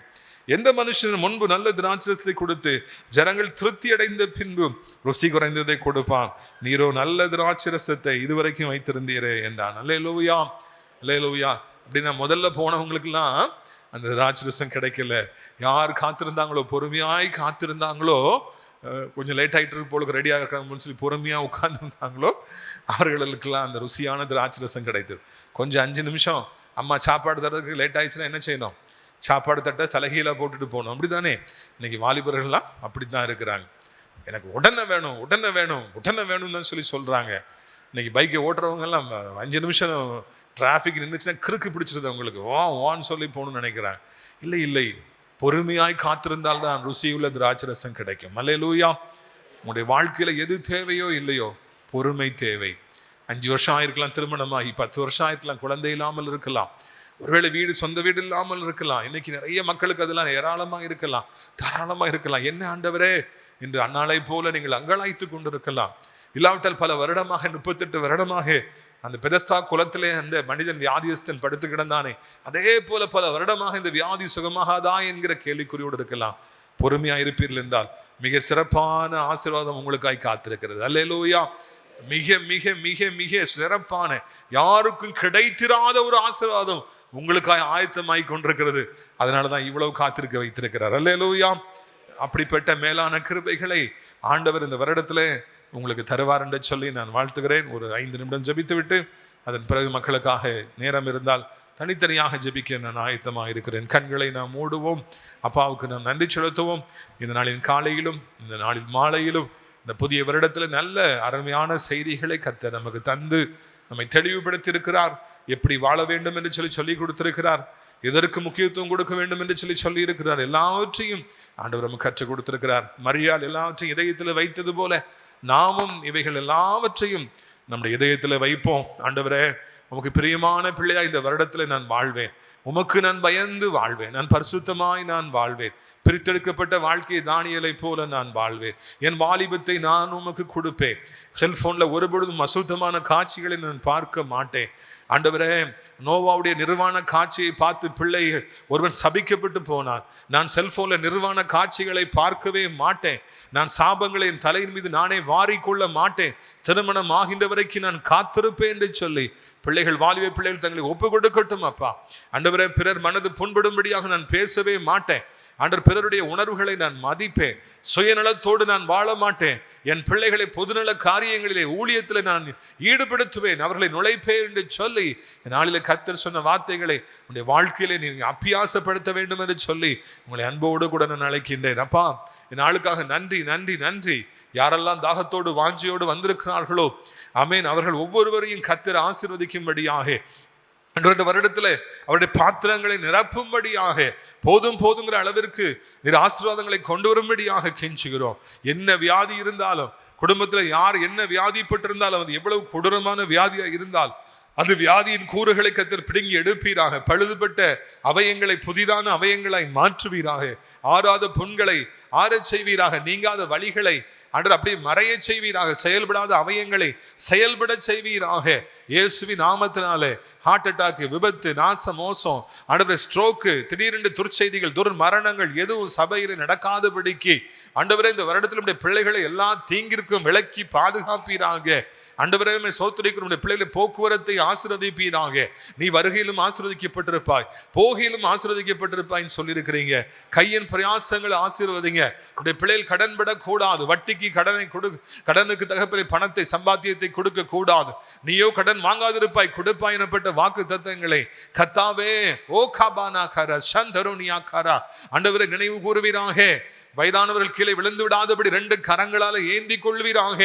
எந்த மனுஷன் முன்பு நல்ல திராட்சரசத்தை கொடுத்து ஜனங்கள் திருப்தி அடைந்த பின்பு ருசி குறைந்ததை கொடுப்பான், நீரோ நல்ல திராட்சரசத்தை இதுவரைக்கும் வைத்திருந்தீரே என்றான். அல்லேலூயா, அல்லேலூயா. அப்படின்னா முதல்ல போனவங்களுக்கெல்லாம் அந்த திராட்சரசம் கிடைக்கல. யார் காத்திருந்தாங்களோ, பொறுமையாய் காத்திருந்தாங்களோ, கொஞ்சம் லேட் ஆகிட்டு போல ரெடியாக இருக்கிறாங்கன்னு சொல்லி பொறுமையாக உட்கார்ந்துருந்தாங்களோ, அவர்களுக்கெல்லாம் அந்த ருசியான திராட்சரசம் கிடைத்தது. கொஞ்சம் 5 நிமிஷம் அம்மா சாப்பாடு தரதுக்கு லேட் ஆயிடுச்சுன்னா என்ன செய்யணும்? சாப்பாடு தட்டை தலைகீழாக போட்டுட்டு போகணும். அப்படி தானே இன்னைக்கு வாலிபர்கள்லாம் அப்படி தான் இருக்கிறாங்க. எனக்கு உடனே வேணும், உடனே வேணும், உடனே வேணும்னு தான் சொல்லி சொல்கிறாங்க. இன்னைக்கு பைக்கை ஓட்டுறவங்கெல்லாம் 5 நிமிஷம் டிராஃபிக் நின்றுச்சுன்னா கிறுக்கு பிடிச்சிருது அவங்களுக்கு, வான்னு சொல்லி போகணும்னு நினைக்கிறாங்க. இல்லை, பொறுமையாய் காத்திருந்தால் தான் ருசியுள்ள திராட்சரசம் கிடைக்கும். அல்லேலூயா. உங்களுடைய வாழ்க்கையில எது தேவையோ இல்லையோ பொறுமை தேவை. 5 வருஷம் ஆயிருக்கலாம் திருமணமாகி, 10 வருஷம் ஆயிருக்கலாம் குழந்தை இல்லாமல் இருக்கலாம், ஒருவேளை சொந்த வீடு இல்லாமல் இருக்கலாம். இன்னைக்கு நிறைய மக்களுக்கு அதெல்லாம் ஏராளமாக இருக்கலாம், தாராளமாக இருக்கலாம். என்ன ஆண்டவரே என்று அன்னாலை போல நீங்கள் அங்கலாய்த்து கொண்டு இருக்கலாம். இல்லாவிட்டால் பல வருடமாக 38 வருடமாக அந்த பெதஸ்தா குலத்திலே அந்த மனிதன் வியாதியஸ்தன் படுத்து கிடந்தானே, அதே போல பல வருடமாக இந்த வியாதி சுகமாகாதா என்கிற கேள்விக்குறியோடு இருக்கலாம். பொறுமையா இருப்பீர்கள் என்றால் மிக சிறப்பான ஆசீர்வாதம் உங்களுக்காய் காத்திருக்கிறது. அல்லேலூயா. மிக மிக மிக மிக சிறப்பான, யாருக்கும் கிடைத்திராத ஒரு ஆசீர்வாதம் உங்களுக்காக ஆயத்தமாய் கொண்டிருக்கிறது. அதனாலதான் இவ்வளவு காத்திருக்க வைத்திருக்கிறார். அல்லேலூயா. அப்படிப்பட்ட மேலான கிருபைகளை ஆண்டவர் இந்த வருடத்துல உங்களுக்கு தருவார் என்று சொல்லி நான் வாழ்த்துகிறேன். ஒரு 5 நிமிடம் ஜெபித்து விட்டு அதன் பிறகு மக்களுக்காக நேரம் இருந்தால் தனித்தனியாக ஜெபிக்க நான் ஆயத்தமாக இருக்கிறேன். கண்களை நாம் மூடுவோம். அப்பாவுக்கு நாம் நன்றி செலுத்துவோம். இந்த நாளின் காலையிலும் இந்த நாளின் மாலையிலும் இந்த புதிய வருடத்தில் நல்ல அருமையான செய்திகளை கர்த்தர் நமக்கு தந்து நம்மை தெளிவுபடுத்தி இருக்கிறார். எப்படி வாழ வேண்டும் என்று சொல்லி கொடுத்திருக்கிறார். எதற்கு முக்கியத்துவம் கொடுக்க வேண்டும் என்று சொல்லி இருக்கிறார். எல்லாவற்றையும் ஆண்டவர் நமக்கு கற்றுக் கொடுத்திருக்கிறார். மரியாள் எல்லாவற்றையும் இதயத்தில் வைத்தது போல நாமும் இவைகள் எல்லாவற்றையும் நம்முடைய இதயத்தில் வைப்போம். ஆண்டவரே, உமக்கு பிரியமான பிள்ளையா இந்த வருடத்துல நான் வாழ்வேன். உமக்கு நான் பயந்து வாழ்வேன். நான் பரிசுத்தமாய் நான் வாழ்வேன். பிரித்தெடுக்கப்பட்ட வாழ்க்கையை தானியலை போல நான் வாழ்வேன். என் வாலிபத்தை நான் உமக்கு கொடுப்பேன். செல்போன்ல ஒருபொழுதும் அசுத்தமான காட்சிகளை நான் பார்க்க மாட்டேன். ஆண்டவரே, நோவாவுடைய நிர்வாண காட்சியை பார்த்து பிள்ளைகள் ஒருவன் சபிக்கப்பட்டு போனான். நான் செல்போன்ல நிர்வாண காட்சிகளை பார்க்கவே மாட்டேன். நான் சாபங்களை என் தலையின் மீது நானே வாரிக்கொள்ள மாட்டேன். திருமணம் ஆகின்ற வரைக்கும் நான் காத்திருப்பேன் என்று சொல்லி பிள்ளைகள், வாலிப பிள்ளைகள் தங்களை ஒப்பு கொடுக்கட்டும். அப்பா ஆண்டவரே, பிறர் மனது புண்படும்படியாக நான் பேசவே மாட்டேன். ஆண்டவர், பிறருடைய உணர்வுகளை நான் மதிப்பேன். சுயநலத்தோடு நான் வாழ மாட்டேன். என் பிள்ளைகளை பொதுநல காரியங்களிலே ஊழியத்தில் நான் ஈடுபடுத்துவேன், அவர்களை நுழைப்பேன் என்று சொல்லி நாளிலே கர்த்தர் சொன்ன வார்த்தைகளை உங்களுடைய வாழ்க்கையிலே நீங்கள் அபியாசப்படுத்த வேண்டும் என்று சொல்லி உங்களை அன்போடு கூட நான் அழைக்கின்றேன். அப்பா, என் ஆளுக்காக நன்றி நன்றி நன்றி. யாரெல்லாம் தாகத்தோடு வாஞ்சியோடு வந்திருக்கிறார்களோ ஆமென், அவர்கள் ஒவ்வொருவரையும் கர்த்தர் ஆசீர்வதிக்கும்படியாக இந்த வருடத்துல அவருடைய பாத்திரங்களை நிரப்பும்படியாக போதும் போதுங்கிற அளவிற்கு நீர் ஆசீர்வாதங்களை கொண்டு வரும்படியாக கெஞ்சுகிறோம். என்ன வியாதி இருந்தாலும், குடும்பத்துல யார் என்ன வியாதிப்பட்டிருந்தாலும், அது எவ்வளவு கொடூரமான வியாதியா இருந்தால் அந்த வியாதியின் கூறுகளை கர்த்தர் பிடுங்கி எடுப்பீராக. பழுதுபட்ட அவயங்களை புதிதான அவயங்களாய் மாற்றுவீராக. ஆறாத புண்களை ஆறச் செய்வீராக. நீங்காத வழிகளை ஆண்டவர் அப்படியே மறைய செய்வீராக. செயல்படாத அவயங்களை செயல்பட செய்வீராக. இயேசுவின் நாமத்தினாலே ஹார்ட் அட்டாக், விபத்து, நாச மோசம், ஆண்டவரே ஸ்ட்ரோக்கு, திடீரென்று துர்ச்செய்திகள், துர்மரணங்கள் எதுவும் சபையில் நடக்காதபடிக்கு ஆண்டவரே இந்த வருடத்தில் பிள்ளைகளை எல்லா தீங்கிற்கும் விலக்கி பாதுகாப்பீராக. ஆண்டவரே, சோத்திரிக்கிற பிள்ளைகளை போக்குவரத்தை ஆசீர்வதிப்பீராக. நீ வருகையிலும் ஆசீர்வதிக்கப்பட்டிருப்பாய், போகையிலும் ஆசீர்வதிக்கப்பட்டிருப்பாய்ன்னு சொல்லியிருக்கிறீங்க. கையின் பிரயாசங்களை ஆசீர்வதிங்க. உடைய பிள்ளைகள் கடன்படக்கூடாது. வட்டிக்கு கடனுக்கு தகப்பனை பணத்தை சம்பாத்தியத்தை கொடுக்க கூடாது. நீயோ கடன் வாங்காதிருப்பாய், கொடுப்பாய் எனப்பட்ட வாக்கு தத்தங்களை கர்த்தாவே ஓ காபானா கர சந்தருணியா கரா ஆண்டவரை நினைவு கூறுவீராக. வயதானவர்கள் கீழே விழுந்து விடாதபடி 2 கரங்களால ஏந்தி கொள்வீராக.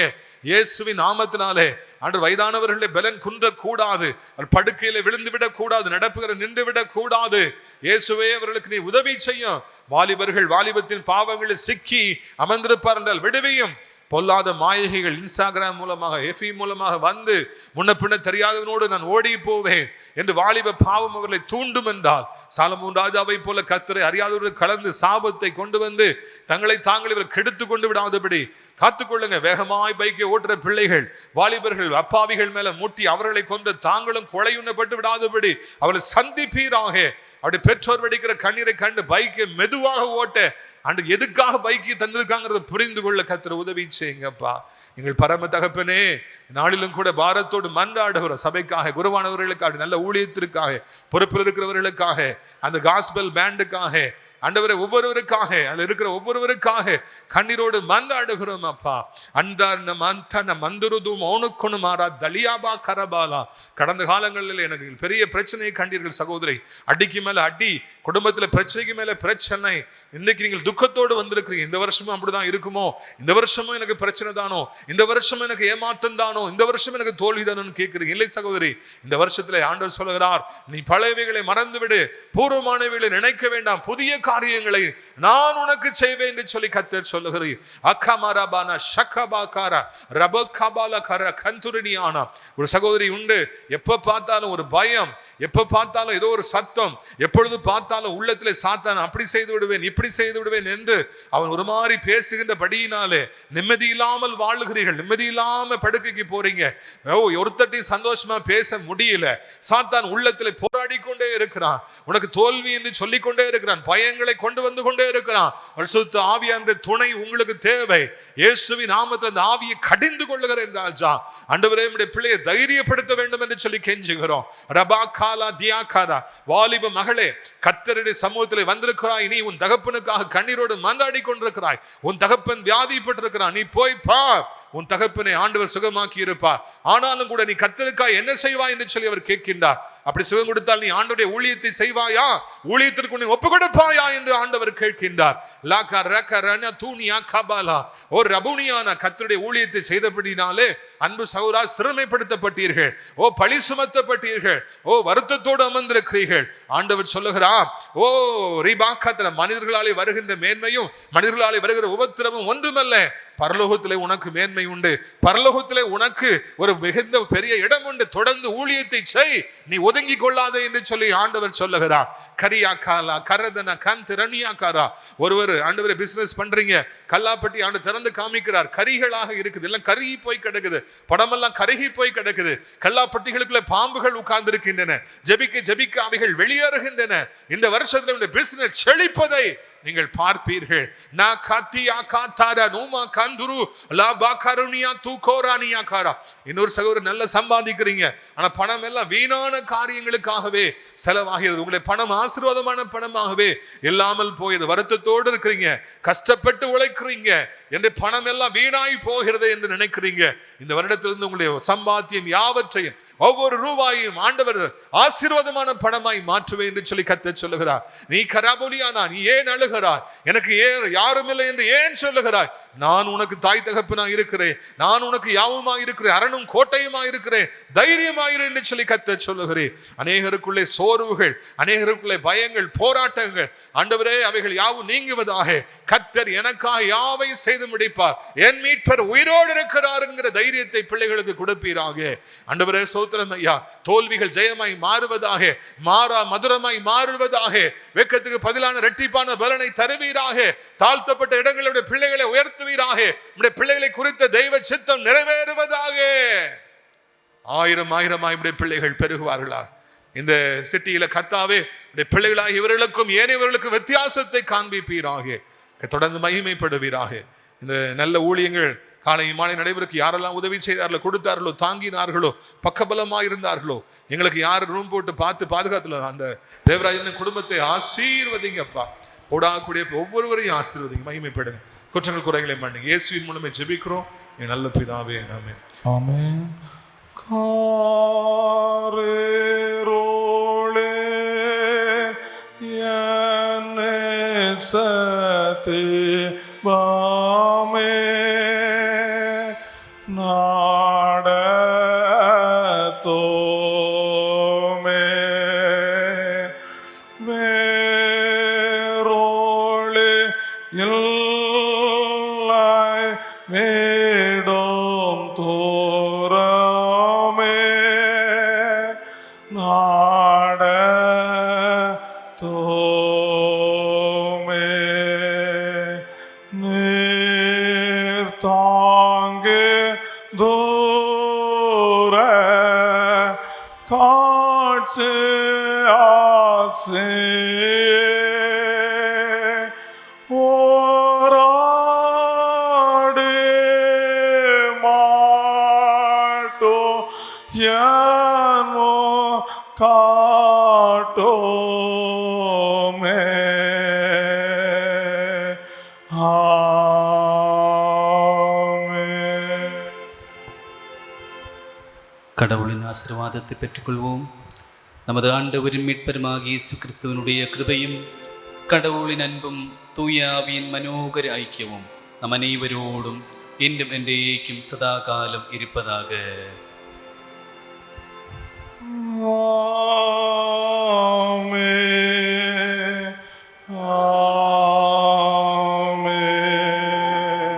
இயேசுவின் நாமத்தினாலே அன்று வயதானவர்களை பலன் குன்ற கூடாது. படுக்கையில விழுந்து விடக் கூடாது. நடப்புகிற நின்று விடக் கூடாது. இயேசுவே, அவர்களுக்கு நீ உதவி செய்யும். வாலிபர்கள் வாலிபத்தின் பாவங்களில் சிக்கி அமர்ந்திருப்பார் என்றால் விடுவியும். பொல்லாத மாயைகள் இன்ஸ்டாகிராம் மூலமாக எஃபி மூலமாக வந்து முன்ன பின்ன தெரியாதவனோடு நான் ஓடி போவேன் என்று வாலிப பாவம் அவர்களை தூண்டும் என்றால், சாலமோன் ராஜாவை போல கர்த்தரை அறியாதவர்கள் கலந்து சாபத்தை கொண்டு வந்து தங்களை தாங்கள் இவர் கெடுத்து கொண்டு விடாதபடி காத்துக்கொள்ளுங்க. வேகமாய் பைக்கை ஓட்டுற பிள்ளைகள், வாலிபர்கள் அப்பாவிகள் மேல மூட்டி அவர்களை கொண்டு தாங்களும் கொலையுண்ணப்பட்டு விடாதபடி அவர்களை சந்திப்பீராக. அப்படி பெற்றோர் வெடிக்கிற கண்ணீரை கண்டு பைக்கை மெதுவாக ஓட்ட அன்று எதுக்காக பைக்கை தந்திருக்காங்கிறத புரிந்து கொள்ள கர்த்தர் உதவி செய்யுங்கப்பா. எங்கள் பரம தகப்பனே, நாளிலும் கூட பாரத்தோடு மன்றாடுகிறோம். சபைக்காக, குருவானவர்களுக்காக, நல்ல ஊழியத்திற்காக, பொறுப்பில் இருக்கிறவர்களுக்காக, அந்த காஸ்பல் பேண்டுக்காக, ஆண்டவரை ஒவ்வொருவருக்காக, அதில் இருக்கிற ஒவ்வொருவருக்காக கண்ணீரோடு மன்றாடுகிறோம் அப்பா. கடந்த காலங்களில் எனக்கு பெரிய பிரச்சனையை கண்டீர்கள் சகோதரி. அடிக்கு மேல அடி, குடும்பத்தில் பிரச்சனைக்கு மேல பிரச்சனை. இன்னைக்கு நீங்கள் துக்கத்தோடு வந்திருக்கிறீங்க. இந்த வருஷமும் அப்படிதான் இருக்குமோ, இந்த வருஷமும் எனக்கு பிரச்சனை தானோ, இந்த வருஷமும் எனக்கு ஏமாற்றம் தானோ, இந்த வருஷம் எனக்கு தோல்வி தானோன்னு கேட்கிறீங்க. இல்லை சகோதரி, இந்த வருஷத்துல ஆண்டவர் சொல்லுகிறார், நீ பழையவைகளை மறந்துவிடு, பூர்வமானவைகளை நினைக்க வேண்டாம், புதிய காரியங்களை நான் உனக்கு செய்வேன் என்று சொல்லி கர்த்தர் சொல்லுகிறீர். அக்கமரபானா ஷக்கபாகாரா ரபகபாலகர கந்துரினியானா. ஒரு சகோதரி உண்டு, எப்ப பார்த்தாலும் ஒரு பயம், எப்ப பார்த்தாலும் ஏதோ ஒரு சத்தம், எப்பொழுது பார்த்தாலும் உள்ளத்திலே சாத்தான் அப்படி செய்து விடுவேன் இப்படி செய்து விடுவேன் என்று அவன் ஒரு மாதிரி பேசுகின்ற படியினாலே நிம்மதி இல்லாமல் வாழுகிறீர்கள். நிம்மதி இல்லாம படுக்கைக்கு போறீங்க. ஒருத்தட்டையும் சந்தோஷமா பேச முடியல. சாத்தான் உள்ளத்திலே போராடி கொண்டே இருக்கிறான். உனக்கு தோல்வி என்று சொல்லிக் கொண்டே இருக்கிறான். பயங்களை கொண்டு வந்து கொண்டே இருக்கிறான். பரிசுத்த ஆவியானவருடைய துணை உங்களுக்கு தேவை. இயேசுவின் நாமத்தில் அந்த ஆவியை கடிந்து கொள்ளுகிறேன் ராஜா. ஆண்டவரே, நம்முடைய பிள்ளையை தைரியப்படுத்த வேண்டும் என்று சொல்லி கெஞ்சுகிறோம். ரபா காலா தியா காரா, வாலிப மகளே, கர்த்தருடைய சமூகத்தில் வந்திருக்கிறாய். நீ உன் தகப்பனுக்காக கண்ணீரோடு மன்றாடி கொண்டிருக்கிறாய். உன் தகப்பன் வியாதிப்பட்டிருக்கிறான். நீ போய் பார், உன் தகப்பனை ஆண்டவர் சுகமாக்கி இருப்பார். ஆனாலும் கூட நீ கர்த்தருக்காய் என்ன செய்வாய் என்று சொல்லி அவர் கேட்கின்றார். அப்படி சுகம் கொடுத்தால் நீ ஆண்டவருடைய ஊழியத்தை செய்வாயா, ஊழியத்திற்கு நீ ஒப்பு கொடுப்பாயா என்று ஆண்டவர் கேட்கின்றார். ஒரு ரபுனியான கர்த்தருடைய ஊழியத்தை செய்தபடினாலே அன்பு சகோதரா, சிறுமைப்படுத்தப்பட்டீர்கள், பழி சுமத்தப்பட்டீர்கள், வருத்தத்தோடு அமர்ந்திருக்கிறீர்கள். ஆண்டவர் சொல்லுகிறார், ரிபாக்கத்துல மனிதர்களாலே வருகின்ற மேன்மையும் மனிதர்களாலே வருகிற உபத்திரமும் ஒன்றுமல்ல, பரலோகத்திலே உனக்கு மேன்மை உண்டு, பரலோகத்திலே உனக்கு ஒரு மிகுந்த பெரிய இடம் உண்டு. தொடர்ந்து ஊழியத்தை செய், நீ ஒதுங்கி கொள்ளாதே என்று சொல்லி ஆண்டவர் சொல்லுகிறார். கரியா காலா கரதன கந்த் ரணியா காரா. ஒருவர் ஆண்டவரை பிசினஸ் பண்றீங்க, கல்லாப்பட்டி ஆண்டு திறந்து காமிக்கிறார், கரிகளாக இருக்குது, எல்லாம் கருகி போய் கிடக்குது, படமெல்லாம் கருகி போய் கிடக்குது, கல்லாப்பட்டிகளுக்குள்ள பாம்புகள் உட்கார்ந்து இருக்கின்றன, ஜெபிக்க ஜெபிக்க அவைகள் வெளியேறுகின்றன. இந்த வருஷத்துல பிசினஸ் செழிப்பதை நீங்கள் பார்ப்பீர்கள். நா காத்தியா காத்தாரா நூமா கந்துரு லா பாகருனியா தூகோரானியா காரா. இன்னொரு சகோதரர் நல்லா சம்பாதிக்கிறீங்க, ஆனா பணம் எல்லாம் வீணான காரியங்களுக்காகவே செலவாகிறது. உங்களை பணம் ஆசீர்வாதமான பணமாகவே இல்லாமல் போயிடுது. வருத்தத்தோடு இருக்கிறீங்க, கஷ்டப்பட்டு உழைக்கிறீங்க என்று பணம் எல்லாம் வீணாய் போகிறது என்று நினைக்கிறீங்க. இந்த வருடத்திலிருந்து உங்களுடைய சம்பாத்தியம் யாவற்றையும் ஒவ்வொரு ரூபாயும் ஆண்டவர் ஆசீர்வாதமான பணமாய் மாற்றுவேன் என்று சொல்லி கர்த்தர் சொல்லுகிறார். நீ கராபோலியானா, நீ ஏன் அழுகிறாய்? எனக்கு யாரும் இல்லை என்று ஏன் சொல்லுகிறாய்? நான் உனக்கு தாய் தகப்பனாய் இருக்கிறேன், நான் உனக்கு யாவுமாய் இருக்கிறேன், அரணும் கோட்டையுமாய் இருக்கிறேன், தைரியமாயிரு என்று சொல்லி கர்த்தர் சொல்லுகிறேன். அநேகருக்குள்ளே சோர்வுகள், அநேகருக்குள்ளே பயங்கள், போராட்டங்கள், ஆண்டவரே அவைகள் யாவும் நீங்குவதாக. கர்த்தர் எனக்காக யாவை செய்து முடிப்பார், என் மீட்பர் உயிரோடு இருக்கிறார் என்கிற தைரியத்தை பிள்ளைகளுக்கு கொடுப்பீராக. ஆண்டவரே சோத்திரம் ஐயா. தோல்விகள் ஜெயமாய் மாறுவதாக, மாறா மதுரமாய் மாறுவதாக, வெட்கத்துக்கு பதிலான இரட்டிப்பான பலனை தருவீராக. தாழ்த்தப்பட்ட இடங்களுடைய பிள்ளைகளை உயர்த்துவீராக. நம்முடைய பிள்ளைகளை குறித்த தெய்வ சித்தம் நிறைவேறுவதாக. ஆயிரம் ஆயிரமாய் நம்முடைய பிள்ளைகள் பெருகுவார்களா இந்த சிட்டியில. கர்த்தாவே, பிள்ளைகளாக இவர்களுக்கும் ஏனையவர்களுக்கும் வித்தியாசத்தை காண்பிப்பீராக. தொடர்ந்து மகிமைப்படுவீராக. இந்த நல்ல ஊழியங்கள் காலை மாலை நடைபெறுக்கு யாரெல்லாம் உதவி செய்தார்களோ, கொடுத்தார்களோ, தாங்கினார்களோ, பக்கபலமாக இருந்தார்களோ, எங்களுக்கு யார் ரூம் போட்டு பார்த்து பாதுகாத்துல அந்த தேவராஜன் குடும்பத்தை ஆசீர்வதிங்கப்பா. ஓடாக்கூடிய ஒவ்வொருவரையும் ஆசீர்வதிங்க, மகிமைப்படுங்க, குற்றங்கள் குறைகளை மன்னிங்க. இயேசுவின் மூலமே ஜெபிக்கிறோம் என் நல்ல பிதாவே, ஆமென். ஆமென். காரேரோளே யனசதே பாமே நாடதோமே வேரோளே எல்லாய் மேடோம் தோராமே நாடதோமே நீர் தாங்கே தூர காட்சி ஆசே ஓராடு மாட்டோ யானோ காட்டோமே. ஆமென். கடவுளின் ஆசீர்வாதத்தை பெற்றுக்கொள்வோம். நமது ஆண்டவரின் மீட்பருமாகிய இயேசு கிறிஸ்துவினுடைய கிருபையும் கடவுளின் அன்பும் தூய ஆவியின் மனோகர ஐக்கியமும் நம் அனைவரோடும் என்றும் என்றேக்கும் சதாகாலம் இருப்பதாக. ஆமென். ஆமென்.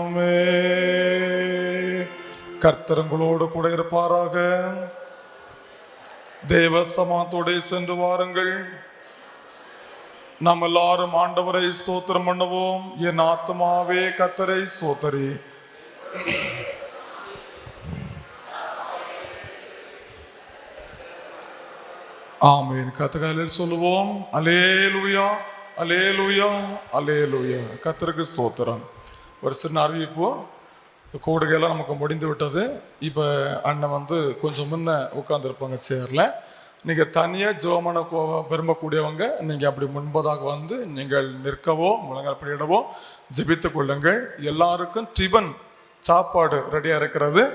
ஆமென். கர்த்தர் உங்களோடு கூட இருப்பாராக. தேவ சமாத்தோட சென்று வாருங்கள். நாம் எல்லாரும் ஆண்டவரை ஸ்தோத்திரம் பண்ணுவோம். என் ஆத்மாவே கர்த்தரை ஸ்தோத்தரி. ஆமென். கர்த்தரால் சொல்லுவோம், அல்லேலூயா, அல்லேலூயா, அல்லேலூயா. கர்த்தருக்கு ஸ்தோத்திரம். ஒரு சின்ன அறிவிப்பு, கூடுகையெல்லாம் நமக்கு முடிந்து விட்டது. இப்போ அண்ணன் வந்து கொஞ்சம் முன்ன உட்காந்துருப்பாங்க சேரில். நீங்கள் தனியாக ஜோமனை விரும்பக்கூடியவங்க நீங்கள் அப்படி முன்பதாக வந்து நீங்கள் நிற்கவோ முழங்கால் படியிடவோ ஜெபித்து கொள்ளுங்கள். எல்லாருக்கும் டிபன் சாப்பாடு ரெடியாக இருக்கிறது.